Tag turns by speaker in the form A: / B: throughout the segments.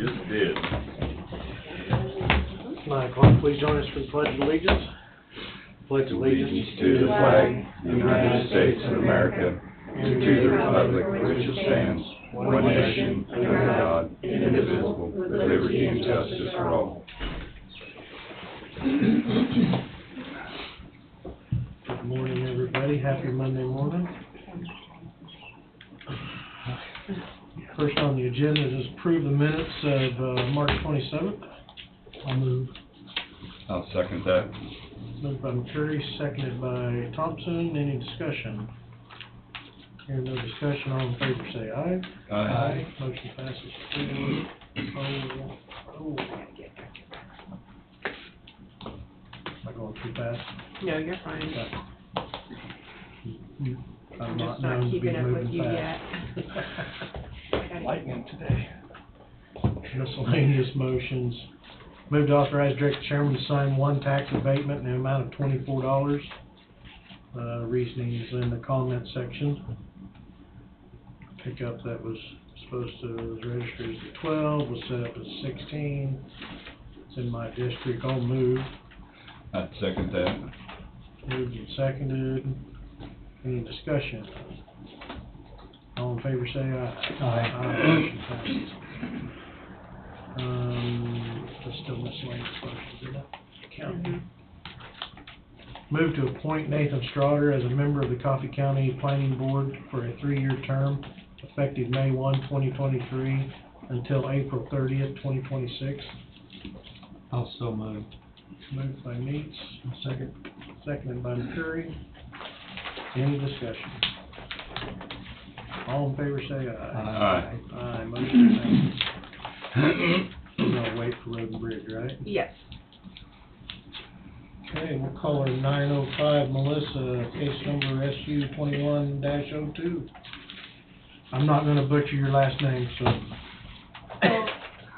A: just did.
B: 9 o'clock, please join us for the Pledge of Allegiance. Pledge allegiance
A: To the flag, of the United States of America, and to the republic for which it stands, one nation, under God, indivisible, with liberty and justice for all.
B: Good morning, everybody. Happy Monday morning. First on the agenda is approve the minutes of March 27th. I'll move.
A: I'll second that.
B: Moved by McCurry, seconded by Thompson. Any discussion? Hearing no discussion, all in favor say aye.
A: Aye.
B: Motion passes 4-0. Am I going too fast?
C: No, you're fine.
B: I'm
C: I'm
B: not
C: just not
B: known to be
C: keeping up with
B: moving
C: you
B: fast.
C: yet.
B: Lightning today. Miscellaneous motions. Move to authorize director chairman to sign one tax abatement in the amount of $24. Reasoning is in the comment section. Pickup that was registered as 12, was set up as 16. It's in my district. I'll move.
A: I'd second that.
B: Moved and seconded. Any discussion? All in favor say aye. Aye. Motion passes. There's still miscellaneous motions in it. County. Move to appoint Nathan Strotter as a member of the Coffee County Planning Board for a 3-year term, effective May 1, 2023, until April 30th, 2026.
D: I'll so move.
B: Moved by Meeks, seconded by McCurry. Any discussion? All in favor say aye.
A: Aye.
B: Aye, motion passes. We're gonna wait for Road and Bridge, right?
C: Yes.
B: Okay, we'll call her 905 Melissa, case number SU 21-02. I'm not gonna butcher your last name, so.
E: So,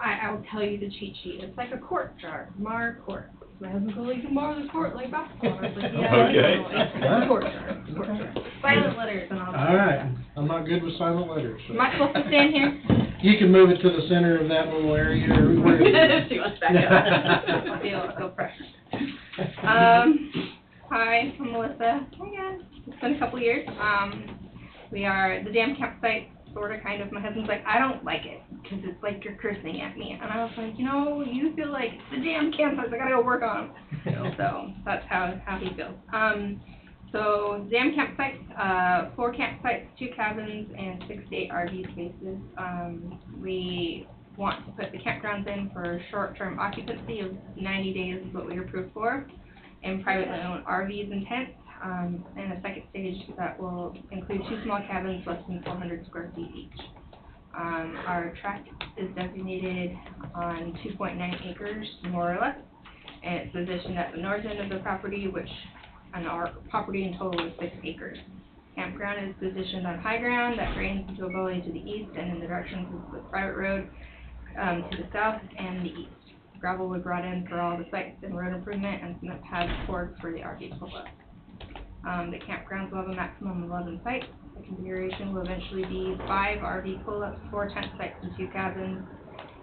E: I will tell you the cheat sheet. It's like a quart jar, Mar quart. My husband goes, you can borrow the quart like basketball. I was like, yeah,
A: Okay.
E: it's a quart jar. Quart jar. Silent letters and all that.
B: All right, I'm not good with silent letters, so.
E: Am I supposed to stand here?
B: You can move it to the center of that little area or wherever.
E: She wants back up. Feel pressure. Hi, I'm Melissa. Hi again. It's been a couple years. We are the dam campsite, sort of, kind of. My husband's like, I don't like it because it's like you're cursing at me. And I was like, you feel like it's the dam campsites. I gotta go work on them. So that's how he feels. So dam campsites, 4 campsites, 2 cabins, and 6 to 8 RV spaces. We want to put the campgrounds in for short-term occupancy of 90 days is what we approved for, and privately owned RVs and tents, and a second stage that will include 2 small cabins less than 400 square feet each. Our tract is designated on 2.9 acres, more or less, and it's positioned at the north end of the property, and our property in total is 6 acres. Campground is positioned on high ground that drains into a gully to the east and in the directions of the private road to the south and the east. Gravel was brought in for all the sites and road improvement, and cement pads poured for the RV pull-up. The campgrounds will have a maximum of 11 sites. The configuration will eventually be 5 RV pull-ups, 4 tent sites, and 2 cabins.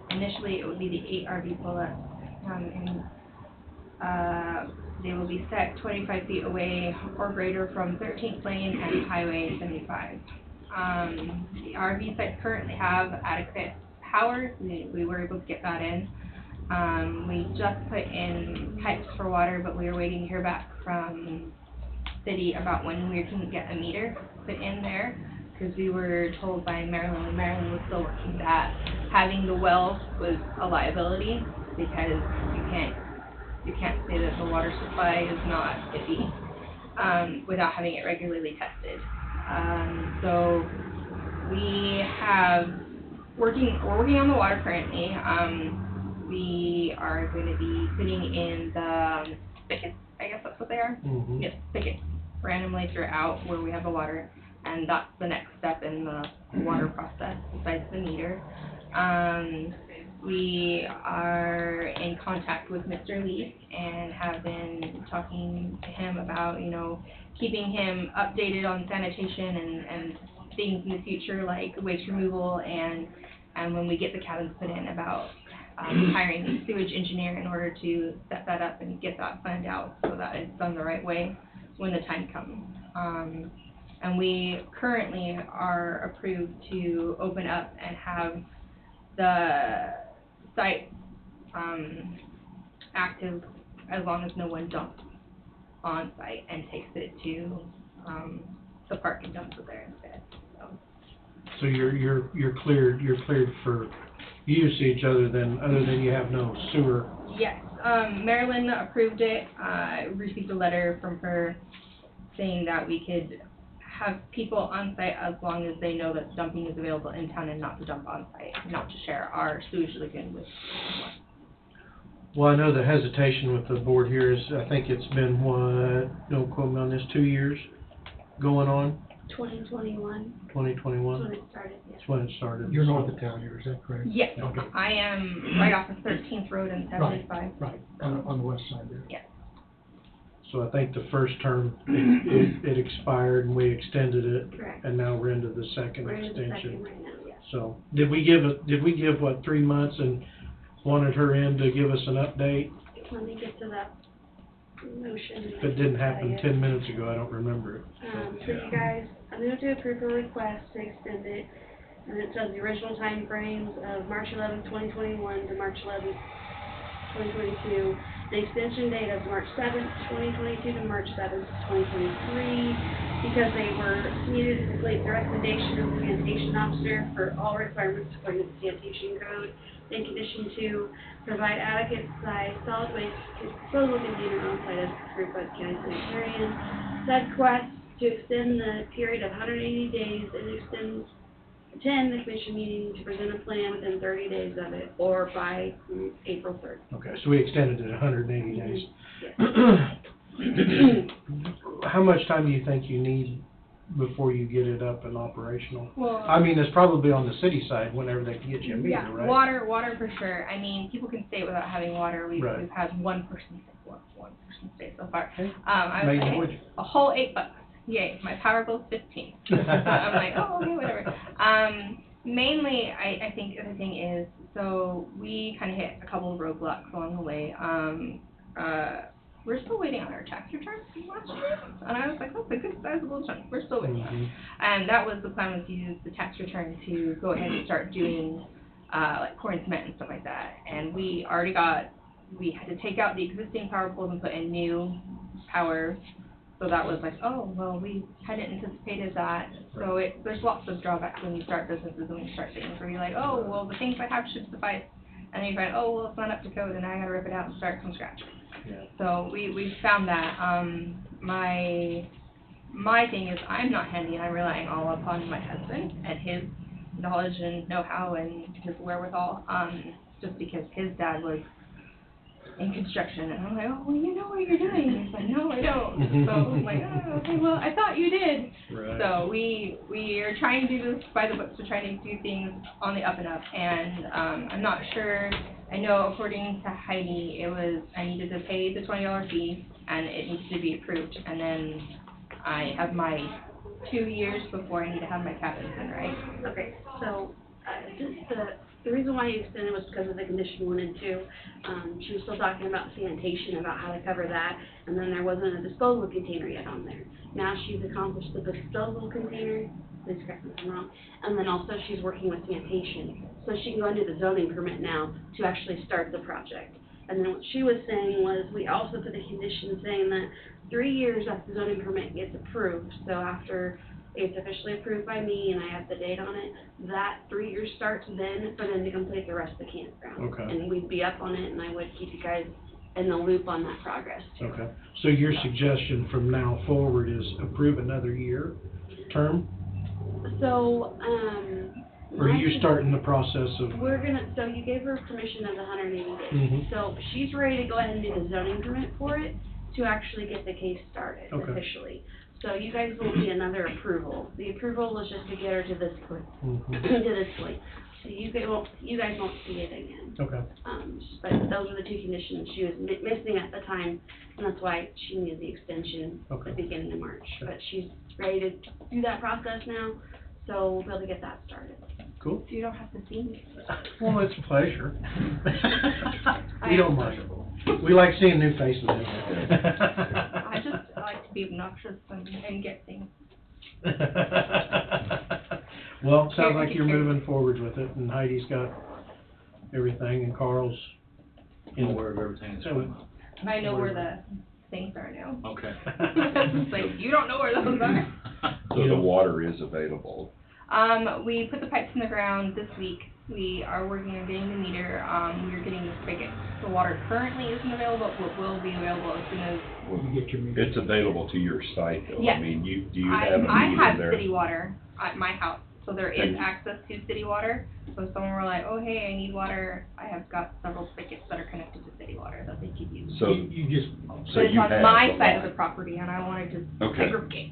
E: Initially, it would be the 8 RV pull-ups, they will be set 25 feet away or greater from 13th Lane and Highway 75. The RV sites currently have adequate power. We were able to get that in. We just put in pipes for water, but we were waiting to hear back from city about when we can get a meter put in there, because we were told by Marilyn, and Marilyn was still working, that having the well was a liability because you can't say that the water supply is not iffy without having it regularly tested. So we're working on the water currently. We are going to be putting in the spigots, I guess that's what they are.
B: Mm-hmm.
E: Yes, spigots randomly throughout where we have the water, and that's the next step in the water process besides the meter. We are in contact with Mr. Lee and have been talking to him about, keeping him updated on sanitation and things in the future like waste removal and and when we get the cabins put in, about hiring a sewage engineer in order to set that up and get that planned out so that it's done the right way when the time comes. And we currently are approved to open up and have the site active as long as no one dumps on site and takes it to the park and dumps it there instead.
B: So you're cleared for usage other than you have no sewer.
E: Yes, Marilyn approved it. I received a letter from her saying that we could have people on site as long as they know that dumping is available in town and not to dump on site, not to share our sewage lagoon with someone.
B: Well, I know the hesitation with the board here is, I think it's been, what, don't quote me on this, 2 years going on,
F: 2021,
B: 2021?
F: that's when it started, yeah.
B: That's when it started.
G: You're north of town here, is that correct?
E: Yes,
G: Okay.
E: I am right off of 13th Road and 75.
G: Right, on the west side there.
E: Yes.
B: So I think the first term, it expired and we extended it,
F: Correct.
B: and now we're into the second
F: We're in the second
B: extension.
F: right now, yeah.
B: So, did we give, what, 3 months and wanted her in to give us an update?
F: Let me get to that motion.
B: If it didn't happen 10 minutes ago, I don't remember it.
F: So you guys, I moved to approve a request to extend it, and it says the original time frames of March 11th, 2021 to March 11th, 2022. The extension date of March 7th, 2022 to March 7th, 2023, because they were needed to complete the recommendation of the sanitation officer for all requirements according to the sanitation code. In condition to provide adequate size solid waste disposal container on site as approved by the county sanitarian. Said quest to extend the period of 180 days and attend the commission meeting to present a plan within 30 days of it, or by April 3rd.
B: Okay, so we extended it 180 days.
F: Yes.
B: How much time do you think you need before you get it up and operational?
E: Well,
B: I mean, it's probably on the city side whenever they can get you a meter, right?
E: water for sure. I mean, people can stay without having water. We've had one person stay so far. I was
B: Maybe would
E: like, a whole $8. Yay, my power bill's 15. I'm like, oh, okay, whatever. Mainly, I think the other thing is, so we kind of hit a couple of roadblocks along the way. We're still waiting on our tax return from last year, and I was like, that's a good sizable chunk. We're still waiting on it. And that was the plan, was to use the tax return to go ahead and start doing like pouring cement and stuff like that. And we already we had to take out the existing power poles and put in new power. So that was like, oh, well, we hadn't anticipated that. So there's lots of drawbacks when you start businesses and when you start things where you're like, oh, well, the things I have should suffice. And then you find, oh, well, it's not up to code, and I got to rip it out and start from scratch.
B: Yeah.
E: So we found that. My thing is, I'm not handy, and I'm relying all upon my husband and his knowledge and know-how and his wherewithal, just because his dad was in construction, and I'm like, oh, well, you know what you're doing. And he's like, no, I don't. So I'm like, oh, okay, well, I thought you did.
B: Right.
E: So we are trying to do this by the books. We're trying to do things on the up and up, and I'm not sure. I know according to Heidi, I needed to pay the $20 fee, and it needs to be approved, and then I have my 2 years before I need to have my cabins in, right?
F: Okay, so just the reason why you extended was because of the condition 1 and 2. She was still talking about sanitation, about how to cover that, and then there wasn't a disposal container yet on there. Now she's accomplished the disposal container, please correct me if I'm wrong, and then also she's working with sanitation. So she can go into the zoning permit now to actually start the project. And then what she was saying was, we also put a condition saying that 3 years after the zoning permit gets approved, so after it's officially approved by me and I have the date on it, that 3 years starts then for them to complete the rest of the campground.
B: Okay.
F: And we'd be up on it, and I would keep you guys in the loop on that progress too.
B: Okay, so your suggestion from now forward is approve another year term?
F: So,
B: Or are you starting the process of?
F: so you gave her permission of the 180 days.
B: Mhm.
F: So she's ready to go ahead and do the zoning permit for it to actually get the case started
B: Okay.
F: officially. So you guys will need another approval. The approval was just to get her to this point,
B: Mhm.
F: to this point. So you guys won't see it again.
B: Okay,
F: But those were the 2 conditions she was missing at the time, and that's why she needed the extension at
B: Okay.
F: the beginning of March.
B: Okay.
F: But she's ready to do that process now, so we'll be able to get that started.
B: Cool.
E: You don't have to see me.
B: Well, it's a pleasure. We don't mind. We like seeing new faces.
E: I like to be obnoxious and get things.
B: Well, it sounds like you're moving forward with it, and Heidi's got everything, and Carl's
D: I'm aware of everything that's going on.
E: I know where the things are now.
D: Okay.
E: It's like, you don't know where those are.
A: So the water is available.
E: We put the pipes in the ground this week. We are working on getting the meter. We are getting the spigot. The water currently isn't available, but will be available as soon as.
G: You get your meter.
A: It's available to your site though.
E: Yes.
A: I mean, do you have a meter
E: I have
A: there?
E: city water at my house, so there is
A: And-
E: access to city water. So if someone were like, oh, hey, I need water, I have got several spigots that are connected to city water that they could use.
A: So,
G: You just,
A: so
E: But it's
A: you
E: on
A: have
E: my
A: the
E: side of
A: line.
E: the property, and I wanted to
A: Okay.
E: segregate.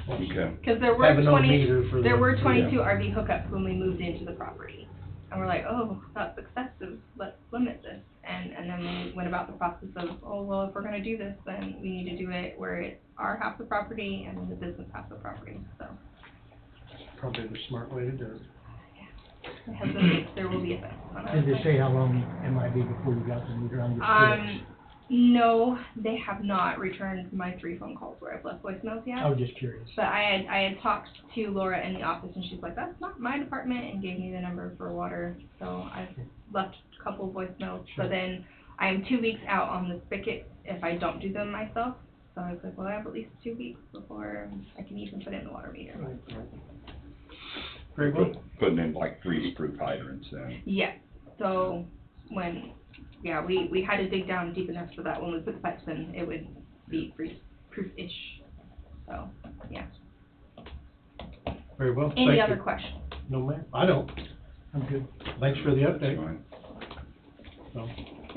A: Okay.
E: Because there were
B: Have no
E: 20,
B: meter for
E: there
B: the-
E: were 22
A: Yeah.
E: RV hookups when we moved into the property. And we're like, oh, that's excessive, let's limit this. And then we went about the process of, oh, well, if we're gonna do this, then we need to do it where it's our half the property and the business half the property, so.
B: Probably the smart way to do it.
E: My husband thinks there will be a fence. And I
G: did
E: was
G: they
E: like,
G: say how long it might be before you got the meter? I'm just curious.
E: No, they have not returned my 3 phone calls where I've left voicemails yet.
G: I was just curious.
E: But I had talked to Laura in the office, and she's like, that's not my department, and gave me the number for water. So I've left a couple voicemails. So then I am 2 weeks out on the spigot if I don't do them myself. So I was like, well, I have at least 2 weeks before I can even put in the water meter.
B: Very good.
A: Putting in like 3-proof hydrants then.
E: Yeah, so when, we had to dig down deep enough so that when we put the pipes in, it would be proof-ish. So, yeah.
B: Very well.
E: Any
B: Thank
E: other
B: you.
E: questions?
B: No, ma'am. I don't. I'm good. Thanks for the
A: That's
B: update.
A: fine.
B: So,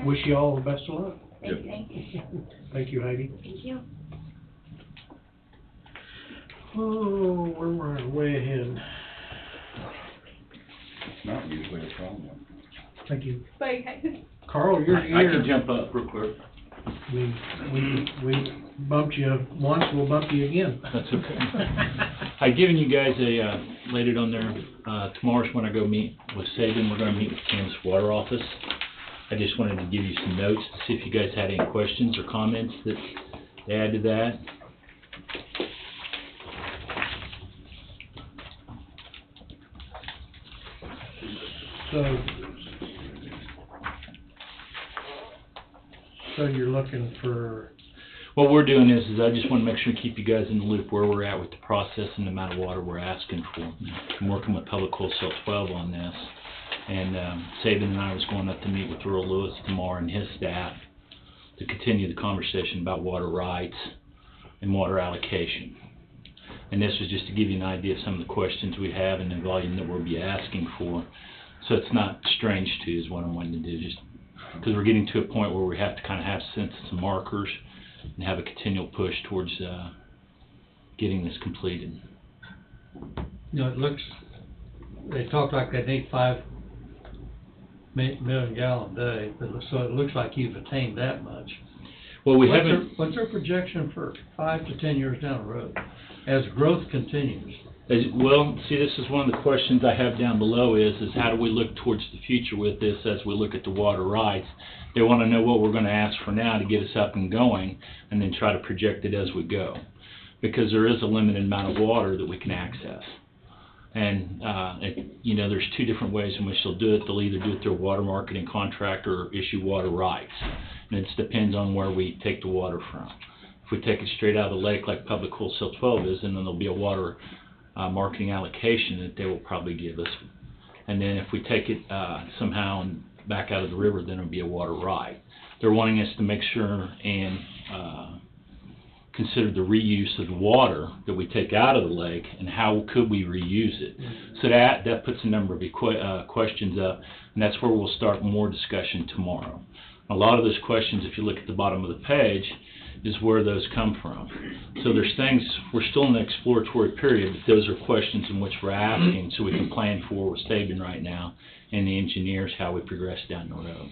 B: wish you all the best of luck.
E: Thank you.
B: Thank you, Heidi.
E: Thank you.
B: Oh, we're running way ahead.
A: Not usually a problem.
G: Thank you.
E: Bye, guys.
B: Carl, you're
D: I can
B: here.
D: jump up real quick.
B: I mean, we bumped you once, we'll bump you again.
D: That's okay. I've given you guys laid it on there, tomorrow's when I go meet with Saban, we're gonna meet with Kansas Water Office. I just wanted to give you some notes to see if you guys had any questions or comments that to add to that.
B: So you're looking for,
D: What we're doing is I just wanna make sure to keep you guys in the loop where we're at with the process and the amount of water we're asking for. I'm working with Public Wholesale 12 on this. And Saban and I was going up to meet with Earl Lewis tomorrow and his staff to continue the conversation about water rights and water allocation. And this was just to give you an idea of some of the questions we have and the volume that we'll be asking for. So it's not strange to you is what I'm wanting to do, just because we're getting to a point where we have to kind of have sense of some markers and have a continual push towards getting this completed.
H: You know, it looks, they talk like they need 5 million gallon a day, but so it looks like you've attained that much.
D: Well, we haven't.
H: What's our projection for 5 to 10 years down the road as growth continues?
D: Well, see, this is one of the questions I have down below is how do we look towards the future with this as we look at the water rights? They want to know what we're going to ask for now to get us up and going and then try to project it as we go. Because there is a limited amount of water that we can access. And, you know, there's 2 different ways in which they'll do it. They'll either do it through a water marketing contract or issue water rights. And it depends on where we take the water from. If we take it straight out of the lake like Public Wholesale 12 is, then there'll be a water marketing allocation that they will probably give us. And then if we take it somehow and back out of the river, then it'll be a water right. They're wanting us to make sure and consider the reuse of the water that we take out of the lake and how could we reuse it. So that puts a number of questions up, and that's where we'll start more discussion tomorrow. A lot of those questions, if you look at the bottom of the page, is where those come from. So there's things, we're still in the exploratory period, but those are questions in which we're asking so we can plan for with Saban right now and the engineers how we progress down the road.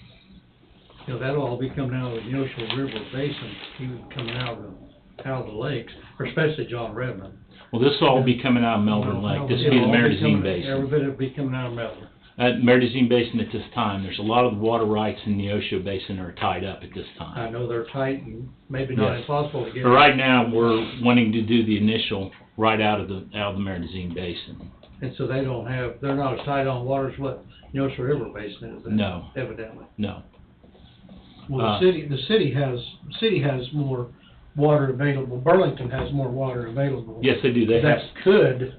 H: You know, that'll all be coming out of the Neosho River Basin, even coming out of the lakes, or especially John Redmond.
D: Well, this will all be coming out of Melbourne Lake. This will be the Meridazine Basin.
H: Every bit will be coming out of Melbourne.
D: At Meridazine Basin at this time, there's a lot of the water rights in the Neosho Basin are tied up at this time.
H: I know they're tight and maybe not
D: Yes.
H: impossible to get.
D: But right now, we're wanting to do the initial right out of the Meridazine Basin.
H: And so they're not as tight on water as what Neosho River Basin is.
D: No.
H: Evidently.
D: No.
B: Well, the city has more water available. Burlington has more water available.
D: Yes, they do. They have.
B: That could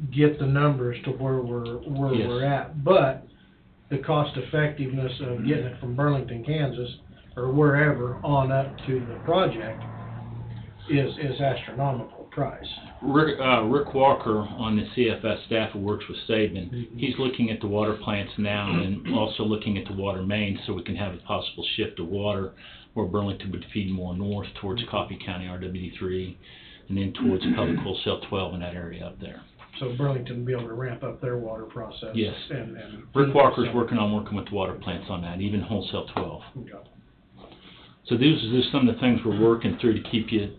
B: get the numbers to where
D: Yes.
B: we're at, but the cost effectiveness of getting it from Burlington, Kansas, or wherever on up to the project is astronomical price.
D: Rick Walker on the CFS staff who works with Sabin, he's looking at the water plants now and also looking at the water mains so we can have a possible shift of water where Burlington would feed more north towards Coffee County RWD3 and then towards Public Wholesale 12 in that area up there.
B: So Burlington will be able to ramp up their water process.
D: Yes.
B: And
D: Rick Walker's working with the water plants on that, even Wholesale 12.
B: Okay.
D: So these are just some of the things we're working through to keep you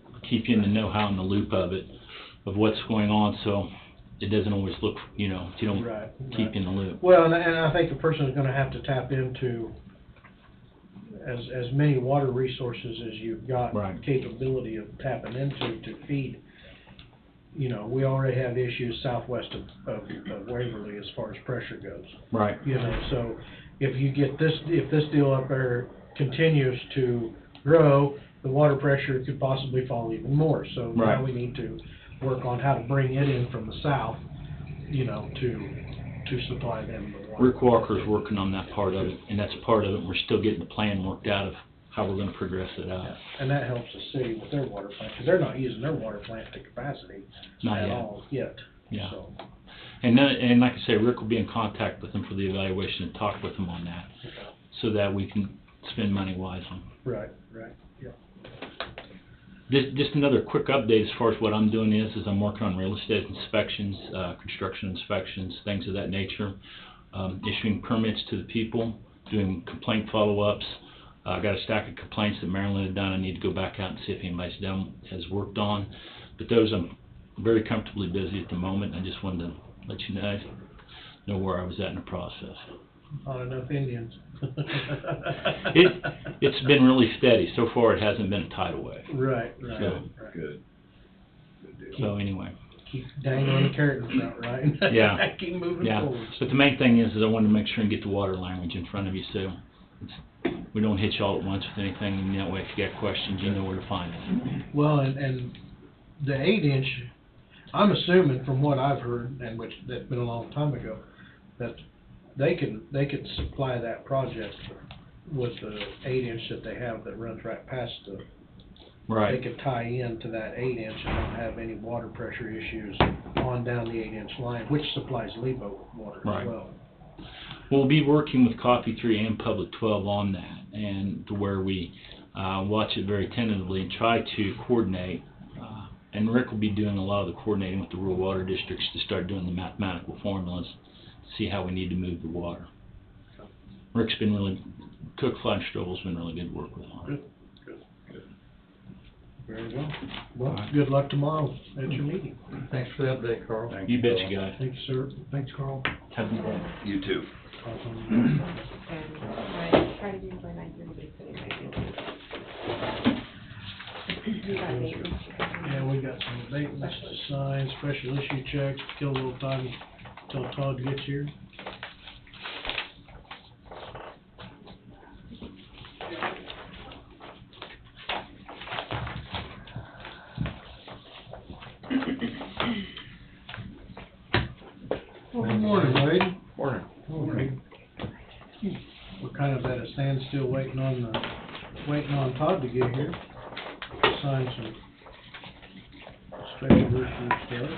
D: in the know-how and the loop of it, of what's going on, so it doesn't always look, you don't
B: Right,
D: keep
B: right.
D: in the loop.
B: Well, and I think the person is gonna have to tap into as many water resources as you've got
D: Right.
B: capability of tapping into to feed. You know, we already have issues southwest of Waverly as far as pressure goes.
D: Right.
B: You know, so if this deal up there continues to grow, the water pressure could possibly fall even more. So
D: Right.
B: now we need to work on how to bring it in from the south, you know, to supply them the water.
D: Rick Walker's working on that part of it, and that's part of it. We're still getting the plan worked out of how we're gonna progress it out.
B: And that helps the city with their water plant, because they're not using their water plant to capacity
D: Not
B: at
D: yet.
B: all yet.
D: Yeah.
B: So,
D: And like I say, Rick will be in contact with them for the evaluation and talk with them on that, so that we can spend money wisely.
B: right, yeah.
D: Just another quick update as far as what I'm doing is I'm working on real estate inspections, construction inspections, things of that nature, issuing permits to the people, doing complaint follow-ups. I got a stack of complaints that Marilyn had done. I need to go back out and see if anybody's has worked on. But those I'm very comfortably busy at the moment. I just wanted to let you know where I was at in the process.
B: Not enough Indians.
D: It's been really steady. So far, it hasn't been a tidal wave.
B: Right.
D: So,
A: Good.
D: So anyway,
B: Keep dangling the carrot in front, right?
D: Yeah.
B: Keep moving
D: yeah.
B: forward.
D: But the main thing is I wanted to make sure and get the water language in front of you, so we don't hit you all at once with anything. And that way, if you got questions, you know where to find us.
B: Well, and the 8-inch, I'm assuming from what I've heard, and which that's been a long time ago, that they could supply that project with the 8-inch that they have that runs right past the. They
D: Right.
B: could tie in to that 8-inch and not have any water pressure issues on down the 8-inch line, which supplies Lebo water
D: Right.
B: as well.
D: We'll be working with Coffee 3 and Public 12 on that, and to where we watch it very tentatively and try to coordinate. And Rick will be doing a lot of the coordinating with the rural water districts to start doing the mathematical formulas, see how we need to move the water. Rick's been Cook Flanstrovel's been really good to work with on it.
B: Very well. Well, good luck tomorrow at your meeting.
H: Thanks for the update, Carl.
A: Thank
D: You bet
A: Carl.
D: you guys.
B: Thanks, sir. Thanks, Carl.
D: Have a good day.
A: You too.
C: And I try to do by 9:30, but it might be. You got me.
B: Yeah, we got some abatements to sign, special issue checks, kill a little time till Todd gets here. Well, good morning, Wade.
A: Morning.
B: Morning. We're kind of at a standstill waiting on Todd to get here, sign some special issue stuff.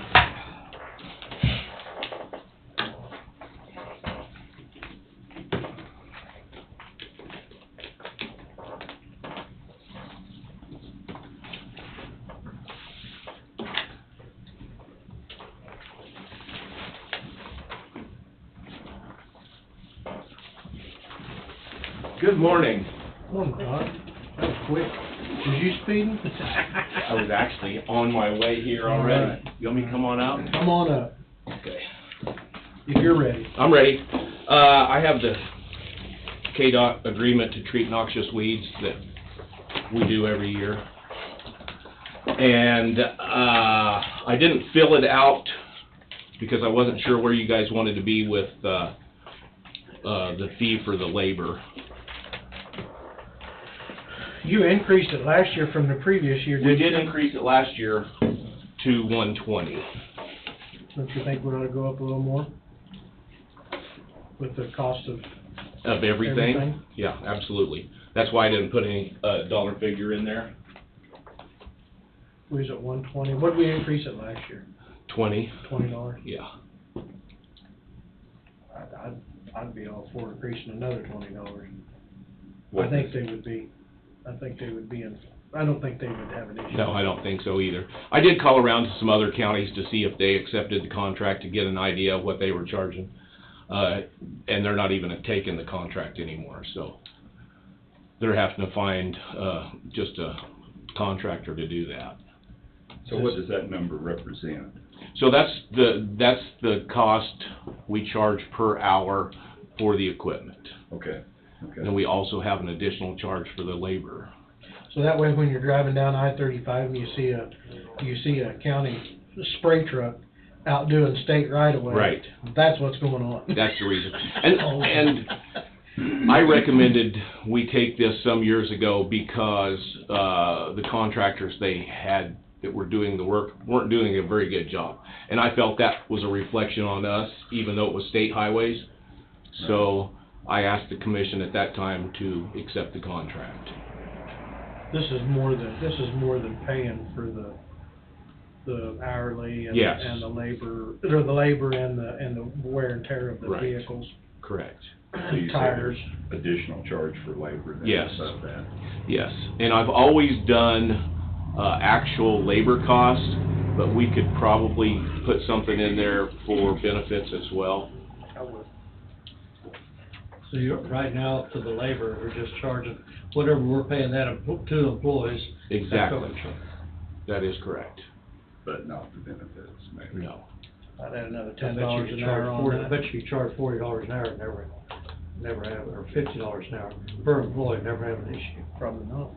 I: Good morning.
B: Morning, Todd. That was quick. Was you speeding?
I: I was actually on my way here already. You want me to come on out?
B: Come on up,
I: Okay.
B: if you're ready.
I: I'm ready. I have the KDOT agreement to treat noxious weeds that we do every year. And, I didn't fill it out because I wasn't sure where you guys wanted to be with, the fee for the labor.
B: You increased it last year from the previous year,
I: We
B: didn't
I: did
B: you?
I: increase it last year to 120.
B: Don't you think we ought to go up a little more? With the cost of,
I: Of everything?
B: Everything?
I: Yeah, absolutely. That's why I didn't put any, dollar figure in there.
B: we was at 120, what did we increase it last year?
I: 20,
B: $20?
I: yeah.
B: I'd be all for increasing another $20. I
A: What
B: think
A: is-
B: they would be, I don't think they would have an issue.
I: No, I don't think so either. I did call around to some other counties to see if they accepted the contract to get an idea of what they were charging. And they're not even taking the contract anymore, so they're having to find, just a contractor to do that.
A: So what does that number represent?
I: So that's the cost we charge per hour for the equipment.
A: Okay,
I: And
A: okay.
I: we also have an additional charge for the labor.
B: So that way, when you're driving down I-35 and you see a county spray truck out doing state right-of-way.
I: Right.
B: That's what's going on.
I: That's the reason. And I recommended we take this some years ago because, the contractors they had that were doing the work weren't doing a very good job. And I felt that was a reflection on us, even though it was state highways. So I asked the commission at that time to accept the contract.
B: This is more than paying for the hourly and,
I: Yes.
B: and the labor, or the labor and the wear and tear of the
I: Right.
B: vehicles,
I: Correct.
A: So you say
B: tires.
A: there's additional charge for labor then
I: Yes.
A: above that?
I: Yes, and I've always done, actual labor costs, but we could probably put something in there for benefits as well.
H: So you're, right now, to the labor, we're just charging whatever we're paying that two employees. that's
I: Exactly.
H: what we charge.
I: That is correct.
A: But not the benefits, maybe?
I: No.
B: I'd add another
H: I bet you
B: $10
H: could
B: an hour
H: charge
B: on
H: 40
B: that.
H: I bet you could charge $40 an hour, and never have, or $50 an hour per employee, never have an issue.
B: Probably not.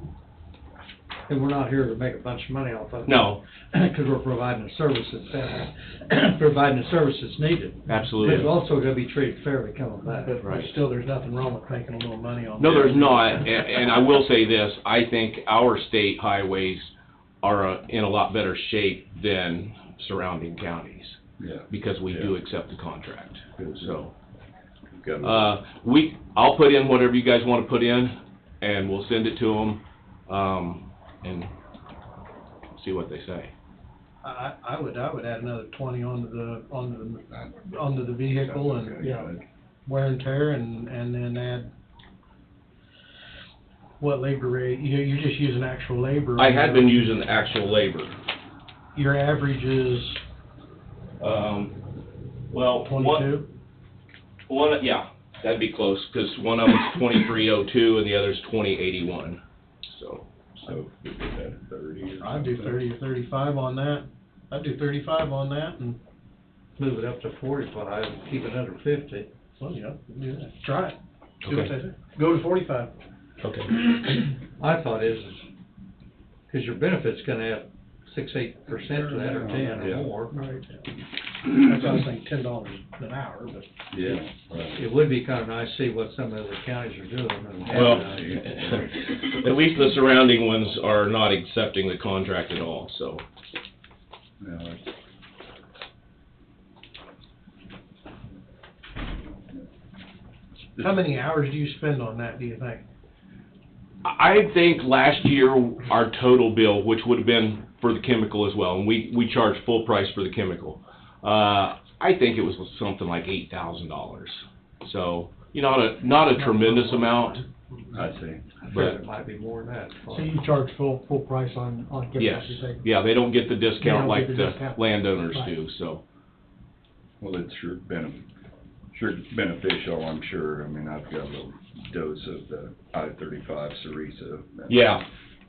H: And we're not here to make a bunch of money off of it.
I: No,
H: Because we're providing a service that's, providing a service that's needed. But it's
I: absolutely.
H: also gonna be treated fairly coming back.
B: But
I: Right.
B: still, there's nothing wrong with making a little money on that.
I: No, there's not, and I will say this, I think our state highways are in a lot better shape than surrounding counties,
A: Yeah.
I: because we do
A: Yeah.
I: accept the contract,
A: Good.
I: so.
A: You've got
I: I'll put in whatever you guys wanna put in, and we'll send it to them, and see what they say.
B: I would add another 20 onto the vehicle and,
A: Okay,
B: yeah,
A: good.
B: wear and tear and then add what labor rate, you're just using actual labor.
I: I had been using actual labor.
B: Your average is
I: Well,
B: 22?
I: yeah, that'd be close, because one of them's 2302 and the other's 2081, so.
A: So we did that at 30 or
B: I'd do
A: something?
B: 30 or 35 on that. I'd do 35 on that and,
H: Move it up to 45, and keep it under 50.
B: well, yeah, do that. Try it. See what
I: Okay.
B: they say. Go to 45.
I: Okay.
H: My thought is, because your benefit's gonna add 6-8% to that, or 10
A: Yeah.
H: or more.
B: Right. That's why I was saying $10 an hour, but.
A: Yeah, right.
H: It would be kinda nice to see what some of the counties are doing. and-
I: Well, at least the surrounding ones are not accepting the contract at all, so.
A: Yeah, that's-
B: How many hours do you spend on that, do you think?
I: I think last year, our total bill, which would have been for the chemical as well, and we charge full price for the chemical, I think it was something like $8,000. So, not a tremendous amount,
A: I see.
H: I
I: but-
H: think it might be more than that.
G: So you charge full price on chemicals,
I: yes.
G: you say?
I: Yeah, they don't get the discount
G: don't
I: like
G: get the
I: the
G: discount.
I: landowners
G: Right.
I: do, so.
A: Well, it Sure beneficial, I'm sure. I mean, I've got a little dose of the I-35 Cerisa. and
I: Yeah.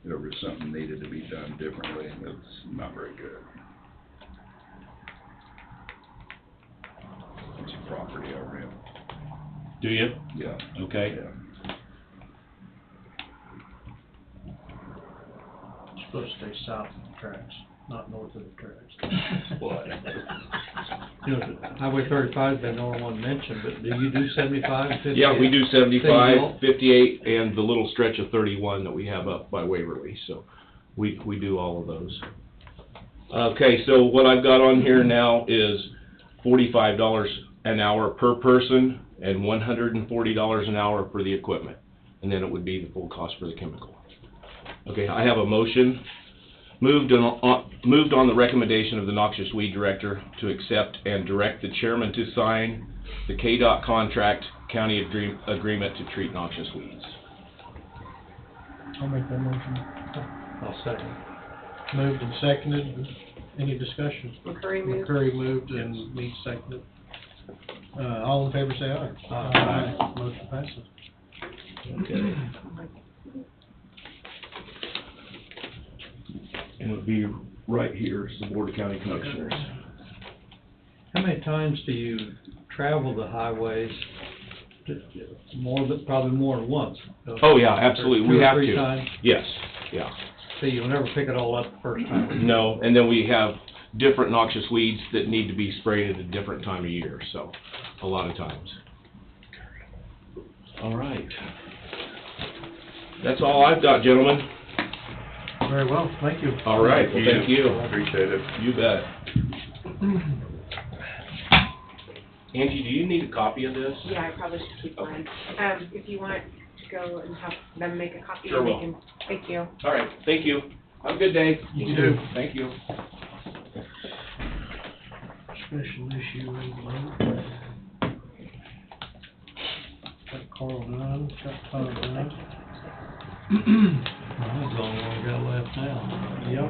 A: There was something needed to be done differently, and it's not very good. It's a property I rent.
I: Do you?
A: Yeah.
I: Okay.
A: Yeah.
B: It's supposed to stay south of the tracks, not north of the tracks.
H: You know, Highway 35's been the only one mentioned, but do you do 75 and 58?
I: Yeah, we do
H: Same
I: 75,
H: deal?
I: 58, and the little stretch of 31 that we have up by Waverly, so we do all of those. Okay, so what I've got on here now is $45 an hour per person and $140 an hour for the equipment, and then it would be the full cost for the chemical. Okay, I have a motion, moved on the recommendation of the noxious weed director to accept and direct the chairman to sign the KDOT contract county agreement to treat noxious weeds.
B: I'll make that motion.
H: I'll second.
B: Moved and seconded. Any discussion?
C: McCurry moved.
B: McCurry moved and me seconded. All in favor say aye.
H: Aye.
B: Motion passes.
I: Okay. And it'll be right here, is the Board of County Commissioners.
H: How many times do you travel the highways? Probably more than once.
I: Oh, yeah, absolutely, we have
H: Two or three
I: to.
H: times?
I: Yes, yeah.
H: So you'll never pick it all up the first time?
I: No, and then we have different noxious weeds that need to be sprayed at a different time of year, so, a lot of times. All right. That's all I've got, gentlemen.
B: Very well, thank you.
I: All right, well, thank you.
A: Appreciate it.
I: You bet. Angie, do you need a copy of this?
C: Yeah, I probably should keep mine. If you want to go and have them make a copy,
I: Sure
C: they
I: will.
C: can, thank you.
I: All right, thank you. Have a good day.
B: You too.
I: Thank you.
B: Special issue envelope. Got Carl done, got Todd done.
H: That's the only one we got left now.
B: Yep.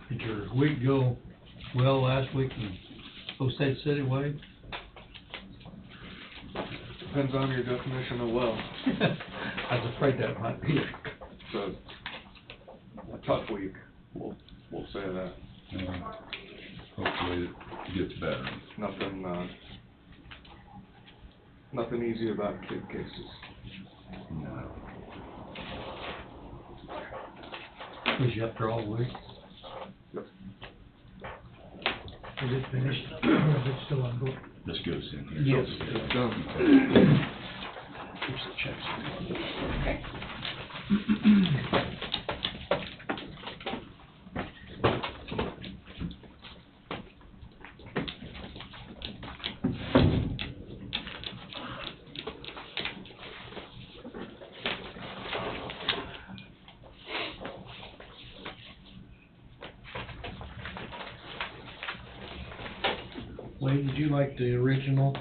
H: Did your week go well last week in Osage City, Wade?
J: Depends on your definition of well.
H: I was afraid that might be.
J: It's a tough week, we'll say that.
A: Hopefully it gets better.
J: Nothing easy about kid cases.
A: No.
H: Was you up there all week?
J: Yep.
G: Is it finished? Or is it still on board?
A: This goes in here.
B: Yes.
J: It's done.
B: Here's the checks. Wade, would you like the original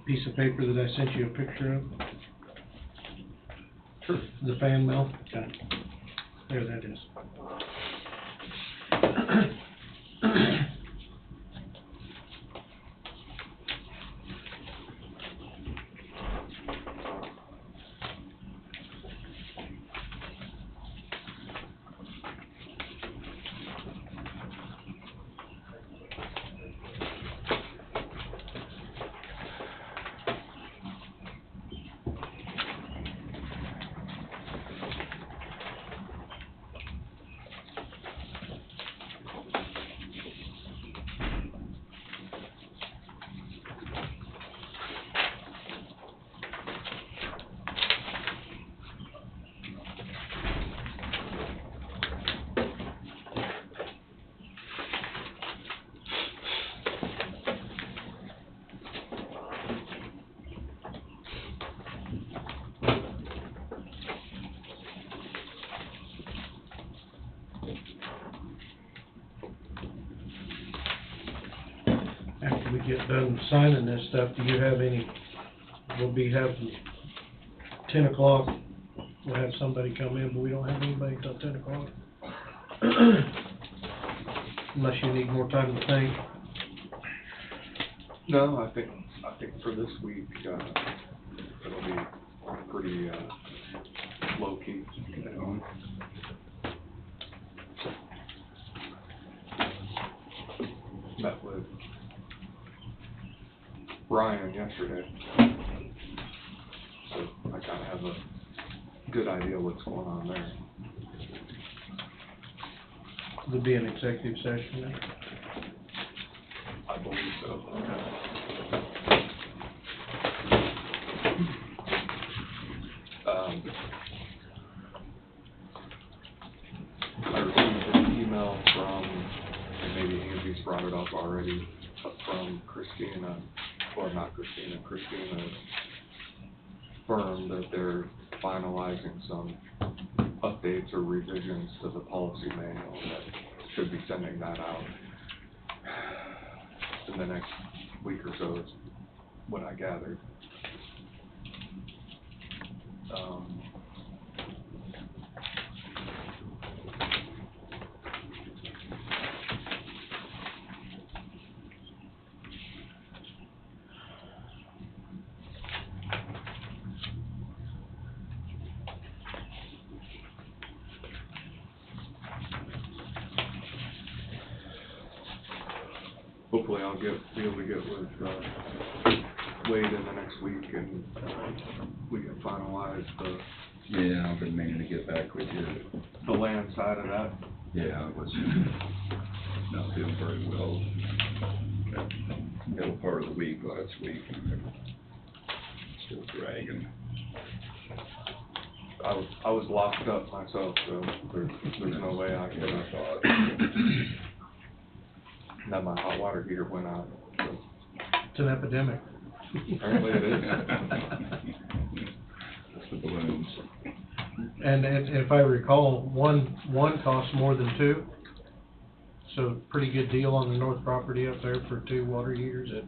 B: piece of paper that I sent you a picture of? Sure. The fan mail? Okay. There that is. we get done signing this stuff, do you have any, we'll be having 10 o'clock, we'll have somebody come in, but we don't have anybody till 10 o'clock. Unless you need more time to think.
J: No, I think for this week, it'll be pretty, low-key, you know. Met with Brian yesterday, so I kinda have a good idea what's going on there.
B: There'll be an executive session then.
J: I believe so. I received an email from, and maybe Angie's brought it up already, but from Christina's firm that they're finalizing some updates or revisions to the policy manual that should be sending that out in the next week or so, is what I gathered. Hopefully I'll be able to get with Wade in the next week and we can finalize
A: Yeah, I've been meaning to get back with you.
J: the land side of that.
A: Yeah, I was not doing very well. Middle part of the week last week, and still dragging.
J: I was locked up myself, so there's no way I could have thought. Now my hot water heater went out, so
B: It's an epidemic.
J: apparently it is.
A: That's the balloons.
B: And if I recall, one costs more than two. So pretty good deal on the north property up there for 2 water heaters at,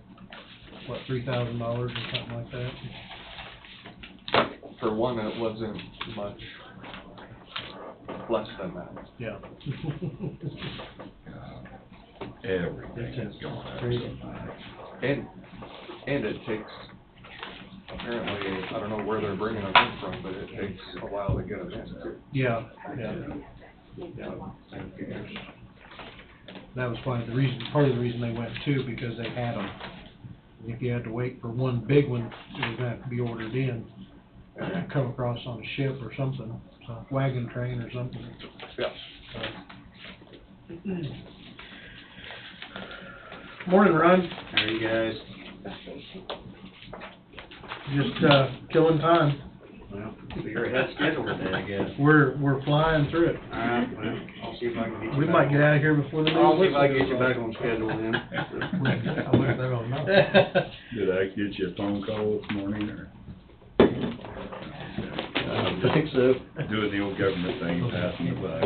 B: what, $3,000 or something like that?
J: For one, it wasn't much less than that.
B: Yeah.
A: Everything is going up
B: Crazy.
A: so much.
J: And it takes, apparently, I don't know where they're bringing them in from, but it takes a while to get them in too.
B: Yeah, yeah. That was part of the reason they went 2, because they had them. If you had to wait for one big one, it was gonna have to be ordered in, come across on a ship or something, so wagon train or something.
J: Yeah.
B: Morning, Ron.
K: How are you guys?
B: Just, killing time.
K: Well, you're ahead of schedule today, I guess.
B: We're flying through it.
K: Alright, well, I'll see if I can get you
B: We
K: back.
B: might get out of here before the
K: I'll see
B: news.
K: if I can get you back on schedule then.
B: I wish they don't know.
A: Did I get you a phone call this morning, or
K: I think so.
A: doing the old government thing, passing the buck?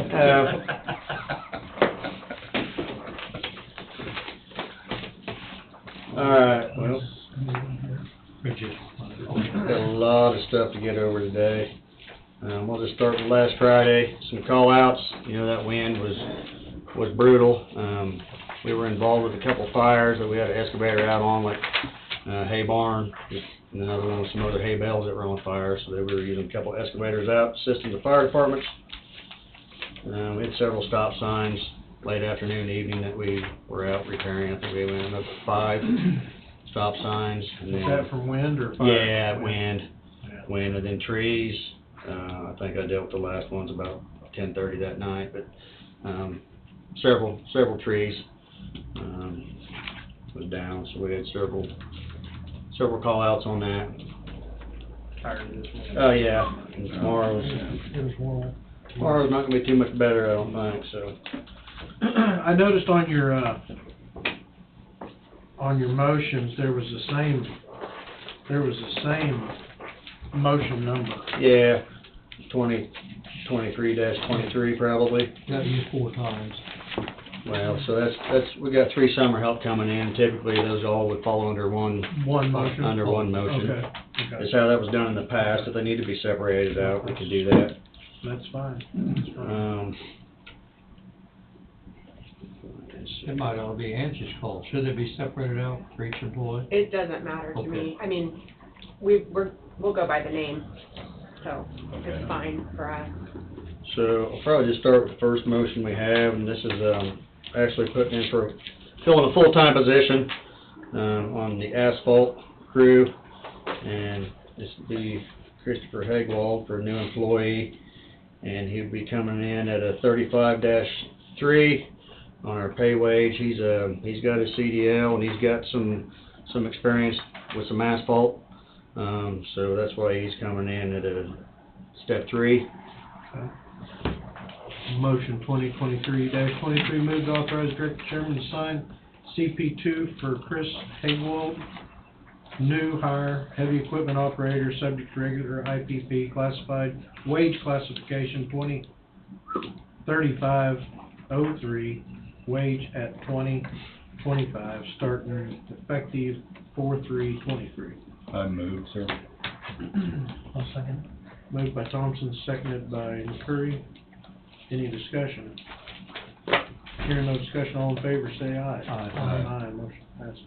K: Alright, well, got a lot of stuff to get over today. We'll just start with last Friday, some call-outs. You know, that wind was brutal. We were involved with a couple fires that we had an excavator out on, like hay barn, and another one with some other hay bales that were on fire, so they were using a couple excavators out, assisting the fire departments. We had several stop signs late afternoon, evening that we were out repairing. I think we went up to 5 stop signs. And
B: Is
K: then,
B: that from wind or fire?
K: yeah, wind, and then trees. I think I dealt with the last ones about 10:30 that night, but several trees was down, so we had several call-outs on that.
B: Tired of this one.
K: Oh, yeah, and tomorrow's
B: It was warm.
K: not gonna be too much better, I don't think, so.
B: I noticed on your motions, there was the same motion number.
K: Yeah, 23-23 probably.
G: Got used 4 times.
K: Well, so that's, we got 3 summer help coming in. Typically, those all would fall under one
B: motion?
K: under one motion.
B: Okay,
K: That's
B: okay,
K: how that was done in the past. If they need to be separated out, we could do that.
B: that's fine. That's fine.
H: It might ought to be Angie's call. Should they be separated out for each employee?
C: It doesn't matter to
H: Okay.
C: me. I mean, we'll go by the name, so
A: Okay.
C: it's fine for us.
K: So I'll probably just start with the first motion we have, and this is actually putting in for filling a full-time position on the asphalt crew, and this would be Christopher Hegwald for a new employee, and he'll be coming in at a 35-3 on our pay wage. He's got his CDL and he's got some experience with some asphalt, so that's why he's coming in at a step 3.
B: Okay. Motion 2023-23, move to authorize director chairman to sign CP2 for Chris Hegwald, new hire, heavy equipment operator, subject to regular IPP, classified wage classification 3503, wage at 2025, starting effective 4/3/23.
A: I move, sir.
G: I'll second.
B: Moved by Thompson, seconded by McCurry. Any discussion? Hearing no discussion, all in favor, say aye.
H: Aye.
B: Aye, motion passes.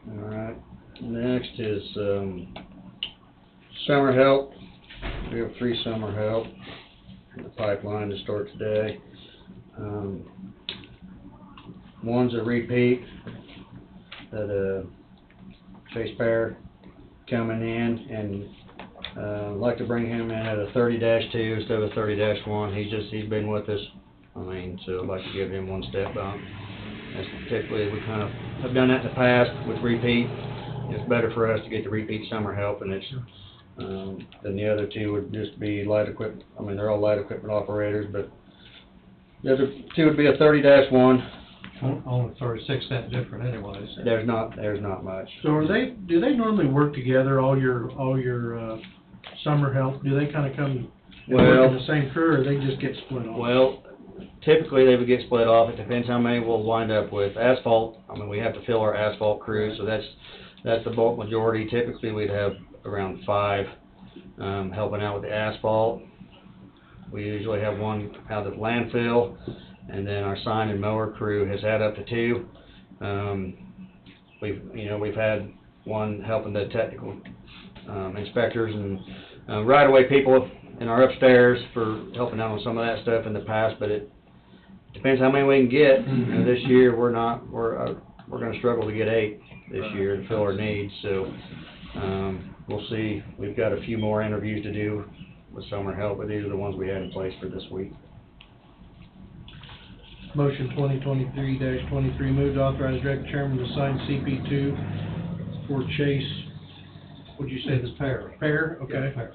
K: All right, next is summer help. We have 3 summer help in the pipeline to start today. One's a repeat that Chase Bear coming in, and I'd like to bring him in at a 30-2 instead of a 30-1. He's been with us, so I'd like to give him 1 step bump. That's typically, we kind of have done that in the past with repeat. It's better for us to get the repeat summer help, and it's, then the other 2 would just be light equipment. They're all light equipment operators, but the other 2 would be a 30-1.
H: Only 36 cent different anyways.
K: There's not much.
B: So do they normally work together, all your summer help? Do they kind of come and work in the same crew, or they just get split off?
K: Well, typically they would get split off. It depends how many we'll wind up with. Asphalt, we have to fill our asphalt crew, so that's the bulk majority. Typically we'd have around 5 helping out with the asphalt. We usually have 1 out at the landfill, and then our sign and mower crew has had up to 2. We've had 1 helping the technical inspectors and right-of-way people in our upstairs for helping out on some of that stuff in the past, but it depends how many we can get. This year we're going to struggle to get 8 this year to fill our needs, so we'll see. We've got a few more interviews to do with summer help, but these are the ones we had in place for this week.
B: Motion 2023-23, move to authorize director chairman to sign CP2 for Chase, what'd you say?
H: It's Pear.
B: Pear, okay.
H: Yeah, Pear.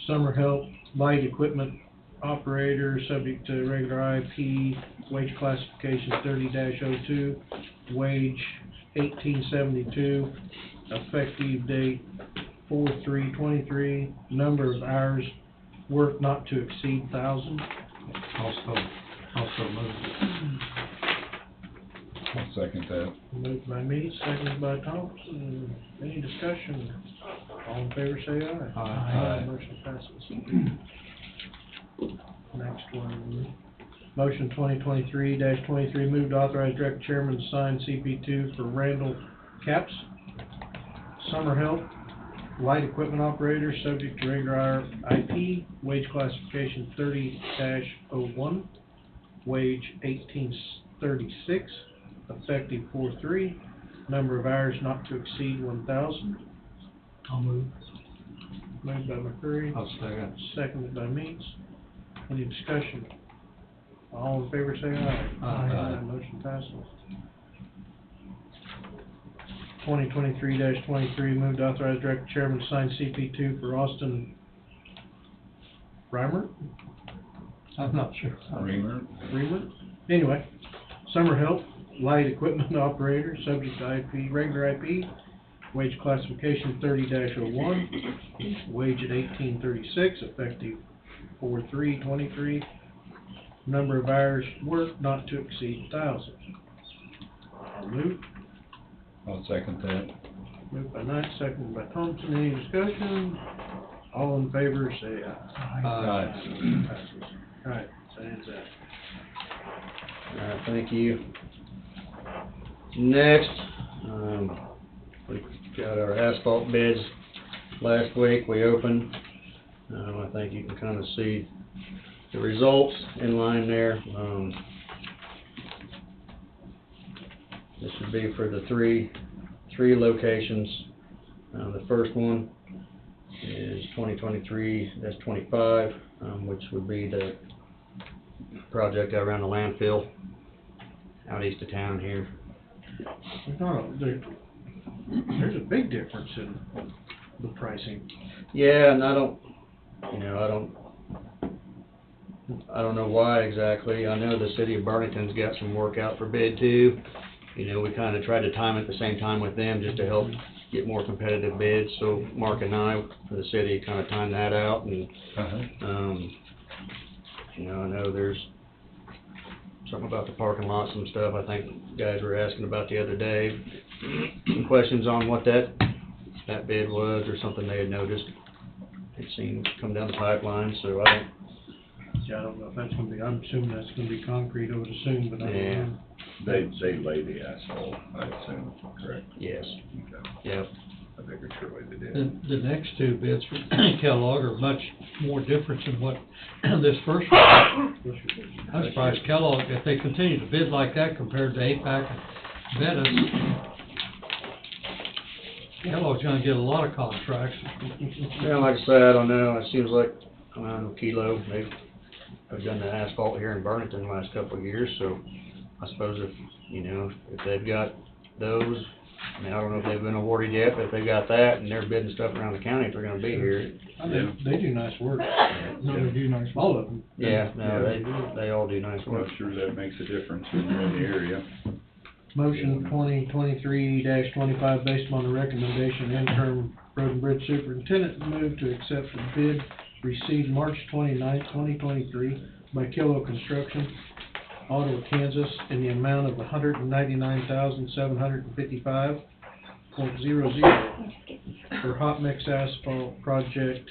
B: Summer help, light equipment operator, subject to regular IP, wage classification 30-02, wage 1872, effective date 4/3/23, number of hours worked not to exceed 1,000.
H: Also moved.
A: I'll second that.
B: Moved by me, seconded by Thompson. Any discussion? All in favor, say aye.
H: Aye.
B: Motion passes. Next one. Motion 2023-23, move to authorize director chairman to sign CP2 for Randall Caps. Summer help, light equipment operator, subject to regular IP, wage classification 30-01, wage 1836, effective 4/3, number of hours not to exceed 1,000.
G: I'll move.
B: Moved by McCurry,
H: I'll second.
B: seconded by Meeks. Any discussion? All in favor, say aye.
H: Aye.
B: Motion passes. 2023-23, move to authorize director chairman to sign CP2 for Austin Reimer?
H: I'm not sure.
A: Reamer?
B: Reamer? Anyway, summer help, light equipment operator, subject to IP, regular IP, wage classification 30-01, wage at 1836, effective 4/3/23, number of hours worked not to exceed 1,000. I'll move.
A: I'll second that.
B: Moved by Knight, seconded by Thompson. Any discussion? All in favor, say aye.
A: Aye.
B: Passes. All right, stands that.
K: All right, thank you. Next, we got our asphalt bids. Last week we opened. I think you can kind of see the results in line there. This would be for the three locations. The first one is 2023-25, which would be the project out around the landfill out east of town here.
B: No, there's a big difference in the pricing.
K: Yeah, and I don't know why exactly. I know the city of Burlington's got some work out for bid too. You know, we kind of tried to time it at the same time with them just to help get more competitive bids. So Mark and I, for the city, kind of timed that out. And, you know, I know there's something about the parking lot, some stuff I think guys were asking about the other day. Some questions on what that bid was or something they had noticed. It seemed to come down the pipeline, so I
B: don't know if that's gonna be, I'm assuming that's gonna be concrete, I would assume, but I don't know.
A: They lay the asphalt, I assume, correct?
K: Yes.
A: Okay.
K: Yep.
A: I figured surely they did.
H: The next two bids for Kellogg are much more different than what this first one. I'm surprised Kellogg, if they continue to bid like that compared to APAC and Bettis, Kellogg's gonna get a lot of contracts.
K: Yeah, like I said, I don't know. It seems like, I don't know, Kilo, they've done the asphalt here in Burlington the last couple of years, so I suppose if they've got those, I mean, I don't know if they've been awarded yet, but if they've got that and they're bidding stuff around the county, if they're gonna be here.
B: I mean, they do nice work. No, they do nice, all of them.
K: Yeah, no, they all do nice
A: Well,
K: work.
A: sure that makes a difference when you're in the area.
B: Motion 2023-25, based upon the recommendation of interim road and bridge superintendent, move to accept the bid received March 29th, 2023 by Kilo Construction, Ottawa, Kansas, in the amount of $199,755.00 for hot mix asphalt project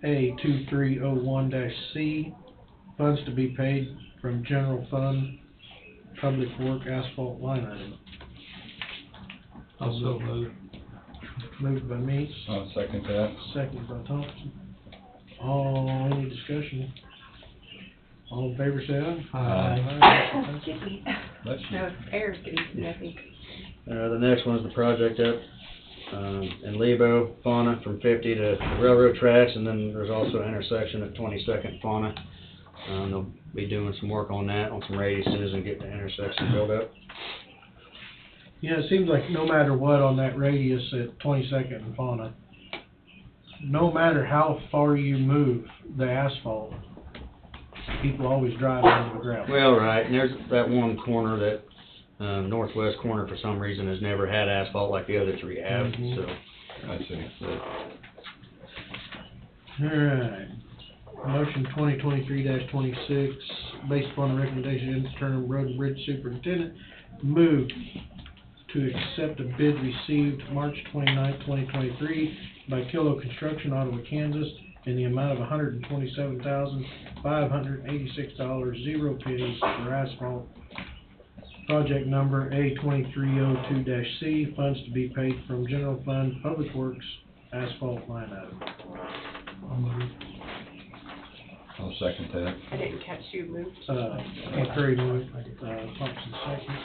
B: A2301-C, funds to be paid from general fund public work asphalt line item.
H: Also moved.
B: Moved by Meeks,
A: I'll second that.
B: seconded by Thompson. Any discussion? All in favor, say aye.
H: Aye.
A: Let's
C: No, air's getting to me, I think.
K: The next one's the project up in Lebo, Fauna, from 50 to railroad tracks, and then there's also an intersection at 22nd Fauna. They'll be doing some work on that, on some radiuses and getting the intersection built up.
B: Yeah, it seems like no matter what on that radius at 22nd and Fauna, no matter how far you move the asphalt, people always drive over the gravel.
K: Well, right, and there's that one corner that, northwest corner for some reason has never had asphalt like the other three have, so.
A: I see.
B: Alright, motion 2023-26, based upon the recommendation of interim road and bridge superintendent, move to accept a bid received March 29th, 2023 by Kilo Construction, Ottawa, Kansas, in the amount of $127,586.00 for asphalt. Project number A2302-C, funds to be paid from general fund public works asphalt line item.
A: I'll second that.
C: I didn't catch you moved.
B: McCurry moved, Thompson second.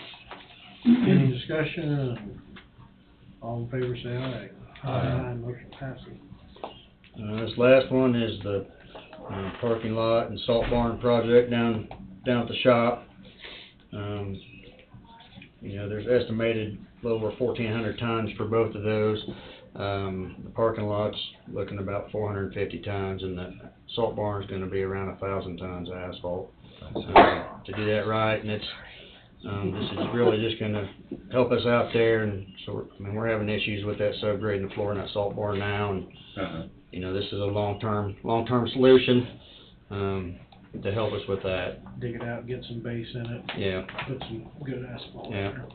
B: Any discussion? All in favor, say aye.
H: Aye.
B: Motion passes.
K: This last one is the parking lot and salt barn project down at the shop. There's estimated a little over 1,400 tons for both of those. The parking lot's looking about 450 tons, and the salt barn's going to be around 1,000 tons of asphalt. To do that right, and it's this is really just going to help us out there. And so we're having issues with that subgrading the floor in that salt barn now, and this is a long-term solution. to help us with that.
B: Dig it out, get some base in it,
K: Yeah,
B: put some good asphalt in
K: Yeah.
B: there.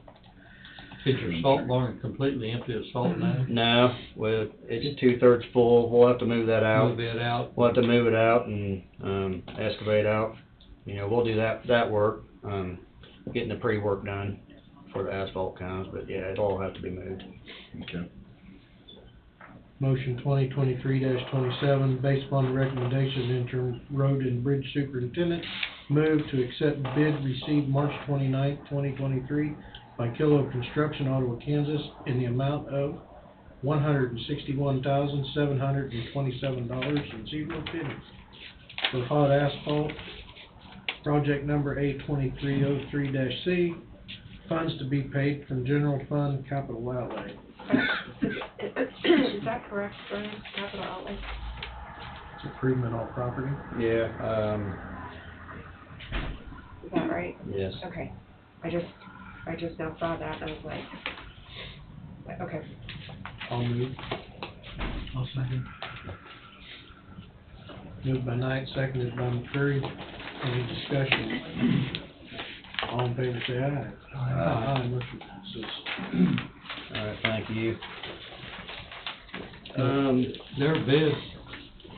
H: Is your salt barn completely empty of salt now?
K: no, well, it's 2/3 full, we'll have to move that out.
H: Move it out?
K: We'll have to move it out and, excavate out. You know, we'll do that work, getting the pre-work done before the asphalt comes, but yeah, it'll all have to be moved.
A: Okay.
B: Motion 2023-27, based upon the recommendation of interim road and bridge superintendent, move to accept bid received March 29th, 2023 by Kilo Construction, Ottawa, Kansas, in the amount of $161,727.00 for hot asphalt, project number A2303-C, funds to be paid from general fund capital outlay.
C: Is that correct for capital outlay?
B: Improvement on property.
K: Yeah,
C: Is that right?
K: yes.
C: Okay. I just now saw that and I was like, okay.
B: I'll move.
G: I'll second.
B: Moved by Knight, seconded by McCurry. Any discussion? All in favor, say aye. Aye. Motion passes.
K: All right, thank you.
H: Their bid,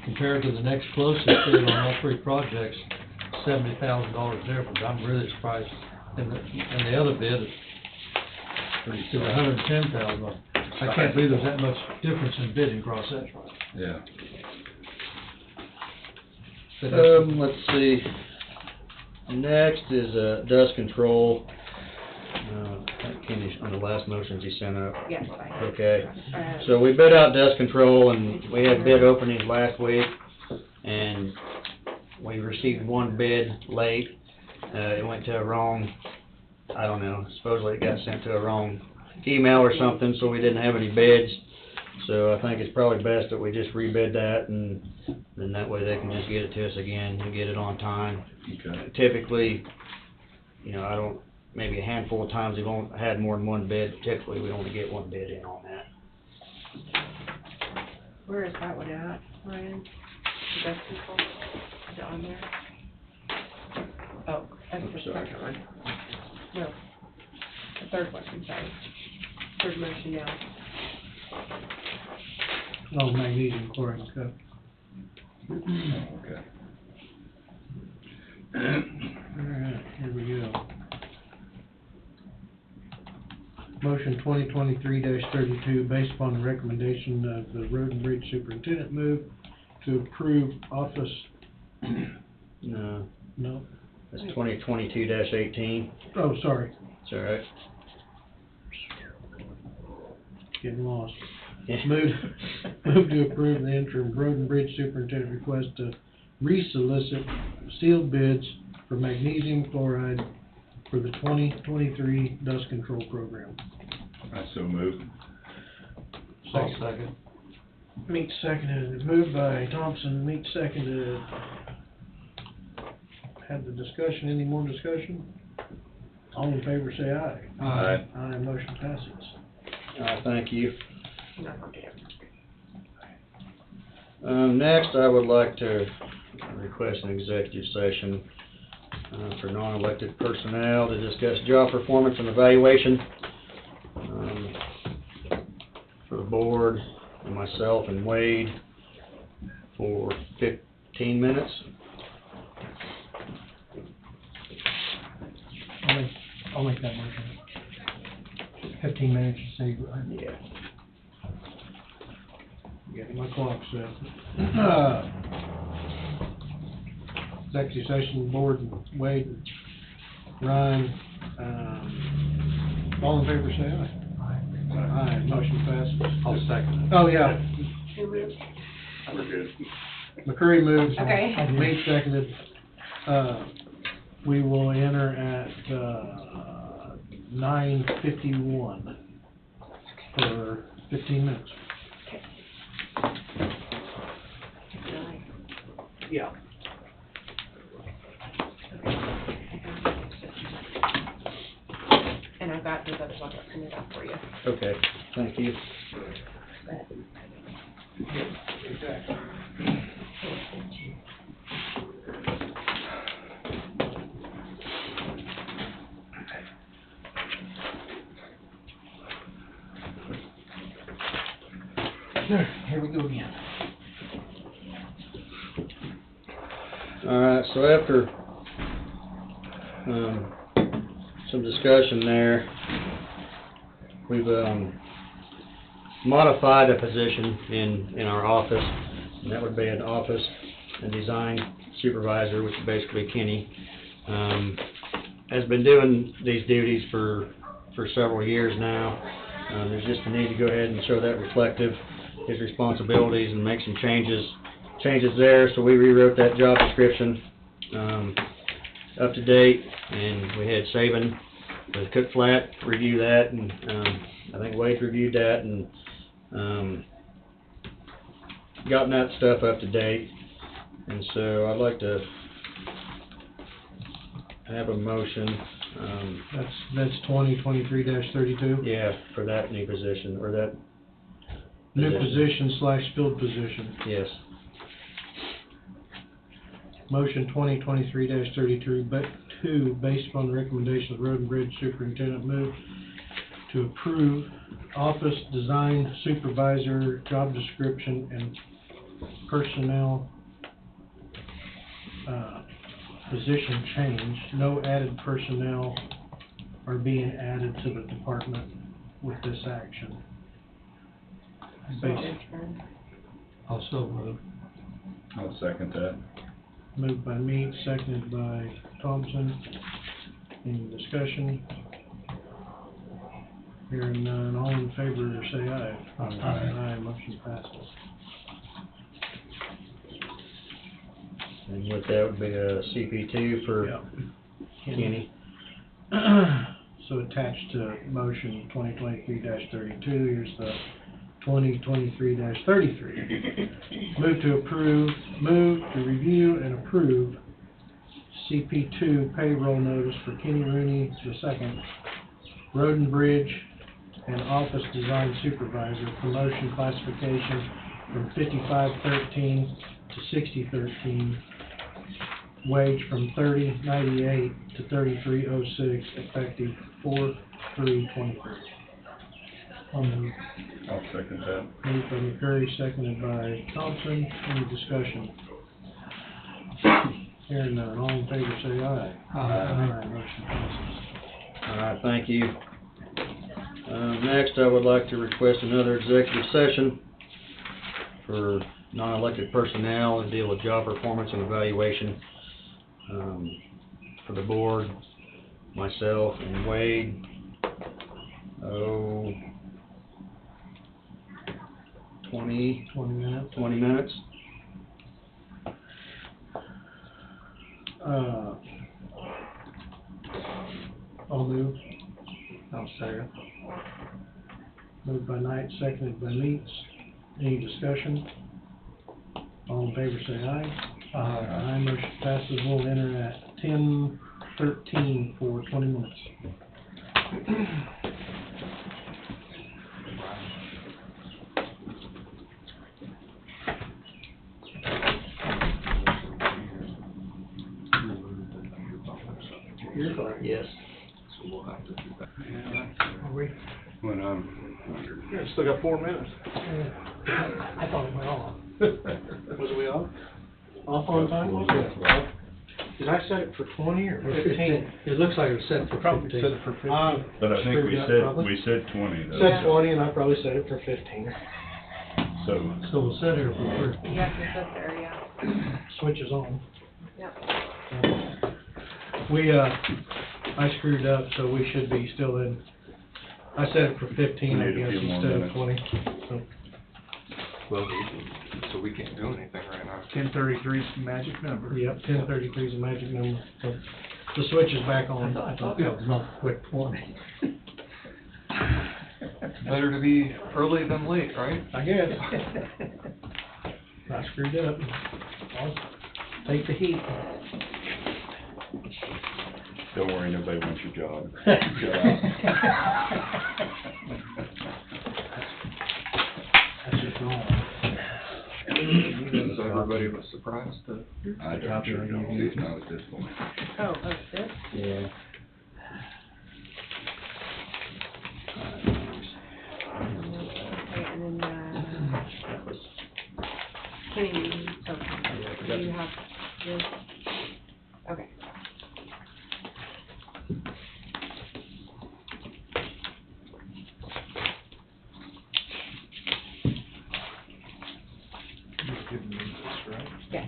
H: compared to the next closest bid on all three projects, $70,000 difference. I'm really surprised. And the other bid is $110,000. I can't believe there's that much difference in bidding across that one.
A: Yeah.
K: Let's see. Next is, dust control. I think Kenny, on the last motions he sent up.
C: Yes, I have.
K: Okay. So we bid out dust control, and we had bid openings last week, and we received one bid late. It went to a wrong, I don't know, supposedly it got sent to a wrong email or something, so we didn't have any bids. So I think it's probably best that we just rebid that, and then that way they can just get it to us again and get it on time.
A: Okay.
K: Typically, you know, maybe a handful of times we've only had more than one bid. Typically, we only get one bid in on that.
C: Where is that one at, Ryan? The best people? Is it on there? Oh, that's the second one. No, the third one, I'm sorry. Third motion now.
B: Oh, magnesium chloride cup.
A: Okay.
B: Alright, here we go. Motion 2023-32, based upon the recommendation of the road and bridge superintendent, move to approve office,
K: No,
B: no,
K: that's 2022-18.
B: oh, sorry,
K: It's all right.
B: getting lost.
K: Yeah.
B: Move to approve the interim road and bridge superintendent request to resolicit sealed bids for magnesium chloride for the 2023 dust control program.
A: I so moved.
H: I'll second.
B: Meeks seconded, moved by Thompson, Meeks seconded. Had the discussion, any more discussion? All in favor say aye.
A: Aye.
B: Aye, motion passes.
K: Thank you.
C: No, okay.
K: Next, I would like to request an executive session for non-elected personnel to discuss job performance and evaluation for the board and myself and Wade for 15 minutes.
G: I'll make that motion. 15 minutes to see.
K: Yeah.
B: Getting my clock set. Executive session, board, Wade, Ryan, all in favor say aye. Aye, motion passes.
H: I'll second.
B: Oh, yeah,
C: Who moved?
A: We're good.
B: McCurry moves.
C: Okay.
B: Meeks seconded. We will enter at, 9:51 for 15 minutes. Yeah.
C: And I've got those others, I'll just send it out for you.
K: Okay, thank you.
G: Here we go again.
K: All right, so after, some discussion there, we've, modified a position in our office, and that would be an office and design supervisor, which is basically Kenny. Has been doing these duties for several years now. There's just a need to go ahead and show that reflective, his responsibilities, and make some changes there, so we rewrote that job description, up to date, and we had Saban with Cook Flat review that, and, I think Wade reviewed that, and, gotten that stuff up to date, and so I'd like to have a motion,
B: That's 2023-32?
K: yeah, for that new position, or that.
B: New position / filled position.
K: Yes.
B: Motion 2023-32, but two, based upon the recommendation of the Road and Bridge Superintendent, move to approve office design supervisor job description and personnel position change. No added personnel are being added to the department with this action.
H: Also move.
A: I'll second that.
B: Moved by Meeks, seconded by Thompson. Any discussion? Hearing none, all in favor say aye. Aye, motion passes.
K: And with that would be a CP2 for
B: Yep.
K: Kenny.
B: So attached to motion 2023-32, here's the 2023-33. Move to review and approve CP2 payroll notice for Kenny Rooney II, Road and Bridge and Office Design Supervisor, promotion classification from 5513 to 6013, wage from 3098 to 3306, effective 4/3/23.
A: I'll second that.
B: Moved by McCurry, seconded by Thompson. Any discussion? Hearing none, all in favor say aye. Aye, motion passes.
K: All right, thank you. Next, I would like to request another executive session for non-elected personnel and deal with job performance and evaluation, for the board, myself and Wade. 20
B: minutes.
K: 20 minutes.
B: I'll move.
G: I'll second.
B: Moved by Knight, seconded by Meeks. Any discussion? All in favor say aye. Aye, motion passes. We'll enter at 10:13 for 20 minutes.
K: You're fine. Yes.
J: So we'll have to do that.
G: Are we?
A: When I'm
J: Yeah, still got 4 minutes.
G: I thought it went off.
B: Was we off? Off on time? Did I set it for 20 or 15?
H: It looks like it was set for
G: Probably
H: 15.
G: set it for 15.
A: But I think
B: Screwed
A: we
B: up,
A: said,
B: probably.
A: we said 20 though.
B: Said 20 and I probably set it for 15.
A: So,
H: So we'll set here for 30.
C: Yes, it's up there, yeah.
B: Switch is on.
C: Yep.
B: I screwed up, so we should be still in. I set it for 15, I
A: We need a
B: guess,
A: few more
B: instead of
A: minutes.
B: 20. So,
J: Well, so we can't do anything right now.
G: 10:33 is the magic number.
B: yep, 10:33 is the magic number. So the switch is back on.
H: I thought that was not a quick 20.
J: Better to be early than late, right?
B: I guess. I screwed up. I'll take the heat.
A: don't worry, nobody wants your job.
B: That's just wrong.
J: So everybody was surprised that.
A: I don't sure don't, not at this point.
C: Oh, this?
K: Yeah.
C: Okay, and then, Kenny, do you have this? Okay.
J: You're giving me this, right?
C: Yeah.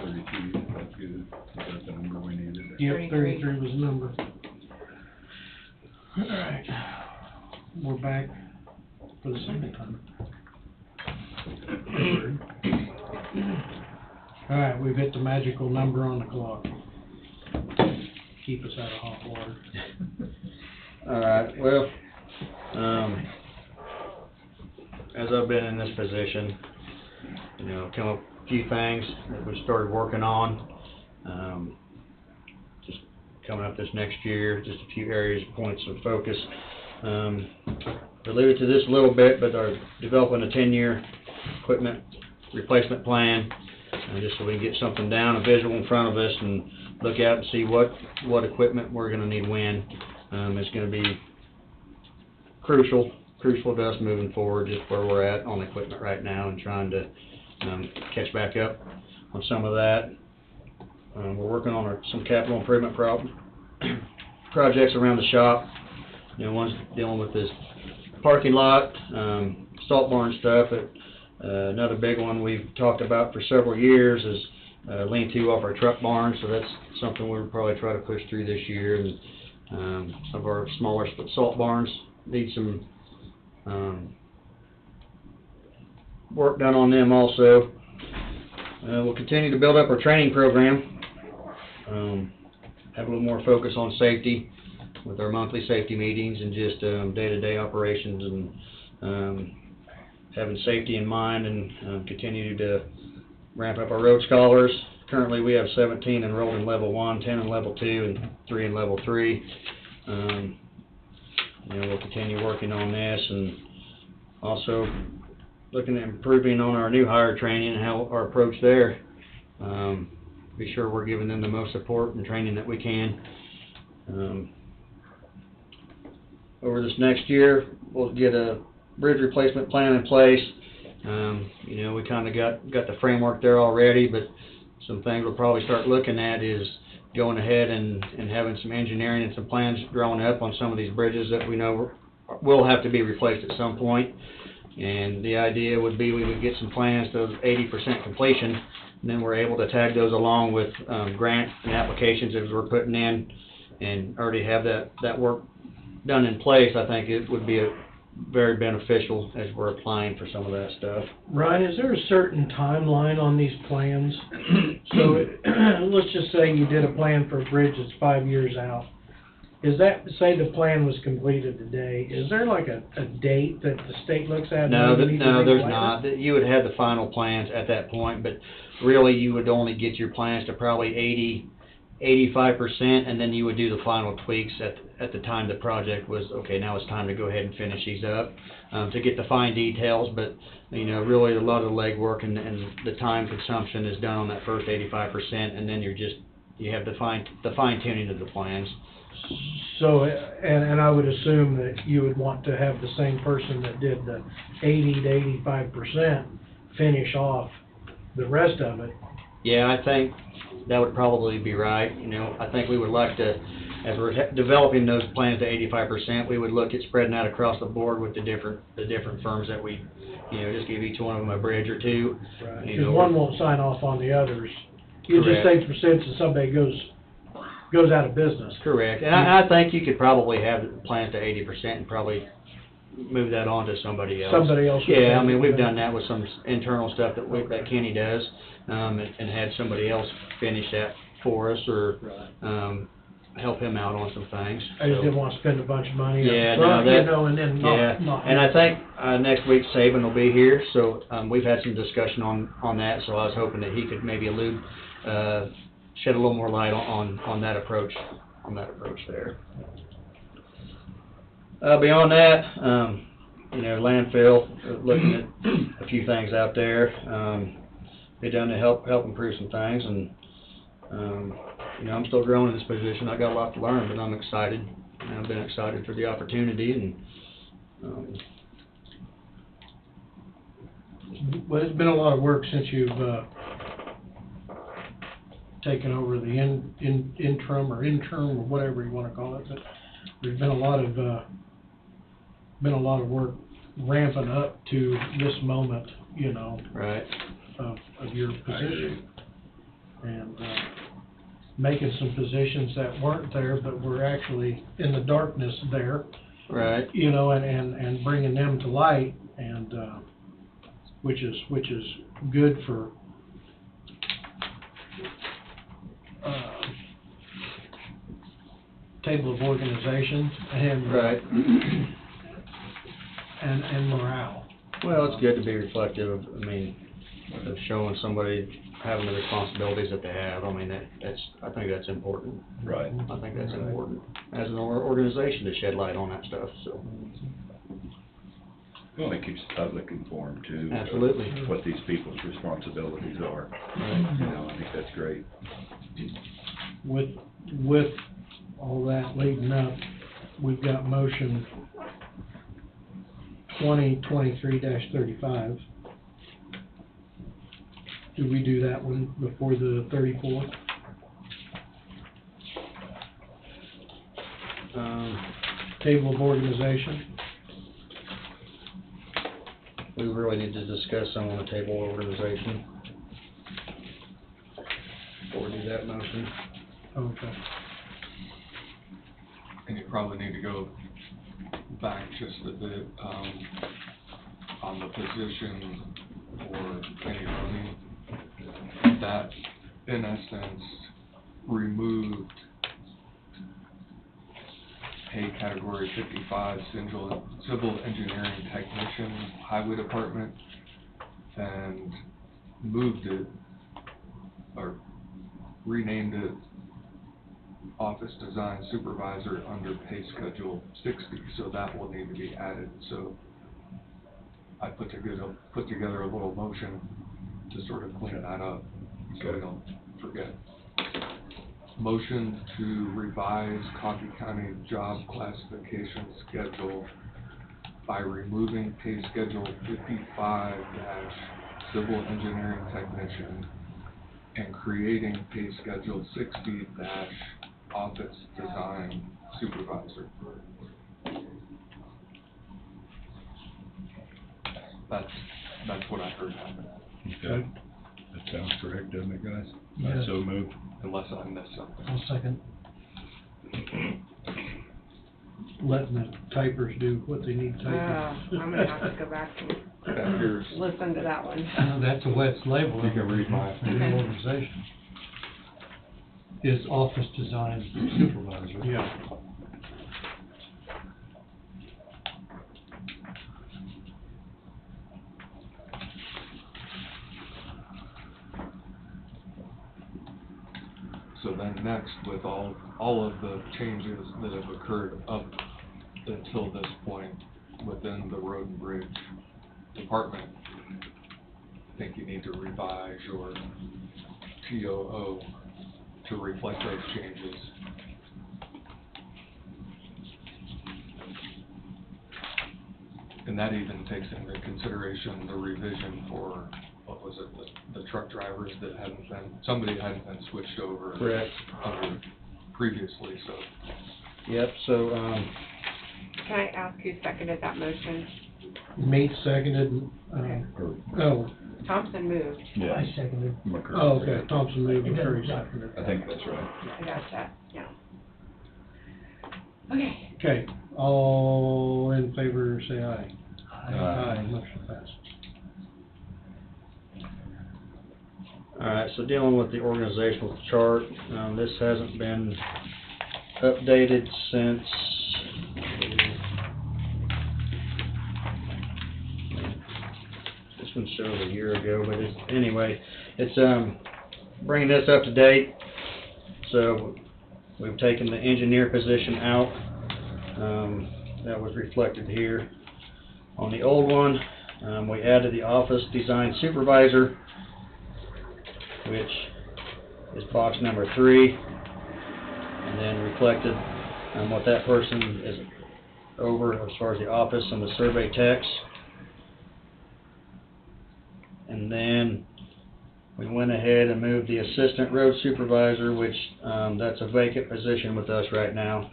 A: That's good. That's the number we needed.
B: Yep,
C: 33.
B: 33 was the number. All right, we're back for the second time. All right, we've hit the magical number on the clock. Keep us out of hot water.
K: All right, well, as I've been in this position, you know, come up with a few things that we started working on. Just coming up this next year, just a few areas, points of focus. Alluded to this a little bit, but are developing a 10-year equipment replacement plan, just so we can get something down, a visual in front of us, and look out and see what equipment we're going to need when. It's going to be crucial to us moving forward, just where we're at on equipment right now, and trying to catch back up on some of that. We're working on some capital improvement projects around the shop. You know, one's dealing with this parking lot, salt barn stuff. Another big one we've talked about for several years is lean-to off our truck barn, so that's something we'll probably try to push through this year. And some of our smaller salt barns need some work done on them also. We'll continue to build up our training program, have a little more focus on safety with our monthly safety meetings and just day-to-day operations, and having safety in mind, and continue to ramp up our road scholars. Currently we have 17 enrolled in level 1, 10 in level 2, and 3 in level 3. You know, we'll continue working on this, and also looking at improving on our new hire training and how our approach there. Be sure we're giving them the most support and training that we can. Over this next year, we'll get a bridge replacement plan in place. You know, we kind of got the framework there already, but some things we'll probably start looking at is going ahead and having some engineering and some plans drawn up on some of these bridges that we know will have to be replaced at some point. And the idea would be we would get some plans to 80% completion, and then we're able to tag those along with grant and applications as we're putting in, and already have that work done in place. I think it would be very beneficial as we're applying for some of that stuff.
B: Ryan, is there a certain timeline on these plans? So let's just say you did a plan for a bridge that's 5 years out. Is that, say the plan was completed today, is there like a date that the state looks at?
K: No,
B: and you need to
K: no, there's
B: replace
K: not.
B: it?
K: You would have the final plans at that point, but really you would only get your plans to probably 85%, and then you would do the final tweaks at the time the project was, okay, now it's time to go ahead and finish these up, to get the fine details, but, you know, really a lot of the legwork and the time consumption is done on that first 85%, and then you have the fine tuning of the plans.
B: So, and I would assume that you would want to have the same person that did the 80 to 85% finish off the rest of it.
K: Yeah, I think that would probably be right. You know, I think we would like to, as we're developing those plans to 85%, we would look at spreading that across the board with the different firms that we, you know, just give each one of them a bridge or two.
B: Right,
K: You
B: because
K: know,
B: one won't sign off on the others. You just
K: Correct.
B: take percents and somebody goes out of business.
K: Correct, and I think you could probably have the plans to 80% and probably move that on to somebody else.
B: Somebody else would
K: Yeah, I
B: take
K: mean,
B: it.
K: we've done that with some internal stuff that Kenny does, and had somebody else finish that for us, or, help him out on some things.
B: I just
K: So-
B: didn't want to spend a bunch of money
K: Yeah,
B: up
K: no,
B: front,
K: that-
B: you know, and then
K: Yeah,
B: not.
K: and I think, next week Saban will be here, so, we've had some discussion on that, so I was hoping that he could maybe shed a little more light on that approach there. Beyond that, you know, landfill, looking at a few things out there, be done to help improve some things, and, you know, I'm still growing in this position. I got a lot to learn, but I'm excited. I've been excited for the opportunity, and,
B: Well, it's been a lot of work since you've, taken over the interim or whatever you wanna call it, but there's been a lot of work ramping up to this moment, you know,
K: right.
B: of your position. And, making some positions that weren't there, but were actually in the darkness there,
K: Right.
B: you know, and bringing them to light, and, which is good for, table of organization and,
K: Right.
B: and morale.
K: Well, it's good to be reflective of, I mean, of showing somebody having the responsibilities that they have. I mean, I think that's important.
A: Right.
K: I think that's important as an organization to shed light on that stuff, so.
A: Well, it keeps the public informed too. of
K: Absolutely.
A: What these people's responsibilities are.
K: Right.
A: You know, I think that's great.
B: With all that leading up, we've got motion 2023-35. Do we do that one before the 34th? Table of organization.
K: We really need to discuss some on the table organization. Before we do that motion.
B: Okay.
J: And you probably need to go back just a bit, on the position for Kenny Roney. That, in essence, removed pay category 55, civil engineering technician, highway department, and moved it, or renamed it office design supervisor under pay schedule 60, so that will need to be added. So I put together a little motion to sort of clean that up, so we don't forget. Motion to revise Coffee County job classification schedule by removing pay schedule 55 - civil engineering technician and creating pay schedule 60 - office design supervisor. That's what I heard happen,
A: Okay. That sounds correct, doesn't it, guys?
B: Yeah.
A: So moved.
J: unless I missed something.
B: I'll second. Letting the typers do what they need to type.
C: I'm gonna have to go back and
J: Here's,
C: listen to that one.
H: That's a wet label.
J: You can read my-
H: For the organization. Is office design supervisor.
B: Yeah.
J: So then next, with all of the changes that have occurred up until this point within the road and bridge department, I think you need to revise your TOO to reflect those changes. And that even takes into consideration the revision for, what was it, the truck drivers that somebody hadn't been switched over.
K: Correct.
J: Under previously, so.
K: Yep, so,
C: Can I ask who seconded that motion?
B: Mead seconded, oh,
C: Thompson moved.
A: Yeah.
G: I seconded.
A: McCurry.
B: oh, okay, Thompson moved, McCurry seconded.
A: I think that's right.
C: I got that, yeah. Okay.
B: Okay, all in favor, say aye.
A: Aye.
B: Motion passes.
K: alright, so dealing with the organizational chart, this hasn't been updated since, this one shows a year ago, but it's bringing this up to date. So we've taken the engineer position out, that was reflected here. On the old one, we added the office design supervisor, which is box number 3, and then reflected what that person is over as far as the office and the survey techs. And then we went ahead and moved the assistant road supervisor, which that's a vacant position with us right now.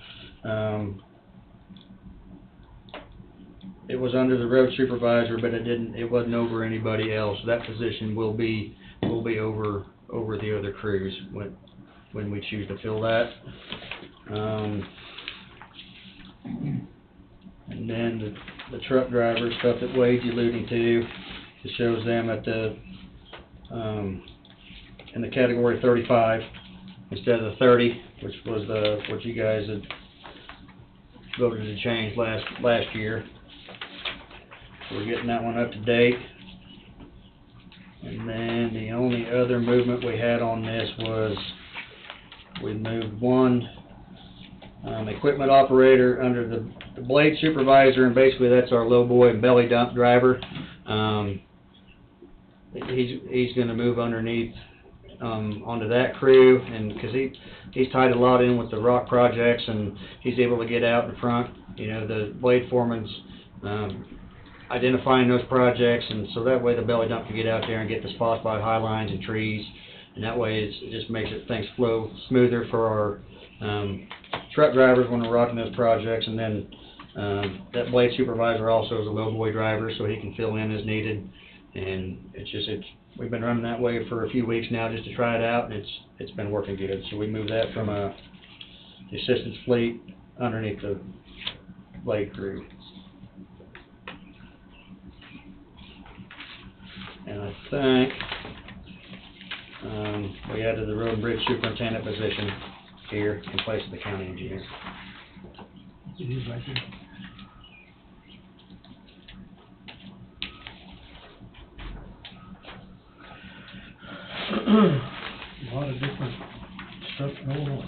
K: It was under the road supervisor, but it wasn't over anybody else. That position will be over the other crews when we choose to fill that. And then the truck driver stuff that Wade's alluding to, it shows them at the in the category 35 instead of the 30, which was what you guys had voted to change last year. So we're getting that one up to date. And then the only other movement we had on this was we moved one equipment operator under the blade supervisor, and basically that's our low boy and belly dump driver. He's going to move underneath onto that crew, and because he's tied a lot in with the rock projects, and he's able to get out in front. You know, the blade foreman's identifying those projects, and so that way the belly dump can get out there and get the spots by high lines and trees, and that way it just makes things flow smoother for our truck drivers when they're rocking those projects. And then that blade supervisor also is a low boy driver, so he can fill in as needed. And we've been running that way for a few weeks now just to try it out, and it's been working good. So we moved that from the assistant's fleet underneath the blade crew. And I think we added the road and bridge superintendent position here in place of the county engineer.
B: It is right there. A lot of different stuff going on.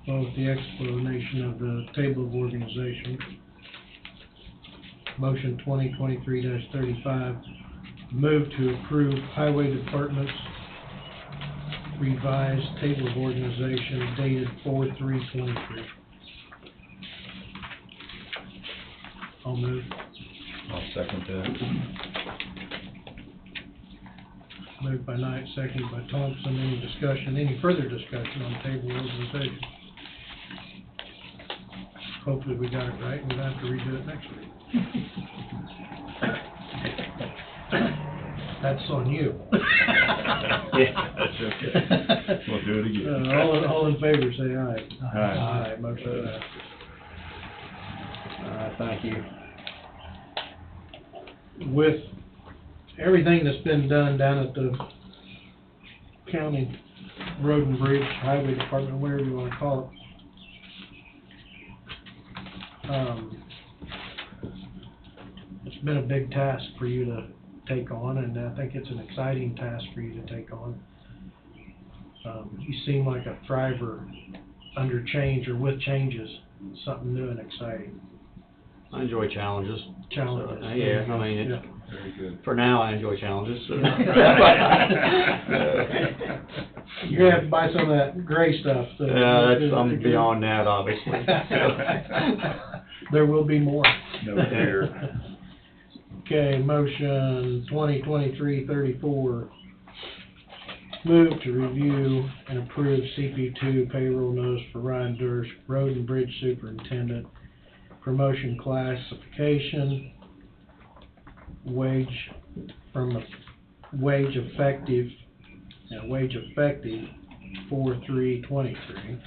B: Well, the explanation of the table of organization. Motion 2023-35, move to approve Highway Department's revised table of organization dated 4/3/23. I'll move.
A: I'll second that.
B: Moved by Knight, seconded by Thompson. Any discussion, any further discussion on table of organization? Hopefully we got it right, and we'll have to redo it next week. That's on you.
A: Yeah, that's okay. We'll do it again.
B: All in favor, say aye.
A: Aye.
B: Motion passes.
K: Thank you.
B: With everything that's been done down at the county road and bridge, highway department, whatever you want to call it, it's been a big task for you to take on, and I think it's an exciting task for you to take on. You seem like a thriver under change or with changes, something new and exciting.
K: I enjoy challenges.
B: Challenges.
K: So, yeah, I mean,
B: Yeah.
A: Very good.
K: for now, I enjoy challenges. So.
B: You're gonna have to buy some of that gray stuff.
K: I'm beyond that, obviously.
B: There will be more.
A: No fear.
B: Okay, motion 2023-34. Move to review and approve CP2 payroll notice for Ryan Durst, Road and Bridge Superintendent, promotion classification, wage effective 4/3/23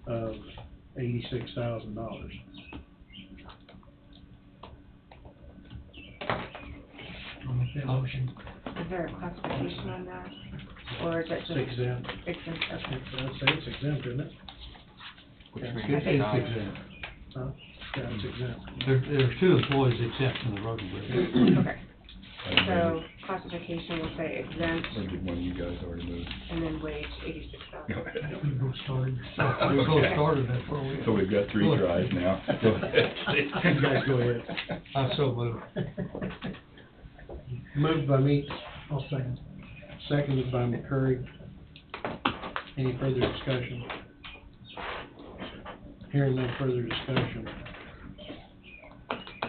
B: of $86,000.
G: I'll make that motion.
C: Is there a classification on that? Or is it
B: It's
C: just?
B: exempt.
C: Exempt, okay.
B: I'd say it's exempt, isn't it?
J: Which
B: Yeah.
J: means
C: I think
J: not-
C: so.
H: exempt.
B: Huh? Yeah, it's exempt.
H: There's two employees exempt from the road and bridge.
C: Okay, so classification will say exempt
A: Or did one of you guys already move?
C: and then wage 86,000.
A: Go ahead.
G: We both started.
H: We both started that for we.
A: So we've got three tries now. Go ahead.
B: You guys go ahead.
H: I so moved.
B: Moved by Meeks,
G: I'll second.
B: seconded by McCurry. Any further discussion? Hearing no further discussion.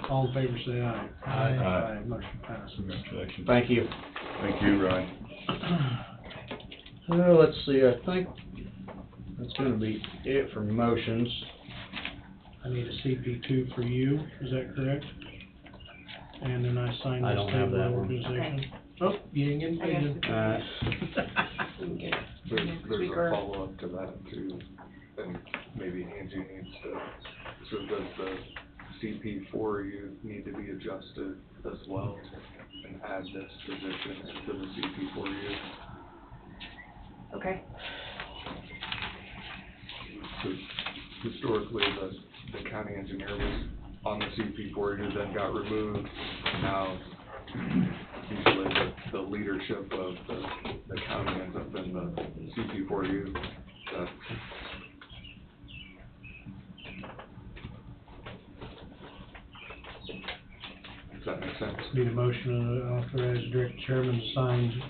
B: All in favor say aye.
G: Aye.
B: Aye, motion passes.
A: Congratulations.
K: Thank you.
A: Thank you, Ryan.
K: Let's see, I think that's gonna be it for motions.
B: I need a CP2 for you, is that correct? And then I sign
K: I
B: this
K: don't have
B: table
K: that one.
B: organization. Oh, you ain't
C: I
B: getting
C: guess
B: paid.
C: it's- we can get it
J: There's,
C: next
J: there's
C: week
J: a
C: or.
J: follow-up to that too, and maybe Angie needs to, so does the CP4U need to be adjusted as well and add this position into the CP4U?
C: Okay,
J: So historically, the county engineer was on the CP4U, then got removed. Now, usually the leadership of the county ends up in the CP4U. Does that make sense?
B: Need a motion to authorize director chairman to sign.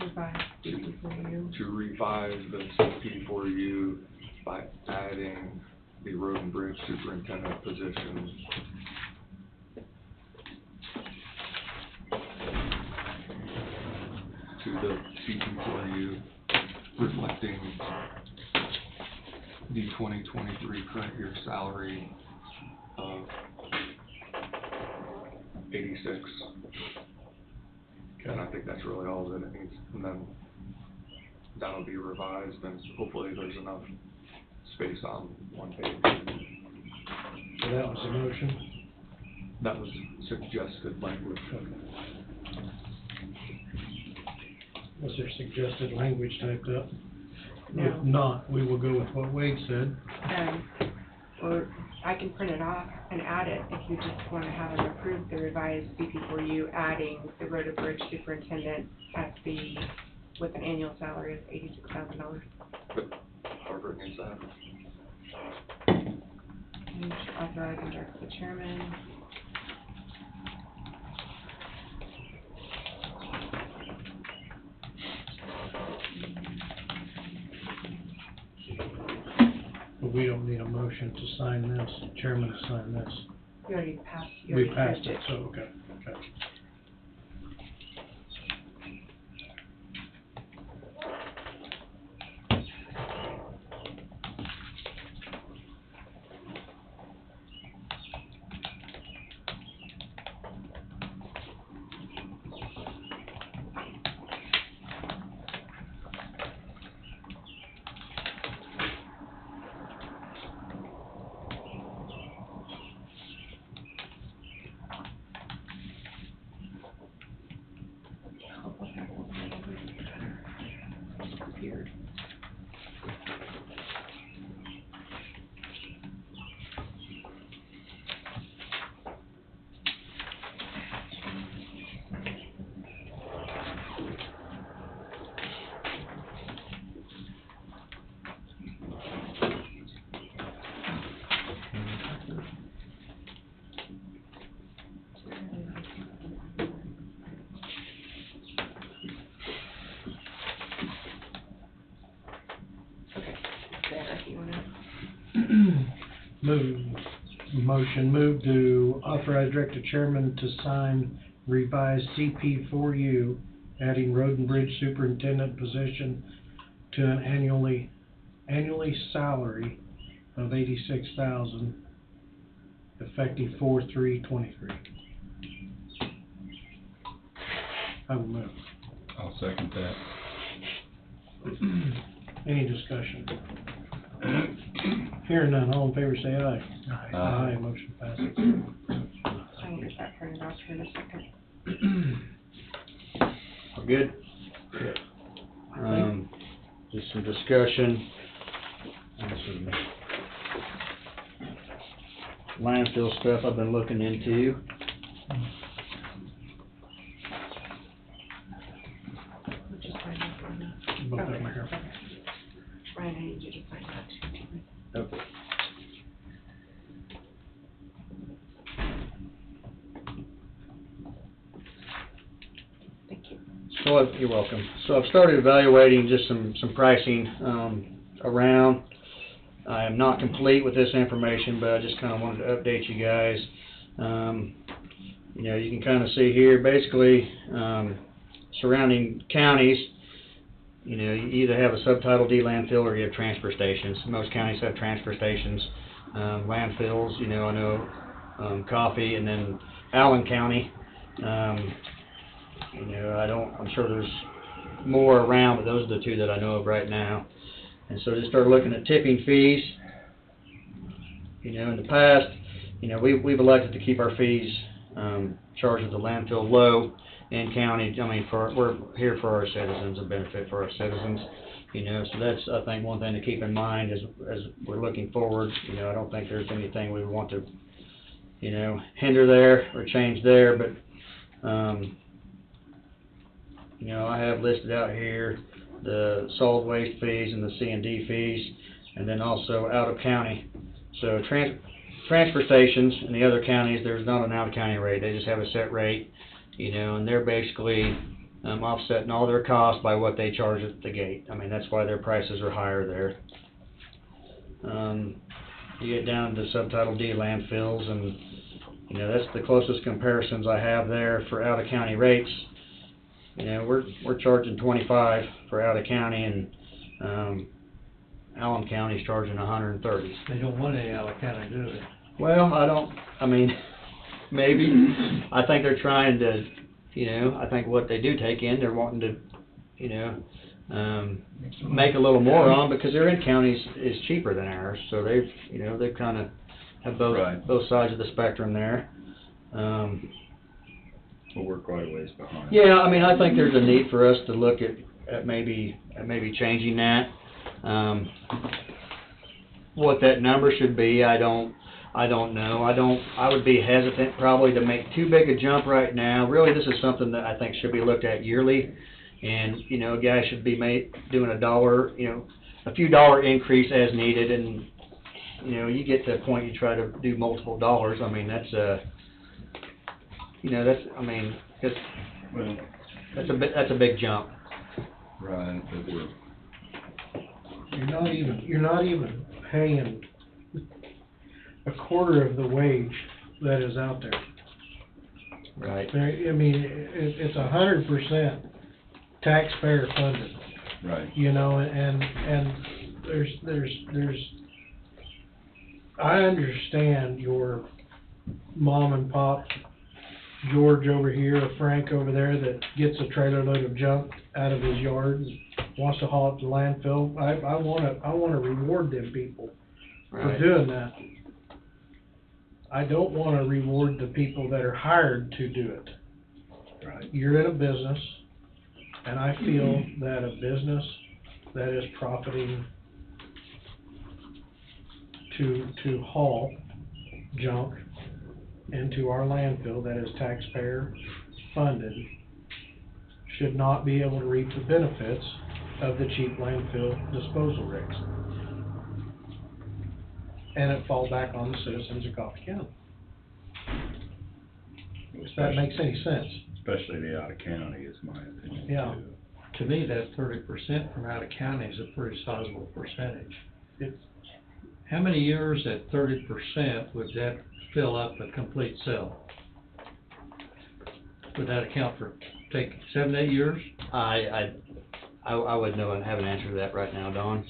C: revise CP for you.
J: To revive the CP4U by adding the road and bridge superintendent position to the CP4U, reflecting the 2023 current year salary of 86. And I think that's really all that it needs, and then that'll be revised, and hopefully there's enough space on one page.
B: So that was the motion.
J: That was suggested language.
B: Was there suggested language typed up?
C: No.
B: If not, we will go with what Wade said.
C: Or I can print it off and add it if you just want to have them approve the revised CP4U, adding the road and bridge superintendent at with an annual salary of $86,000.
J: But however it needs to happen.
C: Authorize and direct the chairman.
B: But we don't need a motion to sign this, chairman to sign this.
C: You already passed. You
B: We
C: already
B: passed
C: approved
B: it, so, okay.
C: you wanna?
B: Move to authorize director chairman to sign revised CP4U, adding road and bridge superintendent position to an annually salary of $86,000, effective 4/3/23. I will move.
A: I'll second that.
B: Any discussion? Hearing none, all in favor say aye.
A: Aye.
B: Motion passes.
C: I will get that printed out here in a second.
K: We're good? Just some discussion on some landfill stuff I've been looking into.
C: We'll just sign that for me.
B: Both of them are here.
C: Okay. Ryan, I need you to sign that too.
K: Okay.
C: Thank you.
K: So, you're welcome. So I've started evaluating just some pricing, around. I am not complete with this information, but I just kinda wanted to update you guys. You know, you can kinda see here, basically, surrounding counties, you know, you either have a Subtitle D landfill or you have transfer stations. Most counties have transfer stations. Landfills, you know, I know, Coffee, and then Allen County, you know, I'm sure there's more around, but those are the two that I know of right now. And so just started looking at tipping fees. You know, in the past, you know, we've elected to keep our fees, charged at the landfill low in county. I mean, we're here for our citizens, a benefit for our citizens. You know, so that's, I think, one thing to keep in mind as we're looking forward. You know, I don't think there's anything we want to, you know, hinder there or change there, but, you know, I have listed out here the solid waste fees and the C&D fees, and then also out of county. So transfer stations in the other counties, there's not an out of county rate. They just have a set rate, you know, and they're basically offsetting all their costs by what they charge at the gate. I mean, that's why their prices are higher there. You get down to Subtitle D landfills, and you know, that's the closest comparisons I have there for out of county rates. You know, we're charging 25 for out of county, and Allen County's charging 130.
H: They don't want any out of county, do they?
K: Well, I mean, maybe. I think they're trying to, you know, I think what they do take in, they're wanting to, you know, make a little more on, because their in counties is cheaper than ours. So they've, you know, they've kind of have both sides of the spectrum there.
A: Well, we're quite a ways behind.
K: Yeah, I mean, I think there's a need for us to look at maybe changing that. What that number should be, I don't know. I would be hesitant probably to make too big a jump right now. Really, this is something that I think should be looked at yearly, and you know, a guy should be doing a few dollar increase as needed, and you know, you get to a point you try to do multiple dollars. I mean, that's a big jump.
A: Right, but
B: You're not even paying a quarter of the wage that is out there.
K: Right.
B: I mean, it's 100% taxpayer funded.
A: right.
B: You know, and there's I understand your mom and pop, George over here, or Frank over there, that gets a trailer load of junk out of his yard and wants to haul it to landfill. I wanna reward them people for doing that. I don't wanna reward the people that are hired to do it.
A: Right.
B: You're in a business, and I feel that a business that is profiting to haul junk into our landfill that is taxpayer funded should not be able to reap the benefits of the cheap landfill disposal rates. And it fall back on the citizens of Coffee County. If that makes any sense.
A: Especially the out of county is my opinion.
B: Yeah.
A: too.
H: To me, that 30% from out of county is a pretty sizable percentage.
B: it's,
H: How many years at 30% would that fill up a complete cell? Would that account for, take 7, 8 years?
K: I would know and have an answer to that right now, Don.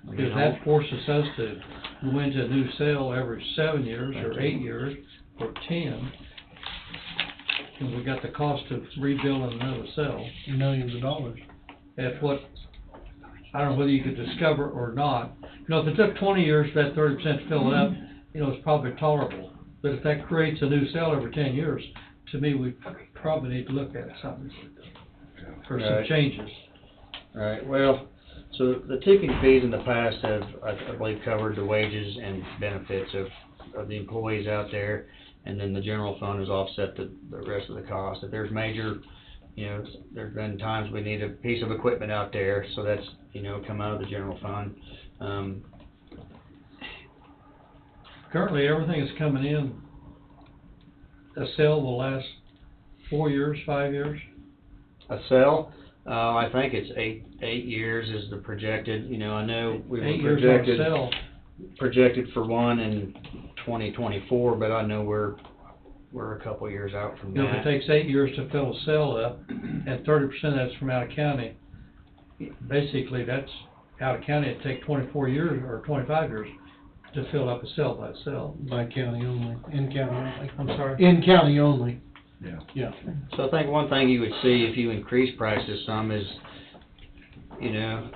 H: Because that forces us to go into a new cell every 7 years, or 8 years, or 10. And we got the cost of rebuilding another cell.
B: millions of dollars.
H: That's what, I don't know whether you could discover or not. You know, if it took 20 years for that 30% to fill it up, you know, it's probably tolerable. But if that creates a new cell every 10 years, to me, we probably need to look at something for some
K: Right.
H: changes.
K: Right, well, so the tipping fees in the past have, I believe, covered the wages and benefits of the employees out there, and then the general fund has offset the rest of the cost. If there's major, you know, there's been times we need a piece of equipment out there, so that's, you know, come out of the general fund.
H: Currently, everything is coming in. A cell will last 4 years, 5 years.
K: A cell, I think it's 8 years is the projected, you know, I know we
H: 8
K: were
H: years on a cell.
K: projected for one in 2024, but I know we're a couple years out from
H: You know, if
K: that.
H: it takes 8 years to fill a cell up, and 30% that's from out of county, basically that's out of county, it'd take 24 years or 25 years to fill up a cell by itself.
B: By county only, in county only.
H: I'm sorry?
B: In county only.
A: Yeah.
B: Yeah.
K: So I think one thing you would see if you increase prices some is, you know,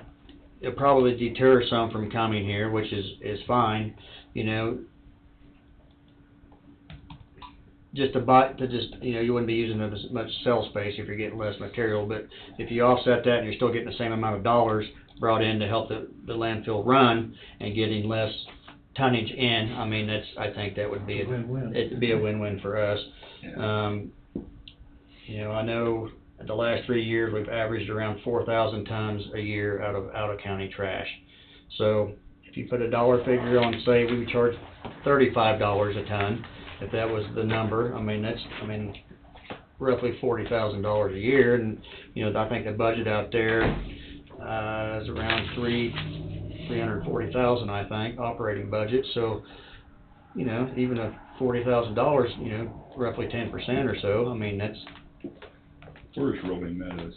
K: it'll probably deter some from coming here, which is fine, you know. You know, you wouldn't be using as much cell space if you're getting less material, but if you offset that and you're still getting the same amount of dollars brought in to help the landfill run and getting less tonnage in, I mean, I think that would be
B: Win-win.
K: it'd be a win-win for us. You know, I know the last 3 years we've averaged around 4,000 tons a year out of county trash. So if you put a dollar figure on, say we would charge $35 a ton, if that was the number, I mean that's roughly $40,000 a year, and you know I think the budget out there is around $340,000, I think, operating budget. So you know, even a $40,000, you know, roughly 10% or so. I mean that's
A: Where's Rolling Meadows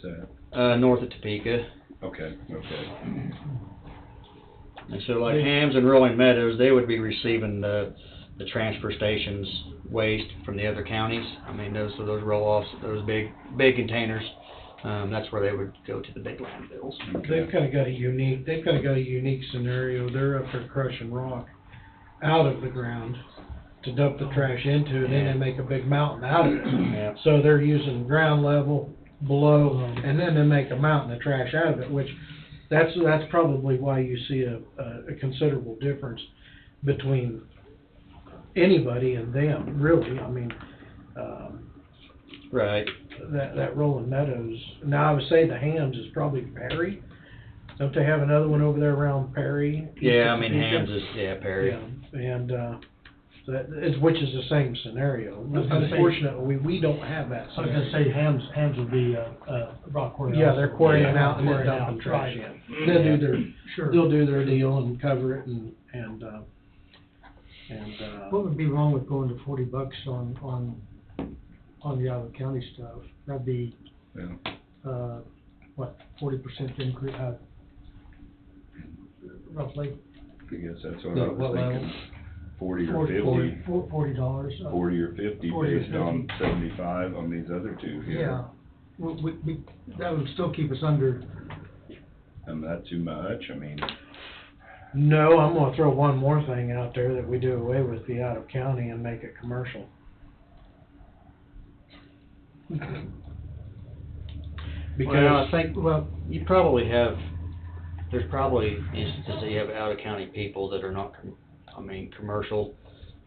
A: at?
K: North of Topeka.
A: Okay.
K: And so like Hams and Rolling Meadows, they would be receiving the transfer station's waste from the other counties. I mean, those roll-offs, those big containers, that's where they would go to the big landfills.
B: They've kinda got a unique scenario. They're up there crushing rock out of the ground to dump the trash into, and then they make a big mountain out of it.
K: Yeah.
B: So they're using ground level below, and then they make a mountain of trash out of it, which that's probably why you see a considerable difference between anybody and them, really. I mean,
K: Right.
B: that Rolling Meadows, now I would say the Hams is probably Perry. Don't they have another one over there around Perry?
K: Yeah, I mean, Hams is, Perry.
B: Yeah, and, which is the same scenario.
G: was gonna say-
B: Unfortunately, we don't have that
G: I was gonna
B: scenario.
G: say Hams would be, rock quarry.
B: Yeah, they're quarrying
G: Yeah,
B: out and then
G: quarrying
B: dumping
G: out,
B: trash
G: right.
B: in.
G: Sure.
B: They'll do their deal and cover it and,
G: What would be wrong with going to $40 on the out of county stuff? That'd be,
A: Yeah.
G: 40% increase, roughly?
A: I guess that's what
H: Yeah,
A: I
H: what
A: was
H: level?
A: thinking. 40 or 50.
G: $40.
A: 40 or 50
G: 40 or
A: based on
G: 50.
A: 75 on these other two here.
G: Yeah, that would still keep us under,
A: Am that too much? I mean,
B: no, I'm gonna throw one more thing out there, that we do away with the out of county and make it commercial.
K: Well,
B: Because,
K: I think, you probably have, there's probably instances that you have out-of-county people that are not, commercial.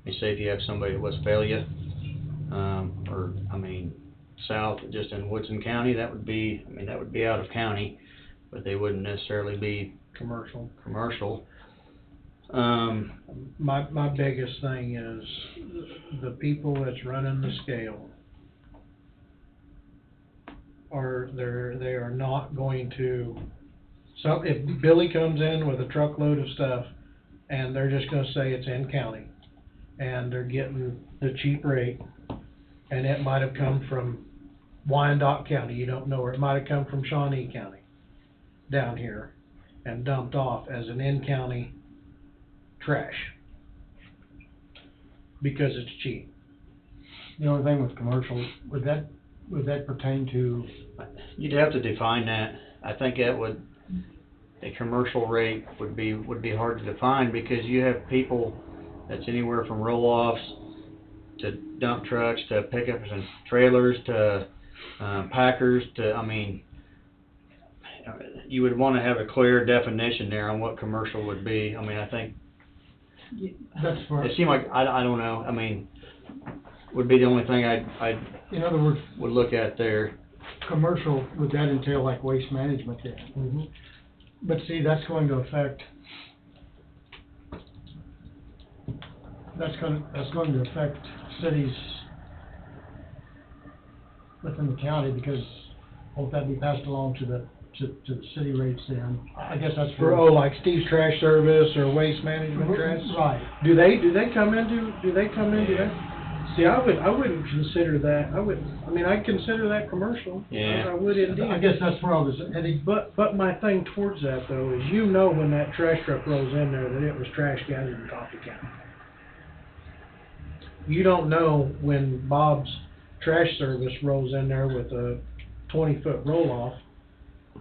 K: You say if you have somebody in Westphalia, or, south, just in Woodson County, that would be out of county, but they wouldn't necessarily be
B: commercial. My biggest thing is the people that's running the scale they are not going to So if Billy comes in with a truckload of stuff, and they're just gonna say it's in county, and they're getting the cheap rate, and it might have come from Wyandotte County, you don't know, or it might have come from Shawnee County, down here, and dumped off as an in-county trash, because it's cheap.
G: The only thing with commercial, would that pertain to,
K: You'd have to define that. I think that would, a commercial rate would be hard to define, because you have people that's anywhere from roll-offs to dump trucks to pickups and trailers to packers to, I mean, you would want to have a clear definition there on what commercial would be. I mean, I think,
G: that's for,
K: it seemed like, I don't know, I mean, would be the only thing I
G: in other words,
K: would look at there.
G: commercial, would that entail like waste management then?
B: Mm-hmm.
G: But see, that's going to affect cities within the county, because won't that be passed along to the city rates then? I guess that's
B: For, like Steve's Trash Service or Waste Management Trash?
G: Right.
B: Do they come into that? See, I wouldn't consider that, I mean, I'd consider that commercial.
K: Yeah.
B: I would indeed.
G: I guess that's where I was heading.
B: But my thing towards that though is, you know, when that trash truck rolls in there, that it was trash gathered in Coffee County. You don't know when Bob's Trash Service rolls in there with a 20-foot roll-off,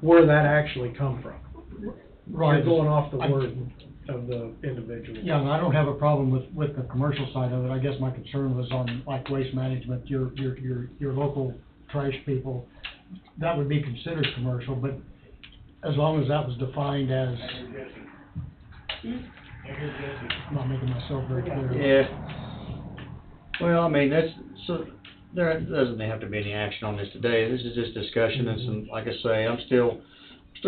B: where that actually come from.
G: Right.
B: You're going off the word of the individual.
G: Yeah, and I don't have a problem with the commercial side of it. I guess my concern was on like waste management, your local trash people. That would be considered commercial, but as long as that was defined as, I'm not making myself very clear.
K: Yeah. Well, I mean, so there doesn't have to be any action on this today. This is just discussion and some, like I say, I'm still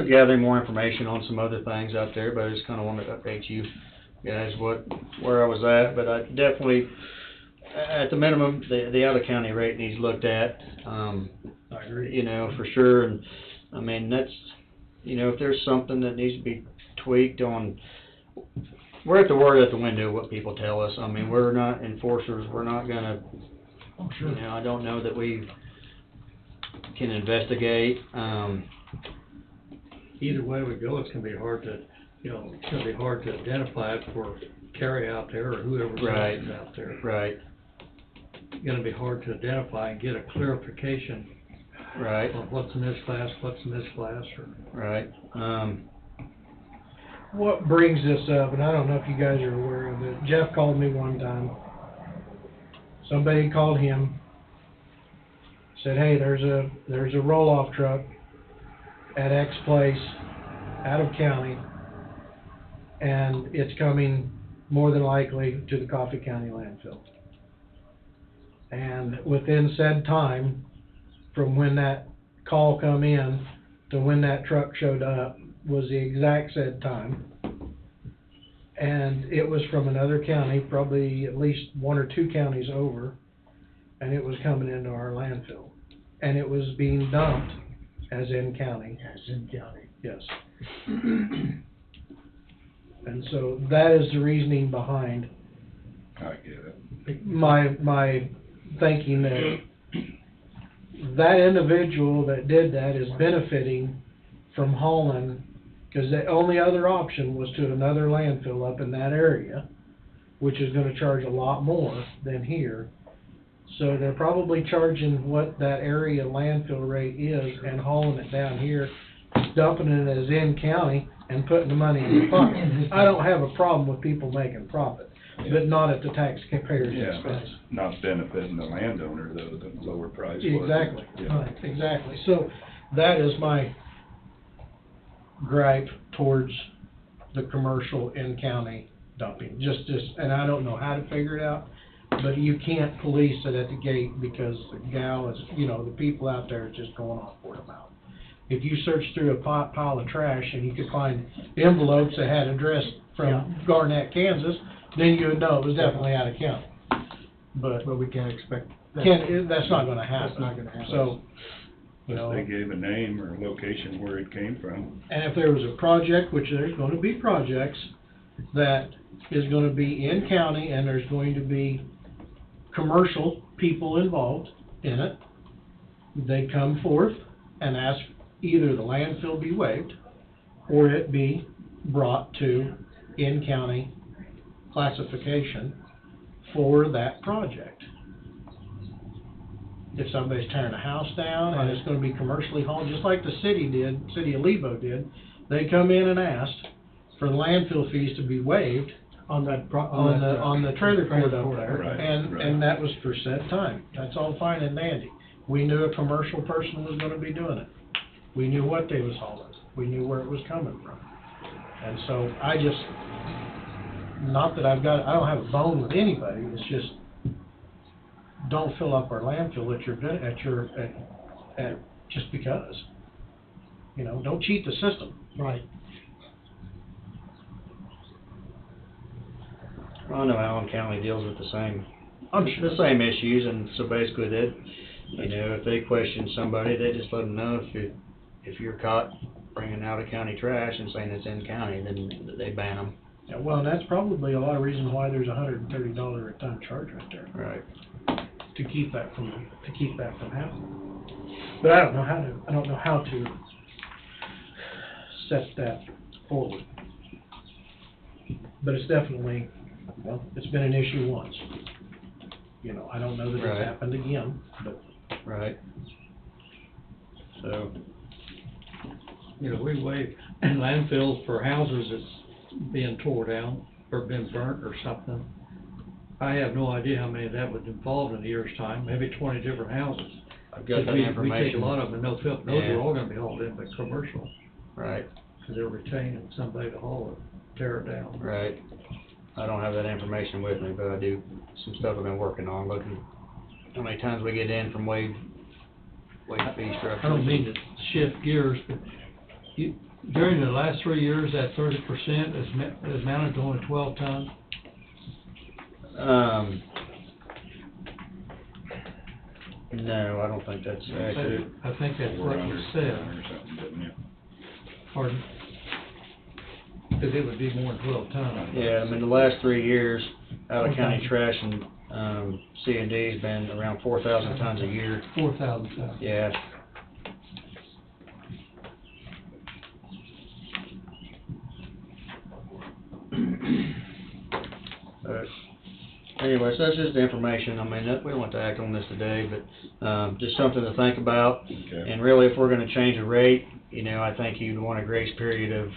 K: gathering more information on some other things out there, but I just kind of wanted to update you guys where I was at. But I definitely, at the minimum, the out-of-county rate needs looked at.
B: I agree.
K: You know, for sure. And I mean, that's, you know, if there's something that needs to be tweaked on, we're at the word at the window what people tell us. I mean, we're not enforcers. We're not gonna,
G: Oh, sure.
K: you know, I don't know that we can investigate.
H: Either way we go, it's gonna be hard to, it's gonna be hard to identify it for carry out there or whoever's
K: Right.
H: out there.
K: Right.
H: It's gonna be hard to identify and get a clarification
K: Right.
H: on what's in this class, what's in this class, or.
K: Right.
B: What brings this up, and I don't know if you guys are aware of it, Jeff called me one time. Somebody called him, said, hey, there's a roll-off truck at X place, out of county, and it's coming more than likely to the Coffee County landfill. And within said time, from when that call come in to when that truck showed up, was the exact said time. And it was from another county, probably at least one or two counties over, and it was coming into our landfill. And it was being dumped as in county.
G: As in county.
B: Yes. And so that is the reasoning behind
A: I get it.
B: my thinking that individual that did that is benefiting from hauling, because the only other option was to another landfill up in that area, which is gonna charge a lot more than here. So they're probably charging what that area landfill rate is and hauling it down here, dumping it as in county and putting the money in the fund. I don't have a problem with people making profit, but not at the taxpayer's
A: Yeah,
B: expense.
A: not benefiting the landowner though, the lower price. was.
B: Exactly,
A: Yeah.
B: right, exactly. So that is my gripe towards the commercial in-county dumping. Just, and I don't know how to figure it out, but you can't police it at the gate because the gal is, the people out there are just going off word of mouth. If you search through a pile of trash and you could find envelopes that had address from Garnett, Kansas, then you would know it was definitely out of county. But
G: we can't expect that.
B: that's not gonna happen.
G: That's not gonna happen.
B: So, You know,
A: They gave a name or location where it came from.
B: and if there was a project, which there's gonna be projects, that is gonna be in county and there's going to be commercial people involved in it, they come forth and ask either the landfill be waived or it be brought to in-county classification for that project. If somebody's tearing a house down and it's gonna be commercially hauled, just like the city did, city of Lebo did, they come in and asked for the landfill fees to be waived
G: On that,
B: on the trailer court up there,
A: Right,
B: and
A: right.
B: that was for said time. That's all fine and dandy. We knew a commercial person was gonna be doing it. We knew what they was hauling. We knew where it was coming from. And so I just, not that I don't have a bone with anybody, it's just, don't fill up our landfill just because. You know, don't cheat the system.
G: Right.
K: Well, I know Allen County deals with the same,
B: I'm sure.
K: the same issues, and so basically that, you know, if they question somebody, they just let them know if you're caught bringing out of county trash and saying it's in county, then they ban them.
B: Yeah, well, and that's probably a lot of reasons why there's $130 a ton charge right there.
K: Right.
B: To keep that from happening. But I don't know how to set that forward. But it's definitely, well, it's been an issue once. You know, I don't know that
K: Right.
B: it's happened again, but
K: Right. So,
H: You know, we waive landfills for houses that's being tore down or been burnt or something. I have no idea how many that would involve in a year's time, maybe 20 different houses.
K: I've got that
H: We
K: information.
H: take a lot of them, and no, those
K: Yeah.
H: are all gonna be hauled in by commercial,
K: Right,
H: because they're retaining somebody to haul it, tear it down.
K: right. I don't have that information with me, but I do, some stuff I've been working on, looking how many times we get in from wage fee structures.
H: I don't mean to shift gears, but during the last 3 years, that 30% is amounted to only 12 tons.
K: No, I don't think that's accurate.
H: I think that's what was said.
A: Or something, didn't you?
H: Pardon? Because it would be more than 12 tons.
K: Yeah, I mean, the last 3 years, out of county trash and, C&D's been around 4,000 tons a year.
H: 4,000 tons.
K: Yeah. But anyways, that's just the information. I mean, we don't want to act on this today, but, just something to think about.
A: Okay.
K: And really, if we're gonna change a rate, you know, I think you'd want a grace period of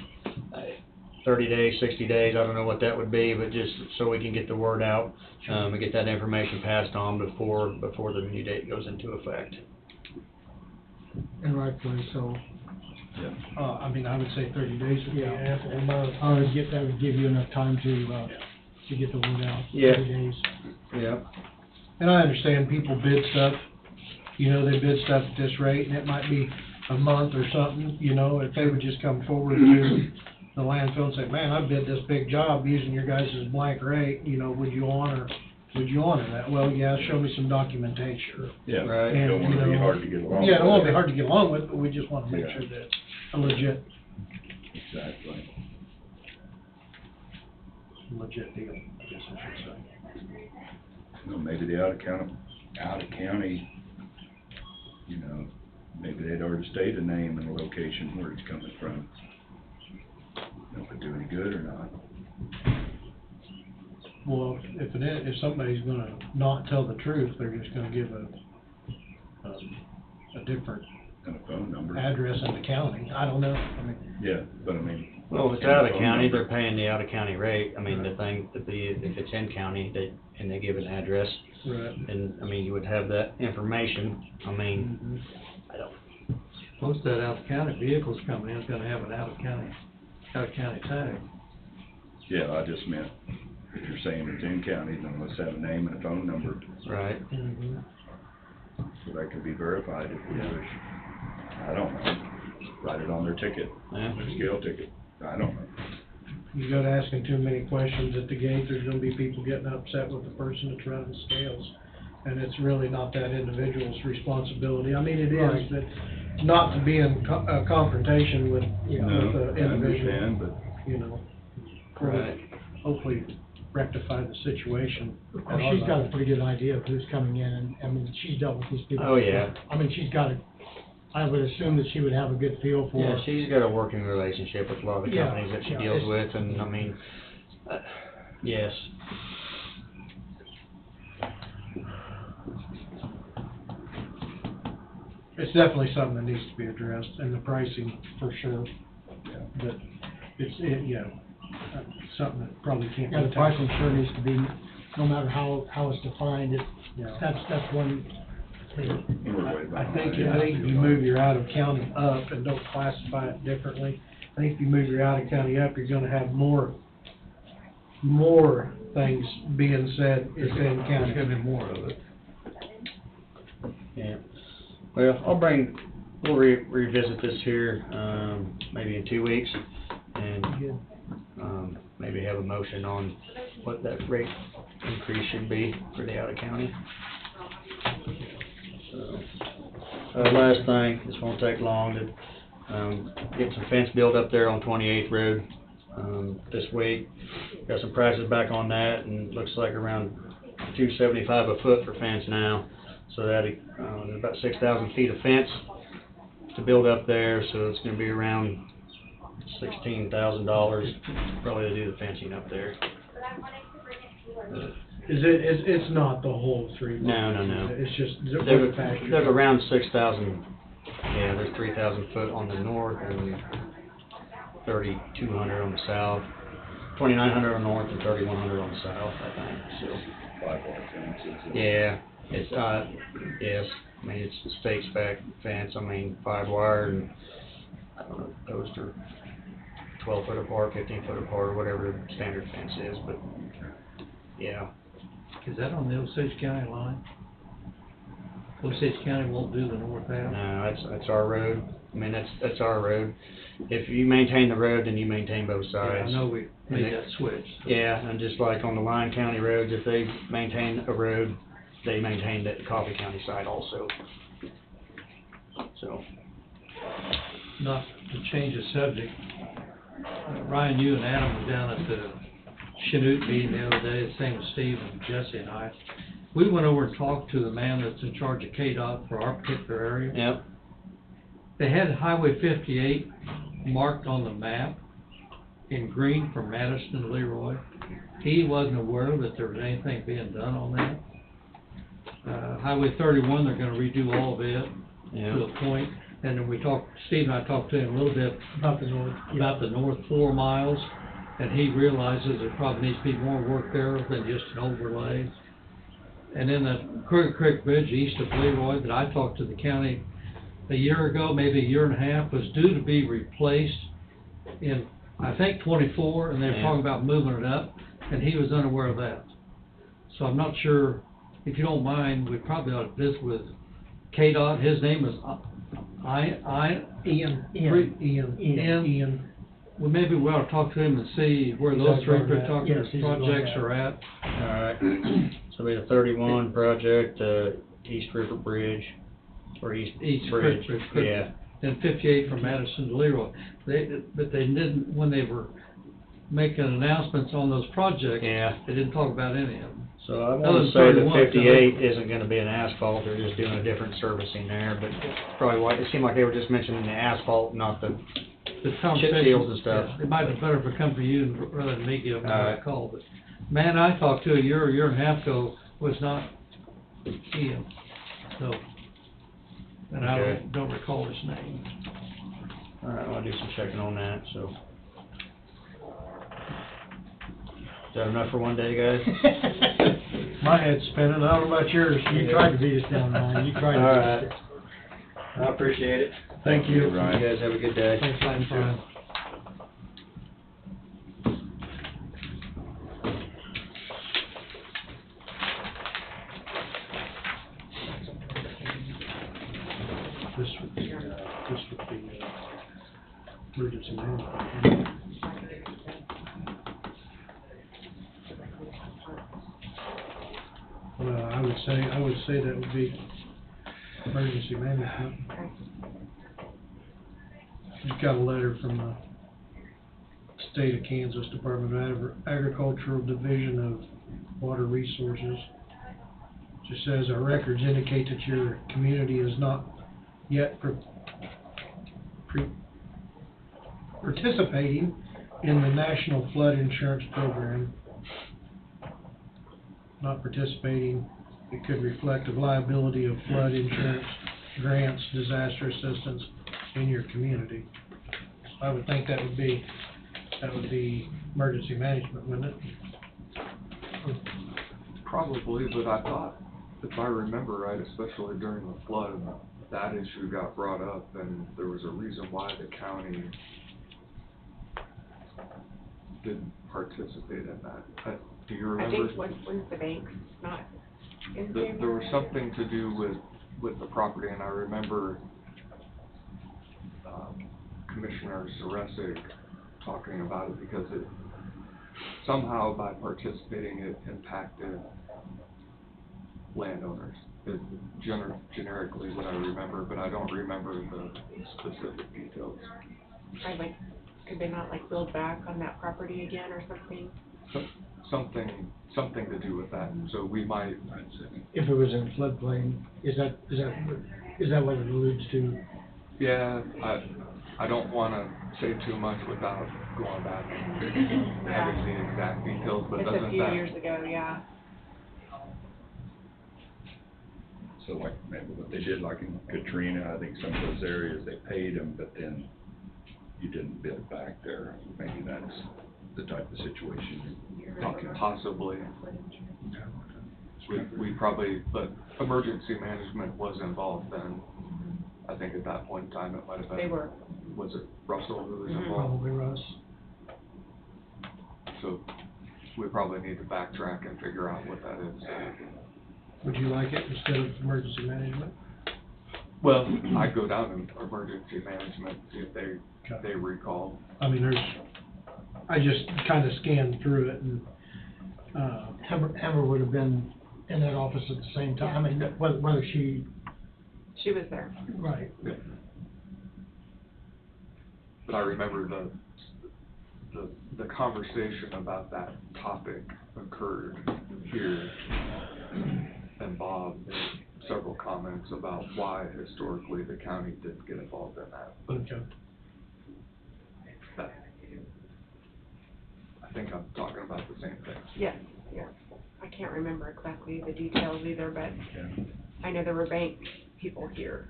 K: 30 days, 60 days, I don't know what that would be, but just so we can get the word out, and get that information passed on before the new date goes into effect.
G: And rightfully so.
B: I mean, I would say 30 days would be
G: Yeah.
B: ample.
G: That would give you enough time to get the word out.
K: Yeah.
G: 30 days.
K: Yeah.
B: And I understand people bid stuff, you know, they bid stuff at this rate, and it might be a month or something, you know, if they would just come forward to the landfill and say, man, I bid this big job using your guys' blank rate, you know, would you honor that? Well, yeah, show me some documentation.
A: Yeah,
K: Right.
A: it don't
B: And, you
A: wanna be
B: know,
A: hard to get along with.
B: Yeah, it won't be hard to get along with, but we just wanna make
A: Yeah.
B: sure that it's a legit deal, I guess I should say.
A: No, maybe the out of county, you know, maybe they'd already stated a name and a location where it's coming from. Know if it do any good or not.
B: Well, if somebody's gonna not tell the truth, they're just gonna give a different
A: And a phone number.
B: address in the county. I don't know, I mean,
A: Yeah, but I mean.
K: Well, if it's out of county, they're paying the out of county rate. I mean, if it's in county, and they give an address,
B: right.
K: and, I mean, you would have that information. I mean, I don't,
H: Most of that out-of-county vehicles coming in is gonna have an out-of-county tag.
A: Yeah, I just meant, if you're saying it's in county, then let's have a name and a phone number,
K: right.
A: so that can be verified if we wish. I don't know. Write it on their ticket,
K: Yeah.
A: their scale ticket. I don't know.
B: You go to asking too many questions at the gate, there's gonna be people getting upset with the person that's running scales. and it's really not that individual's responsibility. I mean, it
G: Right.
B: is, but not to be in confrontation with,
A: No,
B: with the
A: I
B: individual,
A: understand, but
B: you know.
K: Right.
B: Hopefully rectify the situation.
G: Of course, she's got a pretty good idea of who's coming in, and, I mean, she's dealt with these people.
K: Oh, yeah.
G: I mean, I would assume that she would have a good feel for.
K: Yeah, she's got a working relationship with a lot of the
G: Yeah,
K: companies that she
G: yeah,
K: deals
G: it's-
K: with, and, I mean, yes.
B: It's definitely something that needs to be addressed, and the pricing for sure, but something that probably can't be
G: Yeah, the
B: tackled.
G: pricing sure needs to be, no matter how it's defined,
B: Yeah.
G: that's one.
B: I think if you move your out of county up and don't classify it differently, I think if you move your out of county up, you're gonna have more things being said within
H: There's
B: county.
H: gonna be more of it.
K: Yeah. Well, we'll revisit this here, maybe in 2 weeks, and, maybe have a motion on what that rate increase should be for the out of county. So, last thing, this won't take long, to, get some fence built up there on 28th Road, this week. Got some prices back on that, and looks like around $275 a foot for fence now. So that, there's about 6,000 feet of fence to build up there, so it's gonna be around $16,000 probably to do the fencing up there.
B: It's not the whole 3 miles.
K: No.
B: It's just
K: There's,
B: pasture.
K: there's around 6,000, yeah, there's 3,000 foot on the north and 3,200 on the south, 2,900 on the north and 3,100 on the south, I think, so.
A: 5-wire fences.
K: Yeah, it's, yes, I mean, it's state spec fence, I mean, 5-wire, and, I don't know, those are 12 foot apart, 15 foot apart, or whatever the standard fence is, but, yeah.
H: Is that on the Osage County line? Osage County won't do the north half?
K: No, that's our road, I mean, that's our road. If you maintain the road, then you maintain both
H: Yeah,
K: sides.
H: I know we
K: And
H: made
K: it-
H: that switch.
K: Yeah, and just like on the Lyon County roads, if they maintain a road, they maintain the Coffee County side also. So,
H: Not to change the subject, Ryan, you and Adam were down at the Chanute meeting the other day, the same as Steve and Jesse and I. We went over and talked to the man that's in charge of KDOT for our particular area.
K: yep,
H: They had Highway 58 marked on the map in green from Madison to Leroy. He wasn't aware that there was anything being done on that. Highway 31, they're gonna redo all of it to
K: yeah,
H: a point. And then Steve and I talked to him a little bit
B: About the north.
H: about the north 4 miles, and he realizes there probably needs to be more work there than just an overlay. And then the Crooked Creek Bridge east of Leroy that I talked to the county a year ago, maybe a year and a half, was due to be replaced in, I think, 24, and they were
K: Yeah.
H: talking about moving it up, and he was unaware of that. So I'm not sure, if you don't mind, we probably ought to visit with KDOT. His name is
B: Ian.
H: Well, maybe we ought to talk to him and see where
B: He's
H: those
B: up
H: three
B: on that. Yes, he's on
H: projects
B: that.
H: are at.
K: alright. So we have 31 project, East River Bridge, or East
H: East
K: Bridge,
H: Bridge,
K: yeah,
H: And 58 from Madison to Leroy. But they didn't, when they were making announcements on those projects,
K: yeah.
H: they didn't talk about any of them.
K: So I
H: Other
K: wanna
H: than
K: say that
H: 31,
K: 58 isn't gonna be an asphalt, they're just doing a different servicing there, but probably why, it seemed like they were just mentioning the asphalt, not the,
H: The conversation-
K: seals and stuff.
H: yeah, It might be better if it come from you rather than me give them a
K: Alright.
H: call, but man I talked to a year and a half ago was not Ian, so. And I
K: Okay.
H: don't recall his name.
K: alright, I'll do some checking on that, so. Is that enough for one day, guys?
B: My head's spinning, I don't know about yours.
G: You tried to beat us down, Ryan, you tried to beat us
K: Alright. I appreciate it.
B: Thank you.
K: You guys have a good day.
H: Thanks, Ryan.
B: This would be, emergency management. Well, I would say that would be emergency management.
C: Okay.
B: Just got a letter from the State of Kansas Department of Agricultural Division of Water Resources. Just says our records indicate that your community is not yet participating in the National Flood Insurance Program. Not participating, it could reflect a liability of flood insurance, grants, disaster assistance in your community. I would think that would be emergency management, wouldn't it?
J: Probably, but I thought, if I remember right, especially during the flood, that issue got brought up, and there was a reason why the county didn't participate in that. Do you
C: I
J: remember?
C: think was the banks not in
J: There
C: favor?
J: was something to do with the property, and I remember Commissioner Zaresig talking about it, because it, somehow by participating, it impacted landowners. It generically what I remember, but I don't remember the specific details.
C: Could they not build back on that property again or something?
J: Something to do with that, so we might,
G: If it was in floodplain, is that what it alludes to?
J: yeah, I don't wanna say too much without going back and having the exact details, but
C: It's
J: doesn't
C: a few
J: that,
C: years ago, yeah.
A: So like maybe what they did like in Katrina, I think some of those areas, they paid them, but then you didn't build back there. Maybe that's the type of situation you're talking about.
J: possibly, we probably, but emergency management was involved then. I think at that point in time, it might have been.
C: They were.
J: Was it Russell who was
C: Mhm.
J: involved?
B: Probably Russ.
J: So we probably need to backtrack and figure out what that is.
B: Would you like it instead of emergency management?
J: Well, I'd go down to emergency management, see if
B: Okay.
J: they recall.
B: I mean, I just kinda scanned through it and,
G: Amber would have been in that office at the same time, I mean, whether she,
C: She was there.
G: right.
J: But I remember the conversation about that topic occurred here, and Bob made several comments about why historically the county didn't get involved in that. But
B: okay.
J: that, I think I'm talking about the same thing.
C: Yes, yes. I can't remember exactly the details either, but
A: Yeah.
C: I know there were bank people here.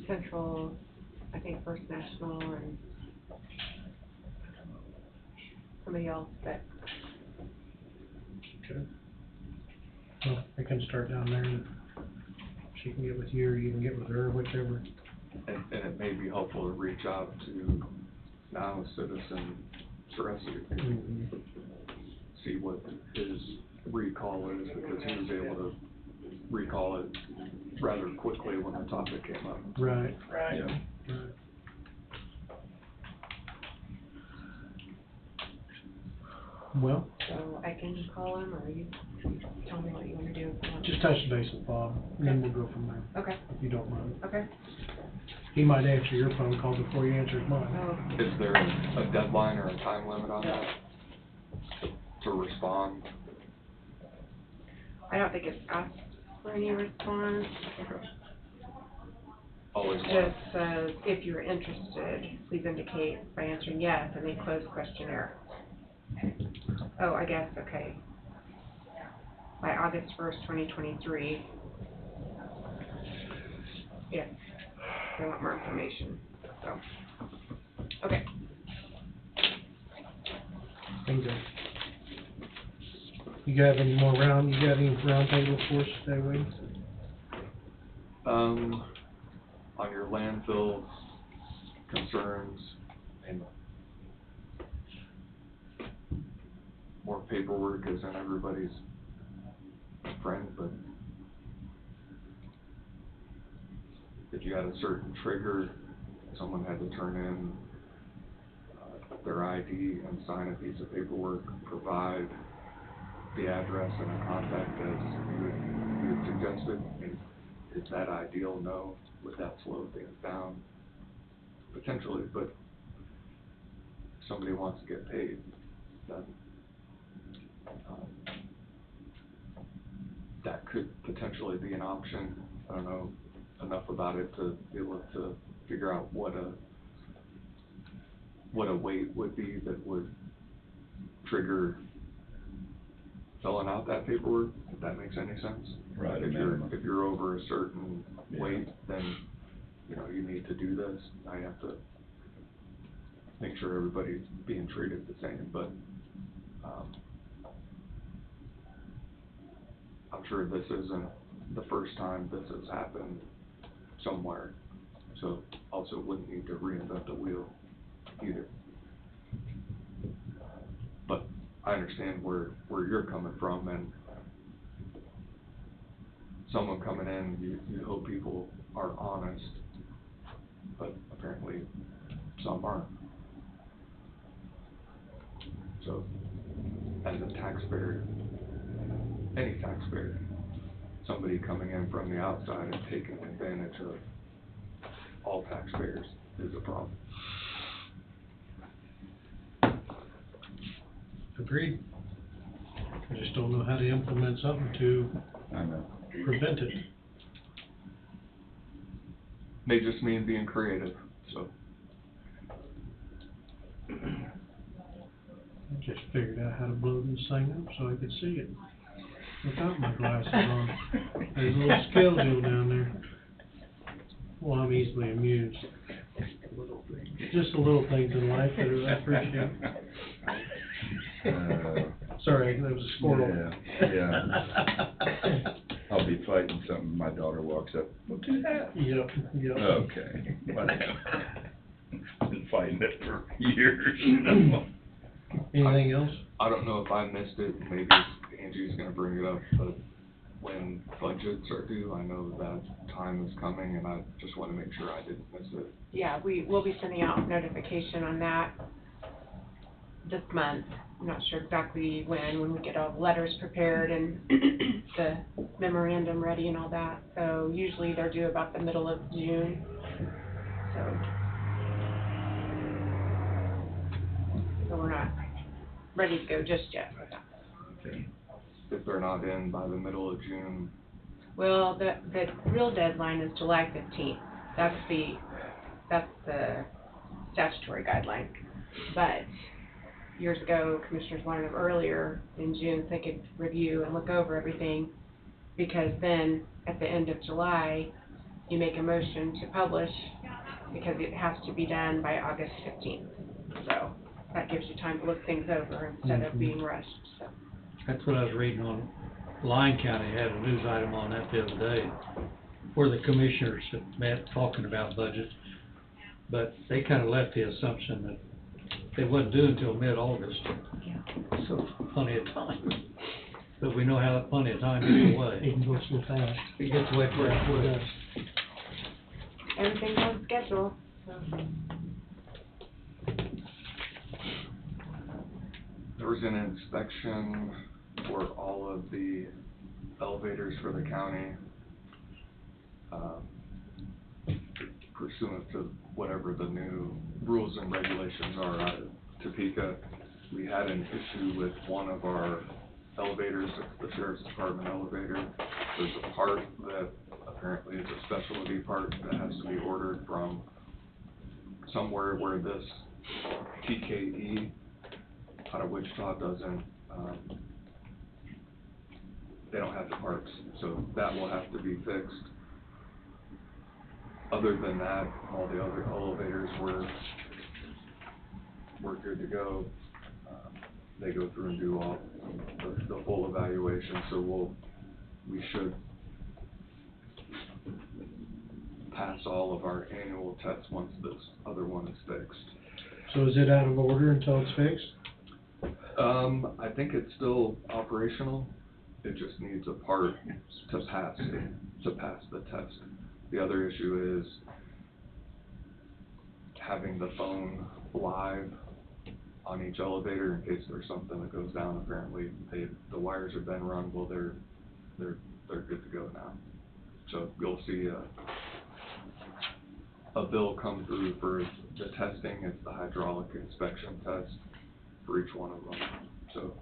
C: Central, I think First National, and somebody else that,
B: Okay. Well, I can start down there and she can get with you or you can get with her, whichever.
J: And it may be helpful to reach out to now citizen Saresi,
B: Mhm.
J: see what his recall is, because he was able to recall it rather quickly when the topic came up.
B: Right,
A: Yeah.
B: right. Well,
C: so I can call him, or you tell me what you wanna do. if you want.
B: just touch base with Bob and then we'll go from there,
C: Okay,
B: if you don't mind.
C: okay.
B: He might answer your phone call before he answers mine.
C: Oh,
J: Is there a deadline or a time limit on that to respond?
C: I don't think it's asked for any response.
J: Always
C: It
J: want,
C: just says, if you're interested, please indicate by answering yes, and then close questionnaire. Oh, I guess, okay. By August 1st, 2023. Yeah, they want more information, so, okay.
B: Bingo. You got any round table for us today, Wade?
J: on your landfill concerns and more paperwork isn't everybody's friend, but if you had a certain trigger, someone had to turn in their ID and sign a piece of paperwork, provide the address and a contact as you had suggested. And is that ideal? No. Would that slow things down? Potentially, but if somebody wants to get paid, then that could potentially be an option. I don't know enough about it to be able to figure out what a weight would be that would trigger filling out that paperwork, if that makes any sense.
A: Right, a
J: If
A: minimum.
J: you're over a certain
A: Yeah.
J: weight, then, you know, you need to do this. I have to make sure everybody's being treated the same, but, I'm sure this isn't the first time this has happened somewhere, so also wouldn't need to reinvent the wheel either. But I understand where you're coming from, and someone coming in, you hope people are honest, but apparently some aren't. So, as a taxpayer, any taxpayer, somebody coming in from the outside and taking advantage of all taxpayers is a problem.
B: Agreed. I just don't know how to implement something to
A: I know.
B: prevent it.
J: May just mean being creative, so.
B: I just figured out how to blow this thing up so I could see it without my glasses on. There's a little scale deal down there. Well, I'm easily amused. Just the little things in life that I appreciate. Sorry, that was a squirrel.
A: Yeah. I'll be fighting something, my daughter walks up, "Well, do that."
B: Yep, yep.
A: Okay, whatever. Been fighting it for years.
B: Anything else?
J: I don't know if I missed it, maybe Angie's gonna bring it up, but when budgets are due, I know that time is coming, and I just wanna make sure I didn't miss it.
C: Yeah, we will be sending out notification on that this month. I'm not sure exactly when we get all the letters prepared and the memorandum ready and all that. So usually they're due about the middle of June, so we're not ready to go just yet with that.
A: Okay.
J: If they're not in by the middle of June,
C: Well, the real deadline is July 15th. That's the statutory guideline. But years ago, commissioners wanted them earlier in June so they could review and look over everything, because then at the end of July, you make a motion to publish because it has to be done by August 15th. So that gives you time to look things over instead of being rushed, so.
H: That's what I was reading on, Lyon County had a news item on that the other day, where the commissioners had met talking about budget, but they kinda left the assumption that they wasn't due until mid-August. So plenty of time, but we know how that plenty of time gets away.
G: It can go so fast.
H: It gets away pretty quick.
C: Everything's on schedule, so.
J: there was an inspection for all of the elevators for the county, pursuant to whatever the new rules and regulations are out of Topeka. We had an issue with one of our elevators, the sheriff's department elevator. There's a part that apparently is a specialty part that has to be ordered from somewhere where this TKE out of Wichita doesn't, they don't have the parts, so that will have to be fixed. Other than that, all the other elevators were good to go. They go through and do all the full evaluation, so we should pass all of our annual tests once this other one is fixed.
B: So is it out of order until it's fixed?
J: I think it's still operational. It just needs a part to pass the test. The other issue is having the phone live on each elevator in case there's something that goes down. Apparently, the wires have been run, well, they're good to go now. So you'll see a bill come through for the testing. It's the hydraulic inspection test for each one of them. So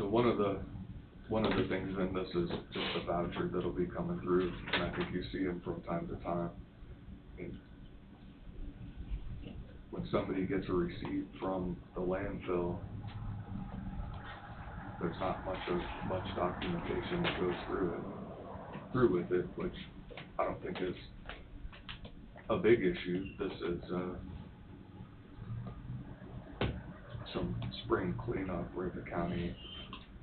J: one of the things in this is just a voucher that'll be coming through, and I think you see them from time to time. And when somebody gets a receipt from the landfill, there's not much documentation that goes through with it, which I don't think is a big issue. This is some spring cleanup where the county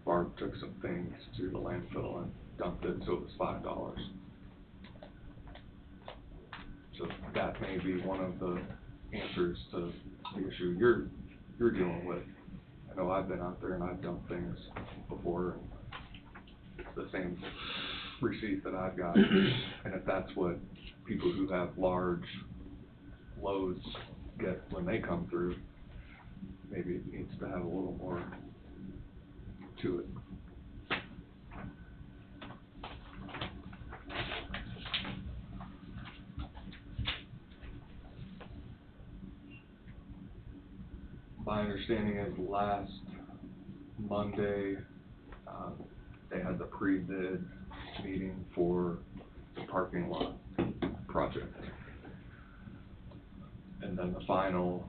J: Barb took some things to the landfill and dumped it, so it was $5. So that may be one of the answers to the issue you're dealing with. I know I've been out there and I've dumped things before, and it's the same receipt that I've got. And if that's what people who have large loads get when they come through, maybe it needs to have a little more to it. My understanding is last Monday, they had the pre-bid meeting for the parking lot project. And then the final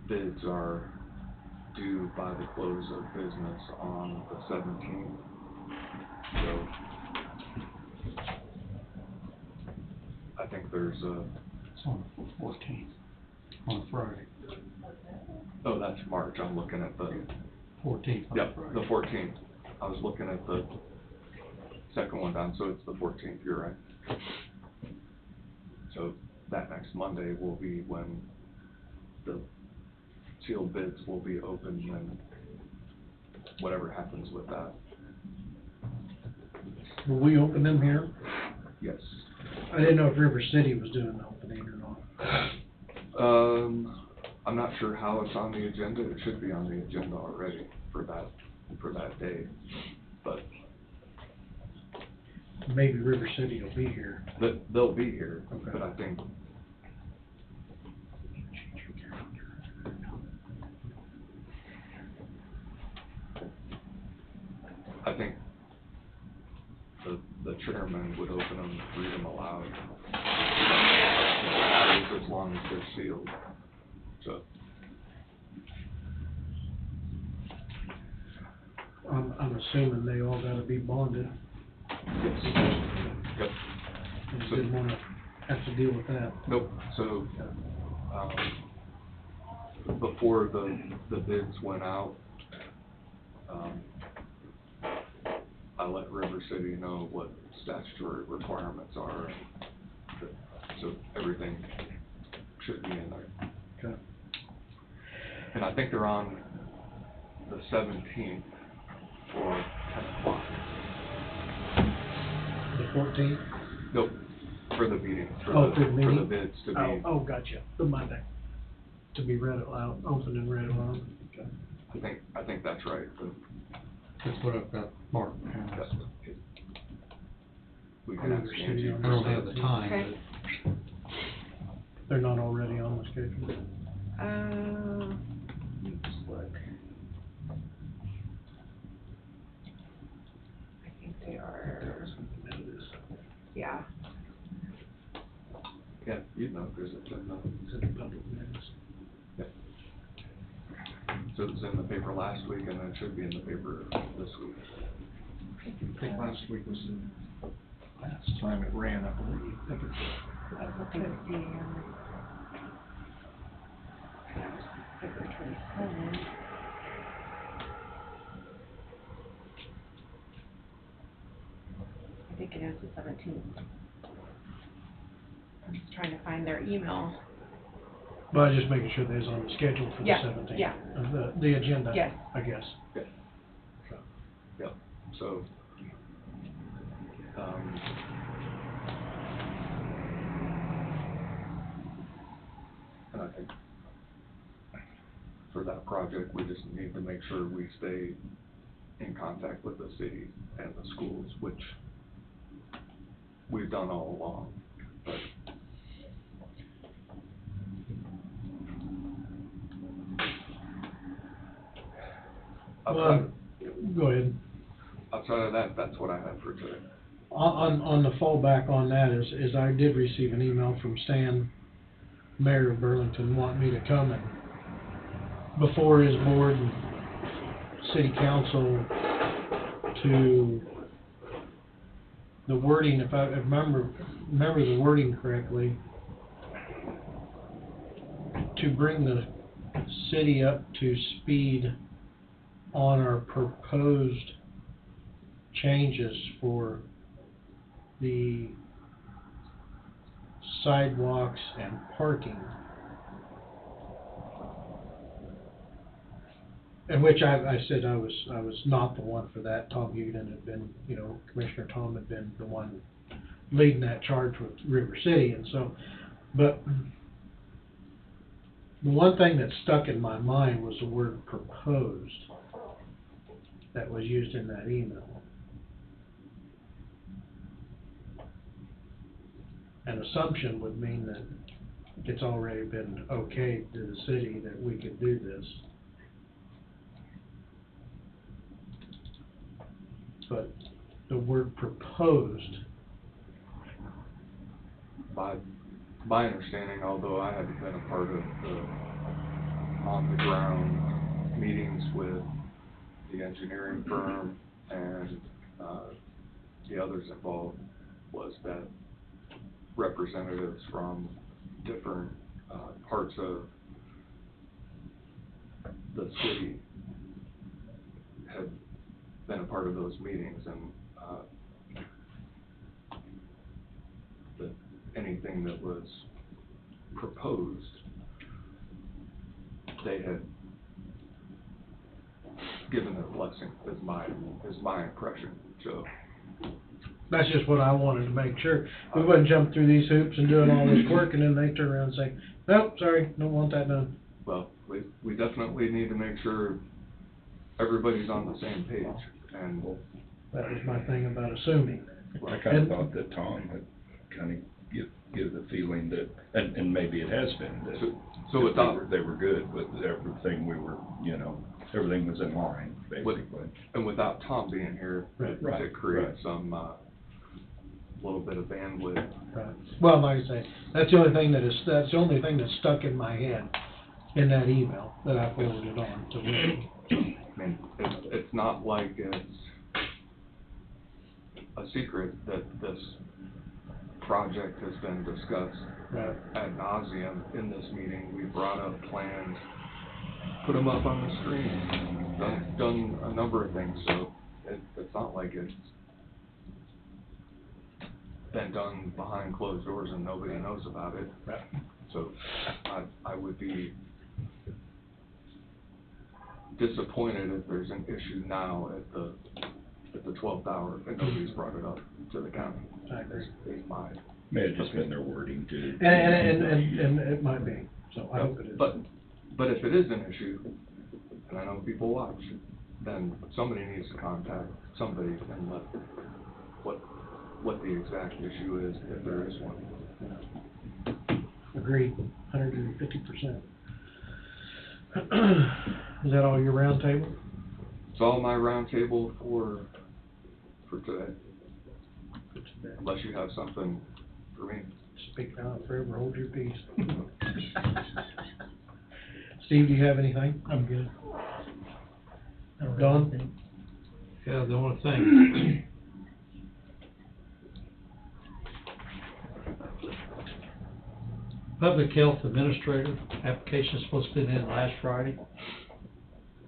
J: bids are due by the close of business on the 17th. So I think there's
G: It's on the 14th, on Friday.
J: Oh, that's March. I'm looking at the
G: 14th on
J: Yep,
G: Friday.
J: the 14th. I was looking at the second one down, so it's the 14th, you're right. So that next Monday will be when the sealed bids will be open, and whatever happens with that.
B: Will we open them here?
J: Yes.
B: I didn't know if River City was doing the opening or not.
J: I'm not sure how it's on the agenda. It should be on the agenda already for that day, but
B: Maybe River City will be here.
J: they'll be here.
B: Okay.
J: But I think the chairman would open them, read them aloud. As long as they're sealed. So
B: I'm assuming they all gotta be bonded.
J: yes. Yep.
B: I just didn't wanna have to deal with that.
J: Nope. So before the bids went out, I let River City know what statutory requirements are, so everything should be in there.
B: Okay.
J: And I think they're on the 17th for 10 o'clock.
B: The 14th?
J: Nope, for the meeting, for
B: Oh,
J: the
B: for the meeting?
J: bids to be.
B: Oh, gotcha, the Monday, to be read aloud, open and read aloud. Okay.
J: I think that's right, but
G: That's what I've got marked.
J: that's what we can ask
B: River
J: Angie.
B: City on
G: I don't have the time,
C: Okay.
G: but
B: They're not already on the schedule?
C: Let me just look. I think they are, yeah.
J: Yeah, you'd know, because it's in the,
B: Public notice.
J: so it was in the paper last week, and it should be in the paper this week.
G: I think last week was the last time it ran, I believe.
C: I was looking to see, February 27th. I think it is the 17th. I'm just trying to find their email.
B: Well, I was just making sure they was on the schedule for the
C: Yeah,
B: 17th.
C: yeah.
B: The agenda.
C: Yes.
B: I guess.
J: Yep, so for that project. We just need to make sure we stay in contact with the city and the schools, which we've done all along. But
B: Well, go ahead.
J: outside of that, that's what I have for today.
B: On the fallback on that is I did receive an email from Stan, Mayor of Burlington, wanting me to come and before his board and city council to the wording, if I remember the wording correctly, to bring the city up to speed on our proposed changes for the sidewalks and parking. In which I said I was not the one for that. Tom Hugden had been, Commissioner Tom had been the one leading that charge with River City, and so, but the one thing that stuck in my mind was the word proposed that was used in that email. An assumption would mean that it's already been okayed to the city that we could do this. But the word proposed.
J: By my understanding, although I haven't been a part of the on-the-ground meetings with the engineering firm and the others involved, was that representatives from different parts of the city had been a part of those meetings, and that anything that was proposed, they had given their blessing, is my impression. So
B: That's just what I wanted to make sure. We wouldn't jump through these hoops and doing all this work and then they turn around and say, nope, sorry, don't want that done.
J: well, we definitely need to make sure everybody's on the same page, and
B: That was my thing about assuming.
A: I kind of thought that Tom had kind of give the feeling that, and maybe it has been, that
J: so
A: that
J: without
A: they were good with everything everything was in line, basically.
J: without Tom being here,
A: Right.
J: it creates some little bit of bandwidth.
B: Right. Well, like I say, that's the only thing that stuck in my head in that email that I forwarded on to Rick.
J: I mean, it's not like it's a secret that this project has been discussed
B: Right.
J: ad nauseum in this meeting. We brought up plans, put them up on the screen, done a number of things, so it's not like it's been done behind closed doors and nobody knows about it.
B: Right.
J: So I would be disappointed if there's an issue now at the 12th hour and nobody's brought it up to the county.
B: I agree.
J: Is my
A: May have just been their wording too.
B: And it might be, so I hope it is.
J: But if it is an issue, and I know people watch, then somebody needs to contact somebody and let what the exact issue is, if there is one.
B: Agreed, 150%. Is that all your round table?
J: It's all my roundtable for today, unless you have something for me.
B: Speak now or forever hold your peace. Steve, do you have anything?
G: I'm good.
B: Don?
H: Yeah, the only thing. Public Health Administrator, application is supposed to be in last Friday.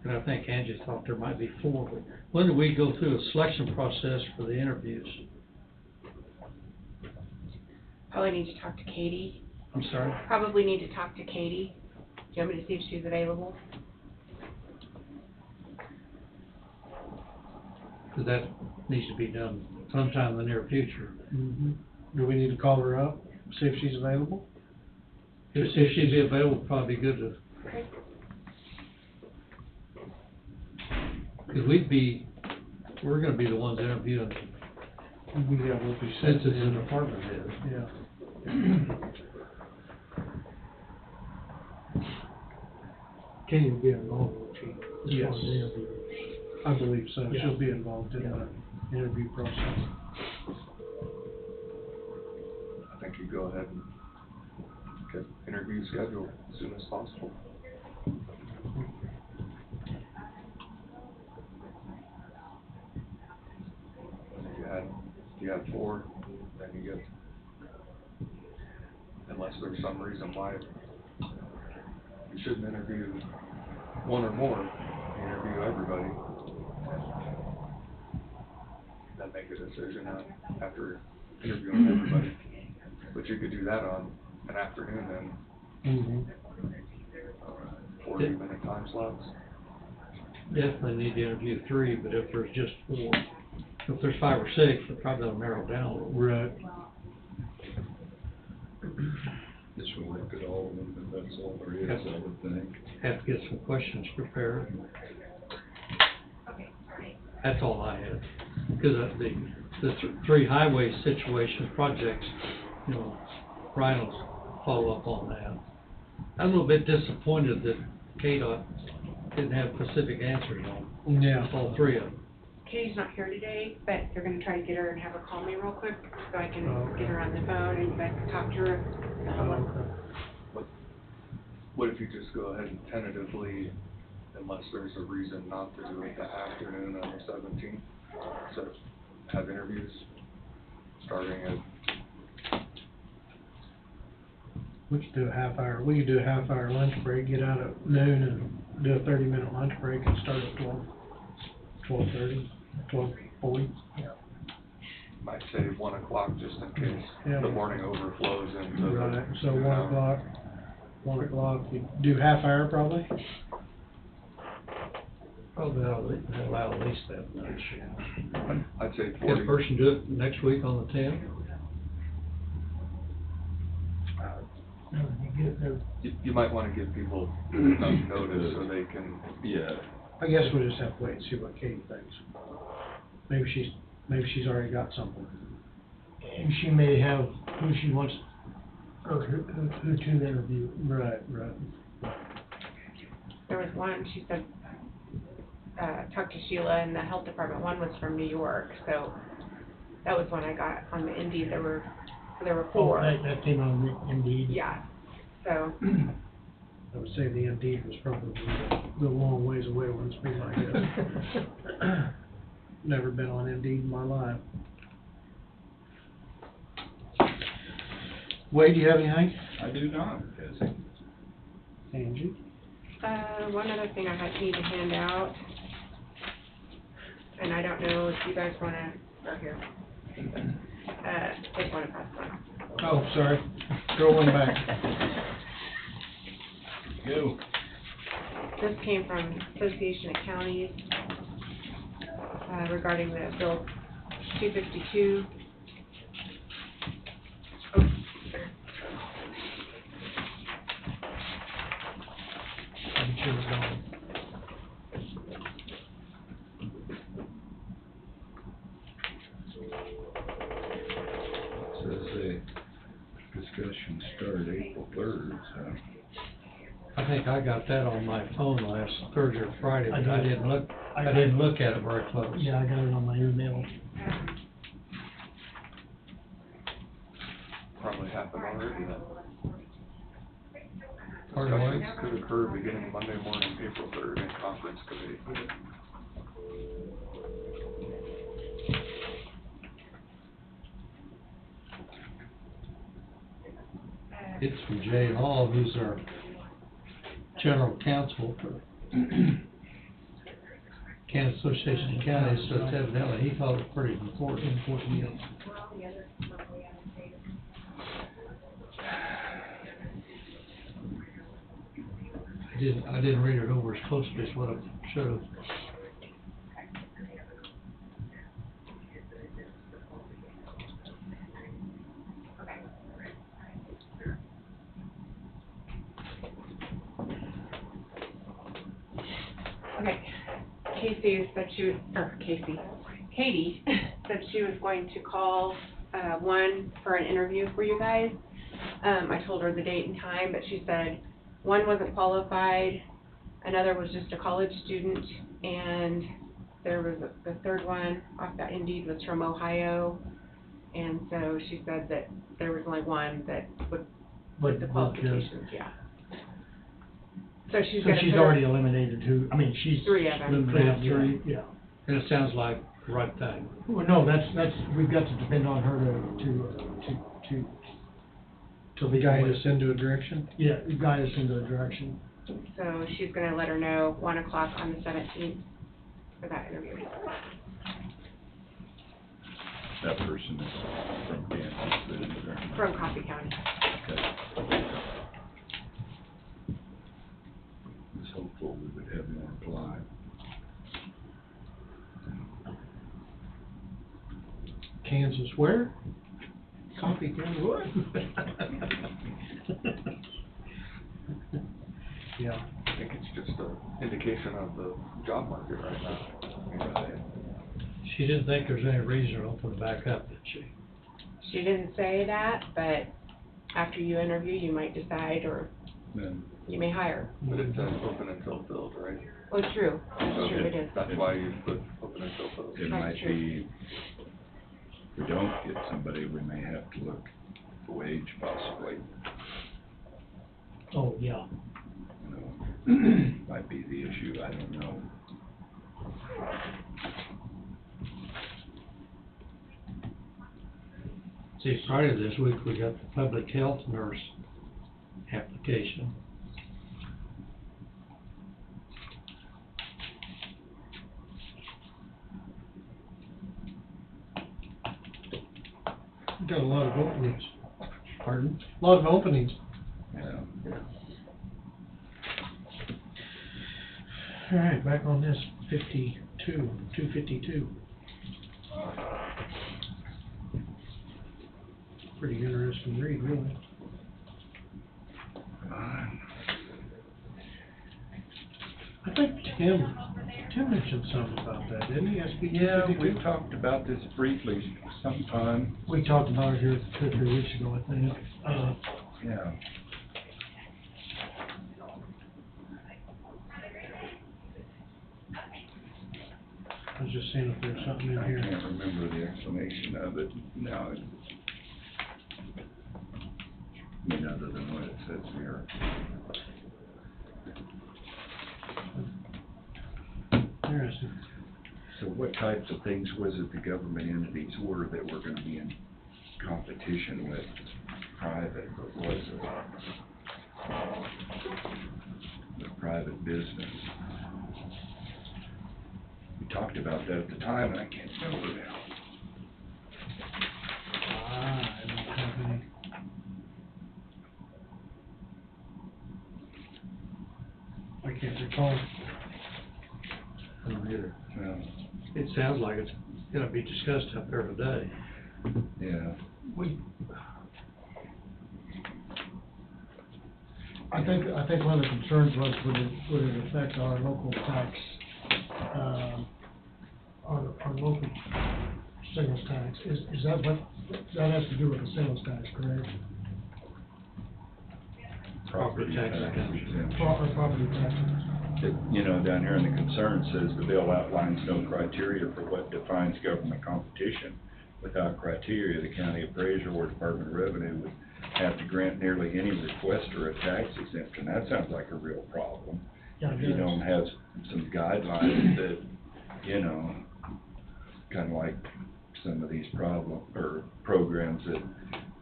H: And I think Angie thought there might be 4, but when do we go through a selection process for the interviews?
C: Probably need to talk to Katie.
H: I'm sorry?
C: Probably need to talk to Katie. Do you want me to see if she's available?
H: Because that needs to be done sometime in the near future.
B: Mm-hmm. Do we need to call her up, see if she's available?
H: If she'd be available, it'd probably be good to, Cause we're gonna be the ones interviewing
B: We have what we said.
H: census and department heads.
B: Yeah.
G: Katie will be involved, won't she? As
B: Yes.
G: far as the interview.
B: I believe so.
G: Yeah.
B: She'll be involved in
G: Yeah.
B: the interview process.
J: I think you go ahead and get interview scheduled as soon as possible. If you had 4, then you get, unless there's some reason why you shouldn't interview 1 or more, you interview everybody. Then make a decision after interviewing everybody. But you could do that on an afternoon then,
B: Mm-hmm.
J: 40-minute time slots.
H: Definitely need to interview 3, but if there's just 4, if there's 5 or 6, we're probably gonna narrow it down a little.
B: Right.
A: Just we'll look at all of them, if that's all there is, I would think.
H: Have to get some questions prepared. That's all I had. Because the 3 highway situation projects, you know, Brian will follow up on that. I'm a little bit disappointed that KDOT didn't have specific answers on
B: Yeah.
H: all 3 of them.
C: Katie's not here today, but they're gonna try to get her and have her call me real quick, so I can
B: Okay.
C: get her on the phone and you guys can talk to her.
B: Okay.
J: What if you just go ahead and tentatively, unless there's a reason not to do it the afternoon on the 17th, so have interviews starting at,
B: We could do a half hour lunch break, get out at noon and do a 30-minute lunch break and start at 12:30, 12:40.
J: might say 1 o'clock just in case
B: Yeah.
J: the morning overflows into the.
B: Right, so 1 o'clock, you do half hour probably?
H: Probably allow at least that much.
J: I'd say
H: Can a
J: 40.
H: person do it next week on the 10th?
J: You might wanna give people enough notice so they can,
A: Yeah,
B: I guess we'll just have to wait and see what Katie thinks. Maybe she's already got something.
G: And she may have who she wants, or who to interview.
B: Right.
C: There was one, she said, talk to Sheila in the health department, one was from New York, so that was one I got on the Indeed, there were 4.
G: That came on the Indeed.
C: Yeah, so,
B: I would say the Indeed was probably the long ways away ones, be my guess. Never been on Indeed in my life. Wade, do you have anything?
A: I do not, Jesse.
B: Angie?
C: one other thing I need to hand out, and I don't know if you guys wanna, or here, take one and pass one.
B: Oh, sorry. Throw one back.
A: Go.
C: This came from Association of Counties, regarding the Bill 252. Oh, there.
B: I'm sure it's gone.
A: Says the discussion started April 3rd, so.
H: I think I got that on my phone last Thursday or Friday, but I
G: I did.
H: didn't look,
G: I
H: I didn't look at it very close.
G: Yeah, I got it on my email.
J: probably happened already then.
H: Pardon, Mike?
J: Discussions could occur beginning Monday morning, April 3rd, in conference committee.
H: It's from Jay Hall, who's our general counsel for Kansas Association of Counties, so it's evidently, he thought it was pretty important. Yes. I didn't read it over as closely as what I should have.
C: Okay, Katie said Katie said she was going to call, one for an interview for you guys. I told her the date and time, but she said one wasn't qualified, another was just a college student, and there was the third one off that Indeed was from Ohio. And so she said that there was only one that would, with the qualifications, yeah. So she's
G: So
C: gonna
G: she's
C: put her-
G: already eliminated two, I mean, she's.
C: Three of them.
G: Eliminated three, yeah.
H: And it sounds like the right thing.
G: Well, no, that's, we've got to depend on her to
B: Guide us into a direction?
G: Yeah, guide us into a direction.
C: So she's gonna let her know 1 o'clock on the 17th for that interview.
A: That person is from Kansas City, or?
C: From Coffee County.
A: Okay. I was hopeful we would have more apply.
B: Kansas where? Coffee County what? Yeah.
J: I think it's just an indication of the job market right now.
H: She didn't think there's any reason to open it back up, did she?
C: She didn't say that, but after you interview, you might decide, or
A: Then,
C: you may hire.
J: But it says open until filled, right?
C: Oh, true, that's
J: So
C: true, it is.
J: That's why you put open until filled.
A: it
C: That's
A: might
C: true.
A: be, if we don't get somebody, we may have to look for wage possibly,
G: Oh, yeah.
A: you know, might be the issue, I don't know.
H: See, prior to this week, we got the public health nurse application.
B: We've got a lot of openings.
H: Pardon?
B: A lot of openings.
A: Yeah.
B: All right, back on this 252. Pretty interesting read, really. I think Tim mentioned something about that, didn't he? SB
A: Yeah,
B: 252?
A: we talked about this briefly sometime,
G: We talked about it here 2 or 3 weeks ago, I think.
A: yeah.
B: I was just seeing if there's something in
A: I
B: here.
A: can't remember the explanation of it now. I mean, other than what it says here.
B: Interesting.
A: So what types of things was it the government entities were that were gonna be in competition with private, or was it the private business? We talked about that at the time, and I can't remember now.
B: I don't have any. I can't recall.
H: I don't either.
A: Well,
H: It sounds like it's gonna be discussed up there today.
A: yeah,
G: I think one of the concerns was, would it affect our local tax, our local sales tax? Is that what, that has to do with the sales tax, correct?
A: property tax exemption.
G: Property taxes.
A: It, you know, down here in the concern says the bill outlines no criteria for what defines government competition. Without criteria, the county appraiser or Department of Revenue would have to grant nearly any request for a tax exemption. That sounds like a real problem.
G: Yeah,
A: If
G: it
A: you
G: does.
A: don't have some guidelines that, you know, kind of like some of these programs that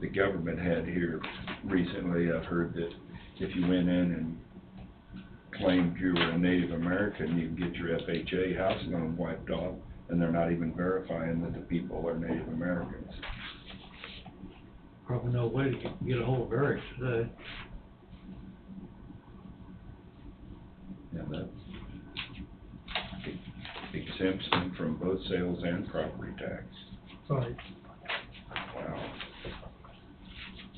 A: the government had here recently. I've heard that if you went in and claimed you were a Native American, you can get your FHA house loan wiped off, and they're not even verifying that the people are Native Americans.
H: Probably no way to get a hold of Eric today.
A: Yeah, that exempts them from both sales and property tax.
G: Right.
A: Wow.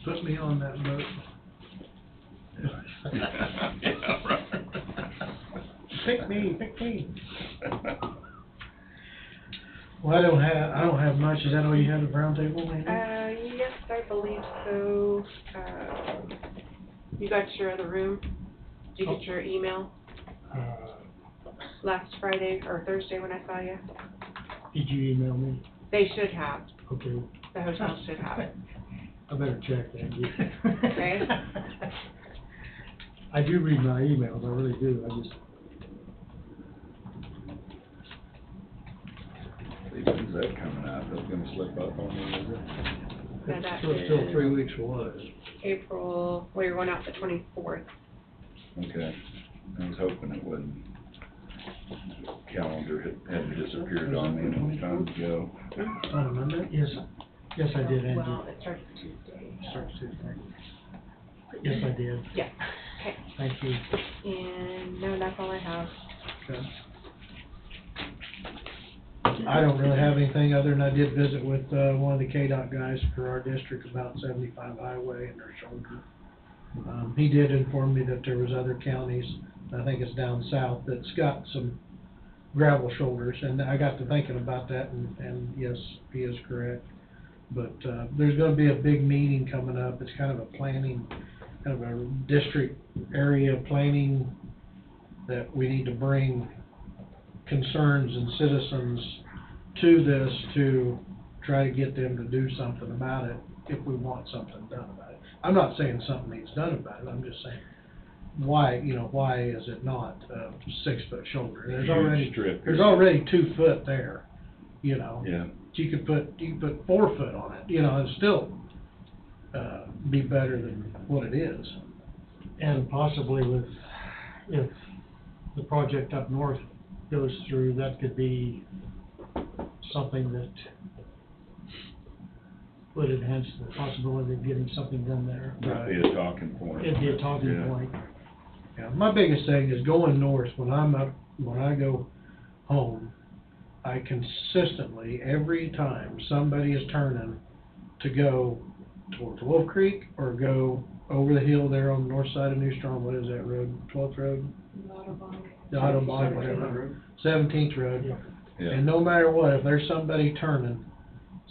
B: Put me on that boat.
A: Yeah, right.
B: Pick me. Well, I don't have much. Is that all you had at the round table, Andy?
C: Yes, I believe so. You got your other room? Did you get your email last Friday or Thursday when I saw you?
G: Did you email me?
C: They should have.
G: Okay,
C: The hotel should have it.
G: I better check that.
C: Okay.
G: I do read my emails, I really do, I just,
A: When's that coming out? That's gonna slip up on me, is it?
C: No, that
H: Still
C: is
H: 3 weeks away.
C: April, well, you're going out the 24th.
A: Okay. I was hoping it wouldn't. Calendar had disappeared on me and it was time to go.
B: On a Monday?
G: yes, yes, I did, Andy.
C: Well, it starts Tuesday.
G: Starts Tuesday. Yes, I did,
C: Yeah, okay.
G: thank you.
C: And no, that's all I have.
B: Okay. I don't really have anything other than I did visit with, one of the KDOT guys for our district about 75 highway and their shoulder. He did inform me that there was other counties, I think it's down south, that's got some gravel shoulders, and I got to thinking about that, and yes, he is correct. But, there's gonna be a big meeting coming up, it's kind of a planning, kind of a district area planning that we need to bring concerns and citizens to this to try to get them to do something about it if we want something done about it. I'm not saying something needs done about it, I'm just saying, why is it not a 6-foot shoulder? There's already 2 foot there,
A: Yeah.
B: You could put 4 foot on it, and still, be better than what it is.
G: And possibly if the project up north goes through, that could be something that would enhance the possibility of getting something done there.
A: Might be a talking point.
G: It'd be a talking
A: Yeah.
G: point.
B: Yeah, my biggest thing is going north, when I go home, I consistently, every time somebody is turning to go towards Wolf Creek or go over the hill there on the north side of New Strong, what is that road, 12th Road? The Autobahn, whatever, 17th Road.
G: Yeah.
A: Yeah.
B: And no matter what, if there's somebody turning,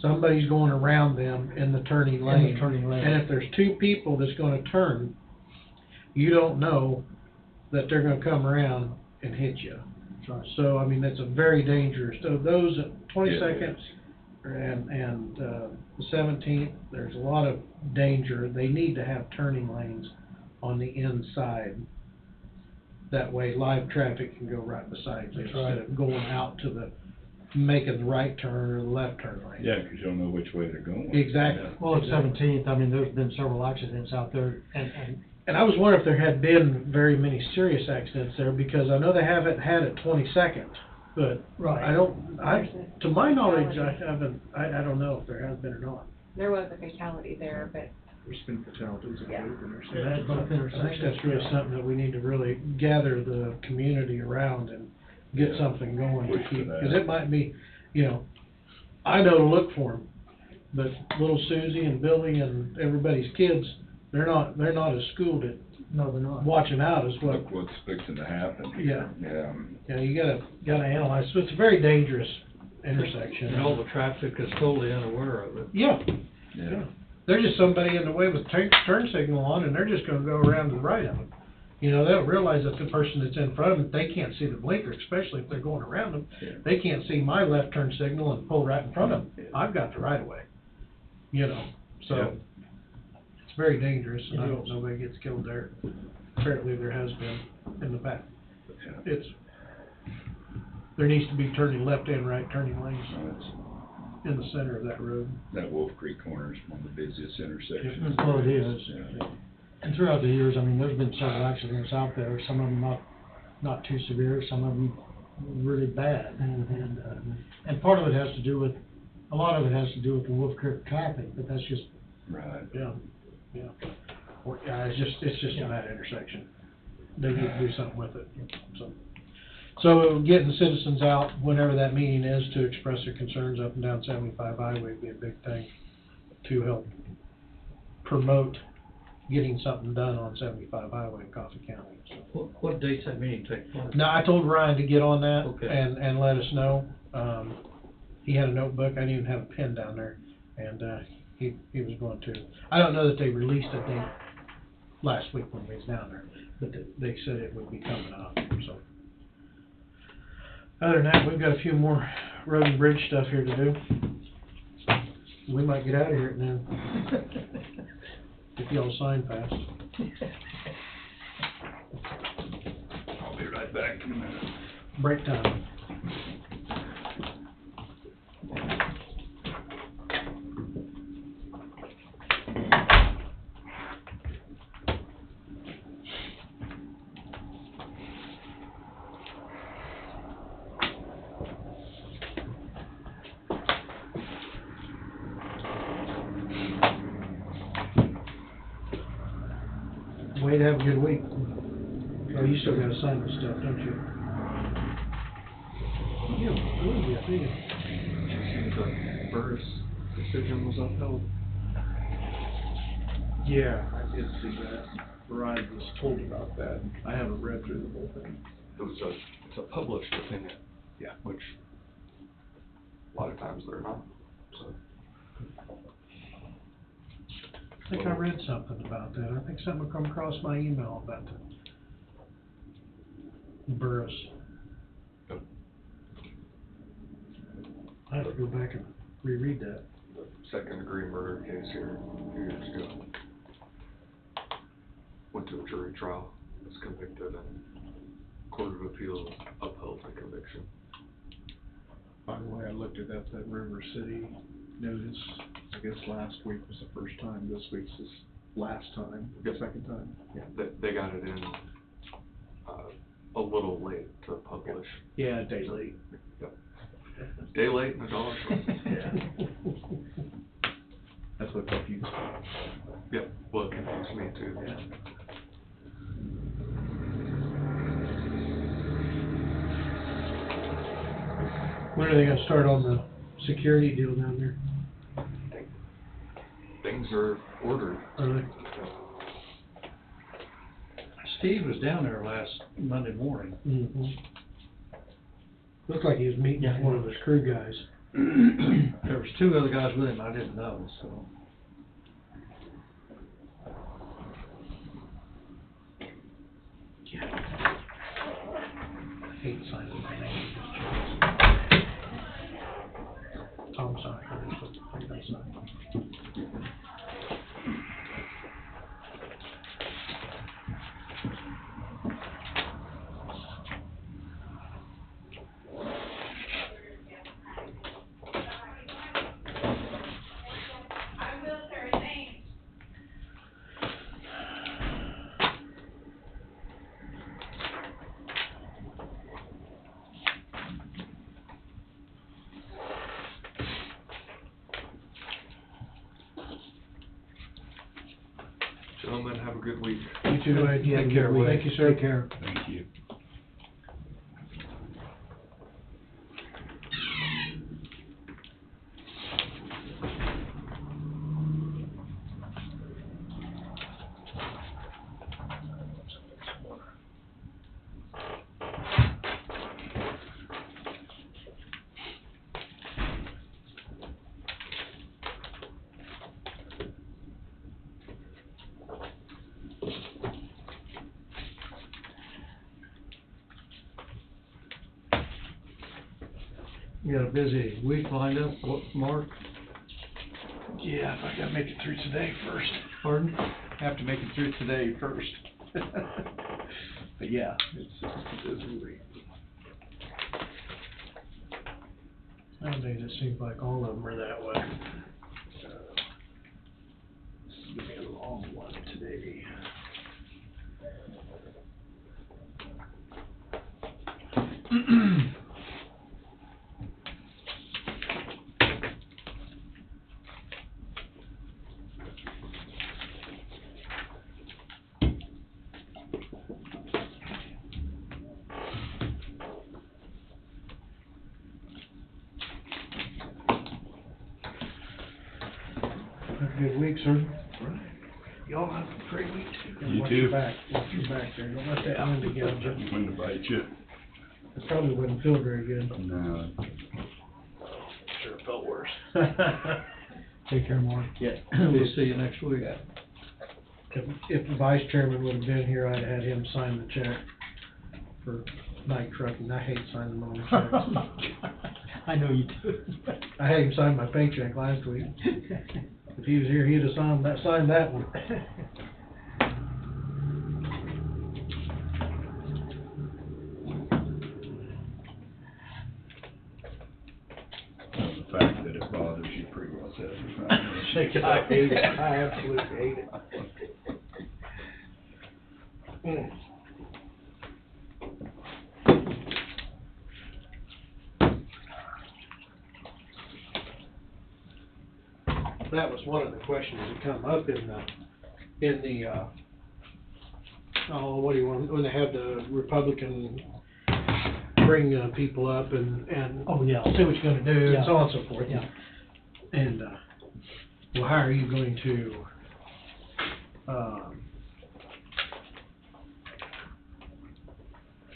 B: somebody's going around them in the turning lane.
G: In the turning lane.
B: And if there's 2 people that's gonna turn, you don't know that they're gonna come around and hit you.
G: That's right.
B: So, I mean, that's a very dangerous, so those at
A: It
B: 22nd
A: is.
B: and the 17th, there's a lot of danger. They need to have turning lanes on the inside. That way live traffic can go right beside you
G: That's
B: instead
G: right.
B: of going out to making the right turn or the left turn lane.
A: Yeah, 'cause you don't know which way they're going.
B: Exactly.
G: Well, at 17th, I mean, there's been several accidents out there, and
B: And I was wondering if there had been very many serious accidents there, because I know they haven't had it 22nd, but
G: Right.
B: to my knowledge, I don't know if there has been or not.
C: There was a fatality there, but
A: There's been fatalities
C: Yeah.
A: both intersections.
G: Yeah, both
B: I think
G: intersections.
B: that's really something that we need to really gather the community around and get
A: Yeah.
B: something going to
A: Push for
B: keep,
A: that.
B: because it might be, I know to look for them, but little Susie and Billy and everybody's kids, they're not as schooled at
G: no, they're not.
B: watching out as what,
A: Look what's fixing to happen.
B: Yeah.
A: Yeah.
B: you gotta analyze, so it's a very dangerous intersection.
H: And all the traffic is totally unaware of it.
B: Yeah,
A: Yeah.
B: there's just somebody in the way with turn signal on, and they're just gonna go around to the right of them. They don't realize that the person that's in front of them, they can't see the blinker, especially if they're going around them.
A: Yeah.
B: They can't see my left turn signal and pull right in front of them.
A: Yeah.
B: I've got the right of way, so
A: Yeah.
B: it's very dangerous, and I
G: It
B: hope
G: is.
B: nobody gets killed there. Apparently there has been in the past.
A: Yeah.
B: There needs to be left and right turning lanes
A: So it's-
B: in the center of that road.
A: That Wolf Creek corner is one of the busiest intersections.
G: Well, it is.
A: Yeah.
G: And throughout the years, I mean, there's been several accidents out there, some of them not too severe, some of them really bad. And part of it has to do with, a lot of it has to do with the Wolf Creek traffic, but that's just,
A: Right.
B: Yeah. It's just a bad intersection. They need to do something with it, So getting the citizens out, whenever that meeting is, to express their concerns up and down 75 highway would be a big thing to help promote getting something done on 75 highway in Coffee County, so.
H: What date's that meeting take place?
B: Now, I told Ryan to get on that
H: Okay.
B: and let us know. he had a notebook, I didn't even have a pen down there, and, he was going to. I don't know that they released a date last week when we was down there, but they said it would be coming up, so. Other than that, we've got a few more road and bridge stuff here to do. We might get out of here at noon. If y'all sign fast.
A: I'll be right back in a minute.
B: Break time. Wade, have a good week. Oh, you still gotta sign this stuff, don't you? Yeah, good, yeah, see ya.
J: The Burris decision was upheld.
B: Yeah, I did see that. Verizon was told about that. I haven't read through the whole thing.
J: It's a published opinion.
B: Yeah.
J: Which, a lot of times they're not, so.
B: I think I read something about that. I think something come across my email about the Burris.
J: Yep.
B: I have to go back and reread that.
J: The second degree murder case here a few years ago. Went to a jury trial, was convicted, and Court of Appeals upheld the conviction.
L: By the way, I looked it up, that River City notice, I guess last week was the first time, this week's is last time, the second time.
J: Yeah, they got it in, a little late to publish.
B: Yeah, a day late.
J: Yep. Day late and a dollar short.
B: Yeah.
L: That's what confused me.
J: Yep, well, it confused me too.
B: Yeah. When are they gonna start on the security deal down there?
J: Things are ordered.
B: Are they?
H: Steve was down there last Monday morning.
B: Mm-hmm. Looked like he was meeting with one of his crew guys.
H: There was two other guys with him I didn't know, so.
B: I hate signing my name. Tom signed, I signed.
J: Gentlemen, have a good week.
B: You too, Wade.
H: Take care, Wade.
B: Thank you, sir.
H: Take care.
A: Thank you.
H: You got a busy week lined up, Mark?
B: Yeah, if I gotta make it through today first.
H: Pardon?
B: Have to make it through today first. But yeah, it's a busy week. Nowadays, it seems like all of them are that way. This is gonna be a long one today. Have a good week, sir. Y'all have a great week too.
A: You
B: Watch
A: too.
B: your back. Watch your back there. Don't let that wind gouge you.
A: When to bite you?
B: It probably wouldn't feel very good.
A: No.
B: felt worse.
G: Take care, Mark.
B: Yeah.
H: We'll see you next week.
B: If the vice chairman would have been here, I'd have had him sign the check for night trucking. I hate signing my own checks.
G: I know you do.
B: I had him sign my paycheck last week. If he was here, he'd have signed that one.
A: The fact that it bothers you pretty well says it's not an issue.
B: I hate it. I absolutely hate it. That was one of the questions that come up in the, oh, what do you want, when they have the Republican bring, people up and
G: Oh, yeah.
B: see what you're gonna do, and so on and so forth.
G: Yeah.
B: And, well, how are you going to,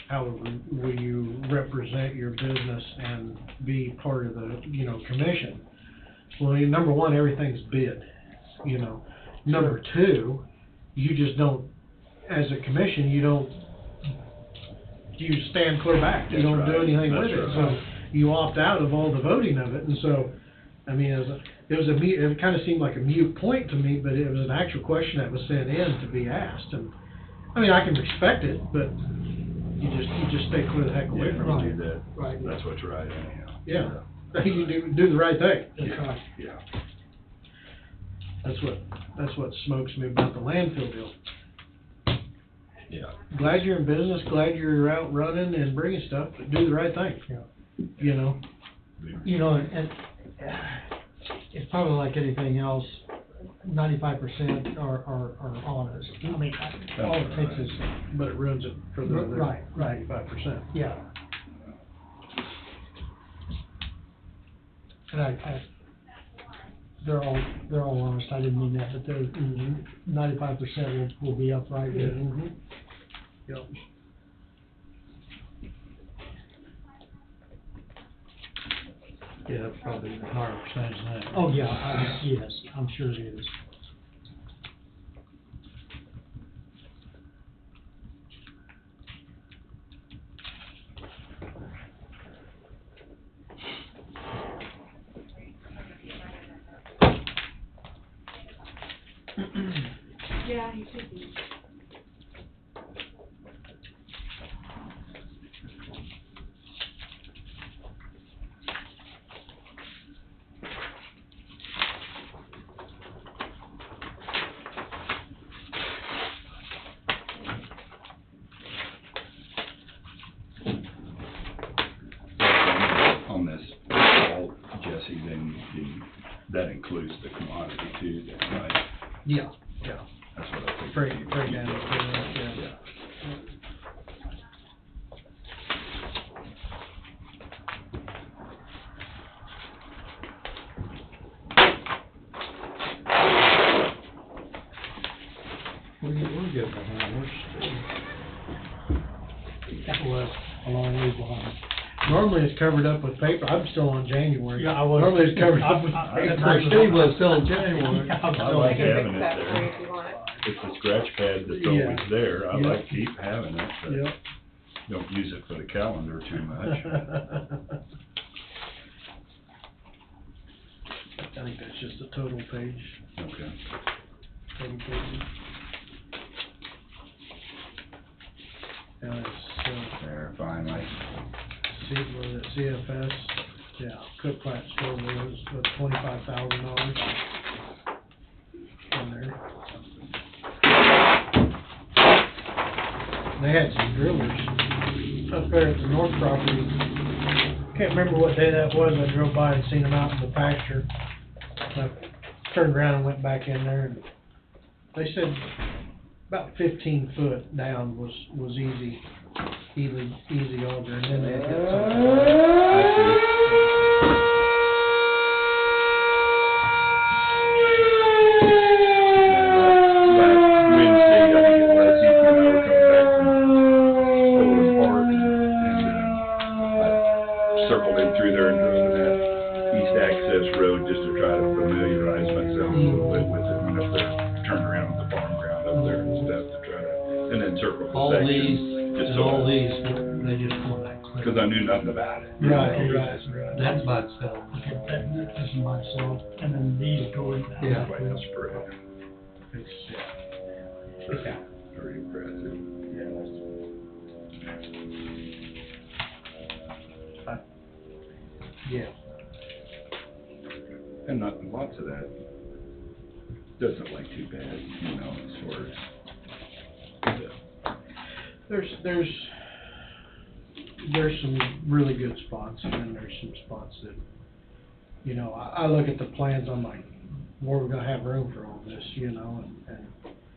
B: how will you represent your business and be part of the, commission? Well, number one, everything's bid, Number two, you just don't, as a commission, you stand clear back. You
A: That's
B: don't do
A: right.
B: anything with
A: That's
B: it.
A: right.
B: So you opt out of all the voting of it. And so, I mean, it kind of seemed like a mute point to me, but it was an actual question that was sent in to be asked. And, I mean, I can respect it, but you just stay clear the heck away
A: Yeah,
B: from
A: you
B: it.
A: do that.
B: Right.
A: That's what's right anyhow.
B: Yeah. You do the right thing.
G: That's right.
A: Yeah.
B: That's what smokes me about the landfill deal.
A: Yeah.
B: Glad you're in business, glad you're out running and bringing stuff, but do the right thing.
G: Yeah.
B: You know?
G: And it's probably like anything else, 95% are honest. I mean, all it takes is,
B: But it ruins it for the other
G: Right.
B: 95%.
G: yeah. And they're all honest, I didn't mean that, but they're, 95% will be upright.
B: Yeah. Yep. Yeah, that's probably a higher percentage than that.
G: Oh, yeah, yes, I'm sure it is.
F: Yeah, he should be.
A: On this, all, Jesse, then that includes the commodity too, then, right?
B: Yeah.
A: That's what I think.
B: Freight down, yeah.
H: We're getting behind,
G: That was a long way behind.
B: Normally it's covered up with paper. I'm still on January.
G: Yeah, I was.
B: Normally it's covered up with
H: That's
B: paper.
H: where Steve was still in January.
G: Yeah, I'm
A: I
G: still-
A: like
C: I can
A: having
C: fix
A: it
C: that for you
A: there.
C: if you want it.
A: It's a scratch pad that's
B: Yeah.
A: always there. I
B: Yeah.
A: like to keep having it, but
B: Yep.
A: don't use it for the calendar too much.
B: I think that's just a total page,
A: Okay.
B: total page. Yeah, it's,
A: There, finally.
B: was it CFS? Yeah, Cook Plant Store was $25,000 in there. They had some drillers up there at the north property. Can't remember what day that was. I drove by and seen them out in the pasture. I turned around and went back in there, and they said about 15 foot down was easy auger, and then they hit
A: Last Wednesday, I think it was, Ethan and I were coming back from Overland Park, and I circled in through there and drove to that east access
H: all
A: second,
H: these,
A: just
H: and
A: so
H: all
A: I-
H: these, they just pull that clip.
A: Cause I knew nothing about it.
G: Right.
H: That's by itself.
G: Okay, this is myself, and then these go in.
H: Yeah.
A: Quite a spread.
B: It's,
A: Yeah. Very impressive.
B: yeah.
A: And not, lots of that doesn't look too bad, you know, as far as,
B: There's some really good spots, and then there's some spots that, you know, I look at the plans, I'm like, where are we gonna have room for all this, you know, and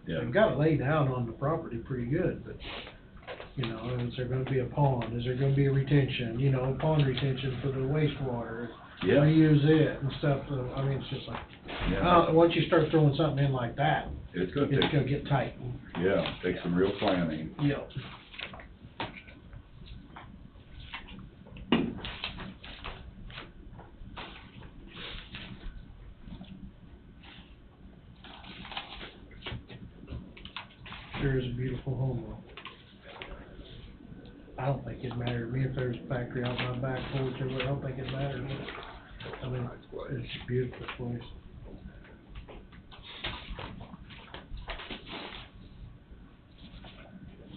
A: yeah.
B: they've got it laid out on the property pretty good, but, you know, is there gonna be a pond, is there gonna be a retention, you know, pond retention for the wastewater?
A: Yeah.
B: Reuse it and stuff, so, I mean, it's just like,
A: Yeah.
B: once you start throwing something in like that,
A: It's gonna
B: it's
A: take,
B: gonna get tight.
A: yeah, take some real planning.
B: Yep. Sure is a beautiful home though. I don't think it'd matter to me if there's a factory out my back porch or what, I don't think it'd matter to me. I mean, it's a beautiful place.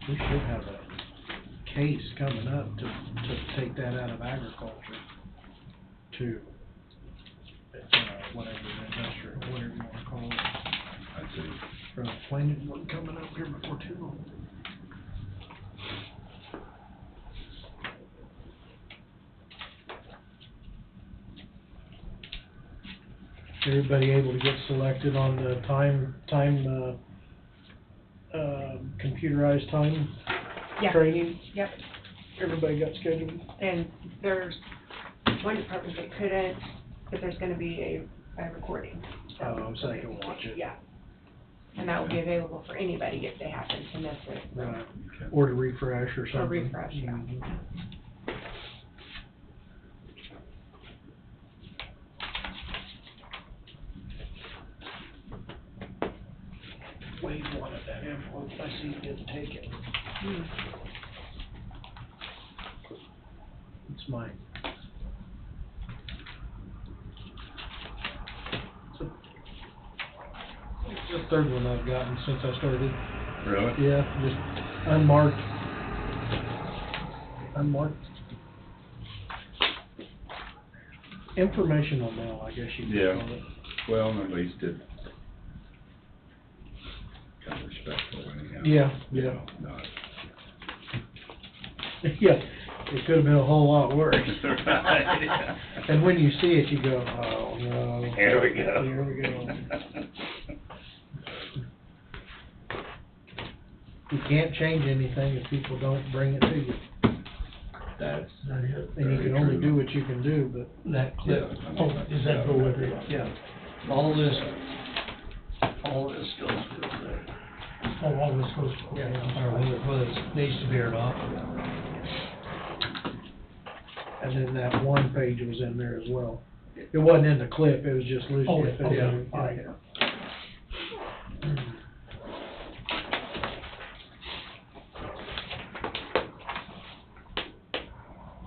B: We should have a case coming up to take that out of agriculture to, whatever, industrial, whatever you wanna call it.
A: I see.
B: From planning board coming up here before too long. Everybody able to get selected on the computerized time
C: Yeah.
B: training?
C: Yep,
B: Everybody got scheduled?
C: and there's one department that couldn't, but there's gonna be a recording.
B: So they can watch it.
C: Yeah. And that will be available for anybody if they happen to miss it.
B: Right, or to refresh or something.
C: refresh, yeah.
B: Mhm. Wade wanted that info, I see he didn't take it. It's mine. So, it's the third one I've gotten since I started.
A: Really?
B: Yeah, just unmarked. Unmarked. Informational mail, I guess you
A: Yeah.
B: could call it.
A: Well, at least it kind of respectful anyhow.
B: Yeah,
A: You
B: yeah.
A: know, not.
B: Yeah, it could have been a whole lot worse.
A: Right, yeah.
B: And when you see it, you go, oh, no.
A: Here we go.
B: Here we go. You can't change anything if people don't bring it to you.
H: That's,
B: And you
A: Very
B: can only
A: true.
B: do what you can do, but,
H: that clip.
A: Yeah, I mean,
G: Oh, does that go with it?
B: yeah.
H: All this goes through there.
G: Oh, all this goes,
H: Or whether it needs to be or not.
B: And then that one page was in there as well. It wasn't in the clip, it was just loose.
G: Oh,
B: if it-
G: okay,
B: yeah,
G: all right.
B: yeah.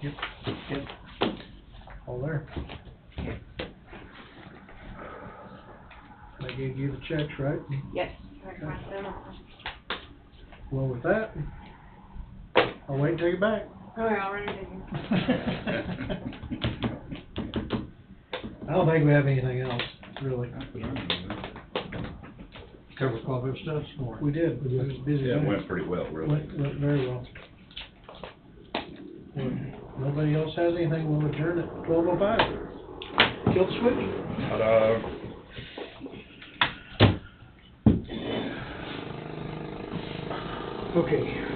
B: Yep, yep. All there. I gave you the checks, right?
C: Yes. I got them.
B: Well, with that, I'll wait until you're back.
C: All right, I'll run it in.
B: I don't think we have anything else, really.
H: Cover quite a bit of stuff this morning.
B: We did, it was a busy.
A: Yeah, it
B: day.
A: went pretty well, really.
B: Went very well. Well, nobody else has anything, we'll adjourn at 12:05. Kill the switch.
A: Ta-da.
B: Okay.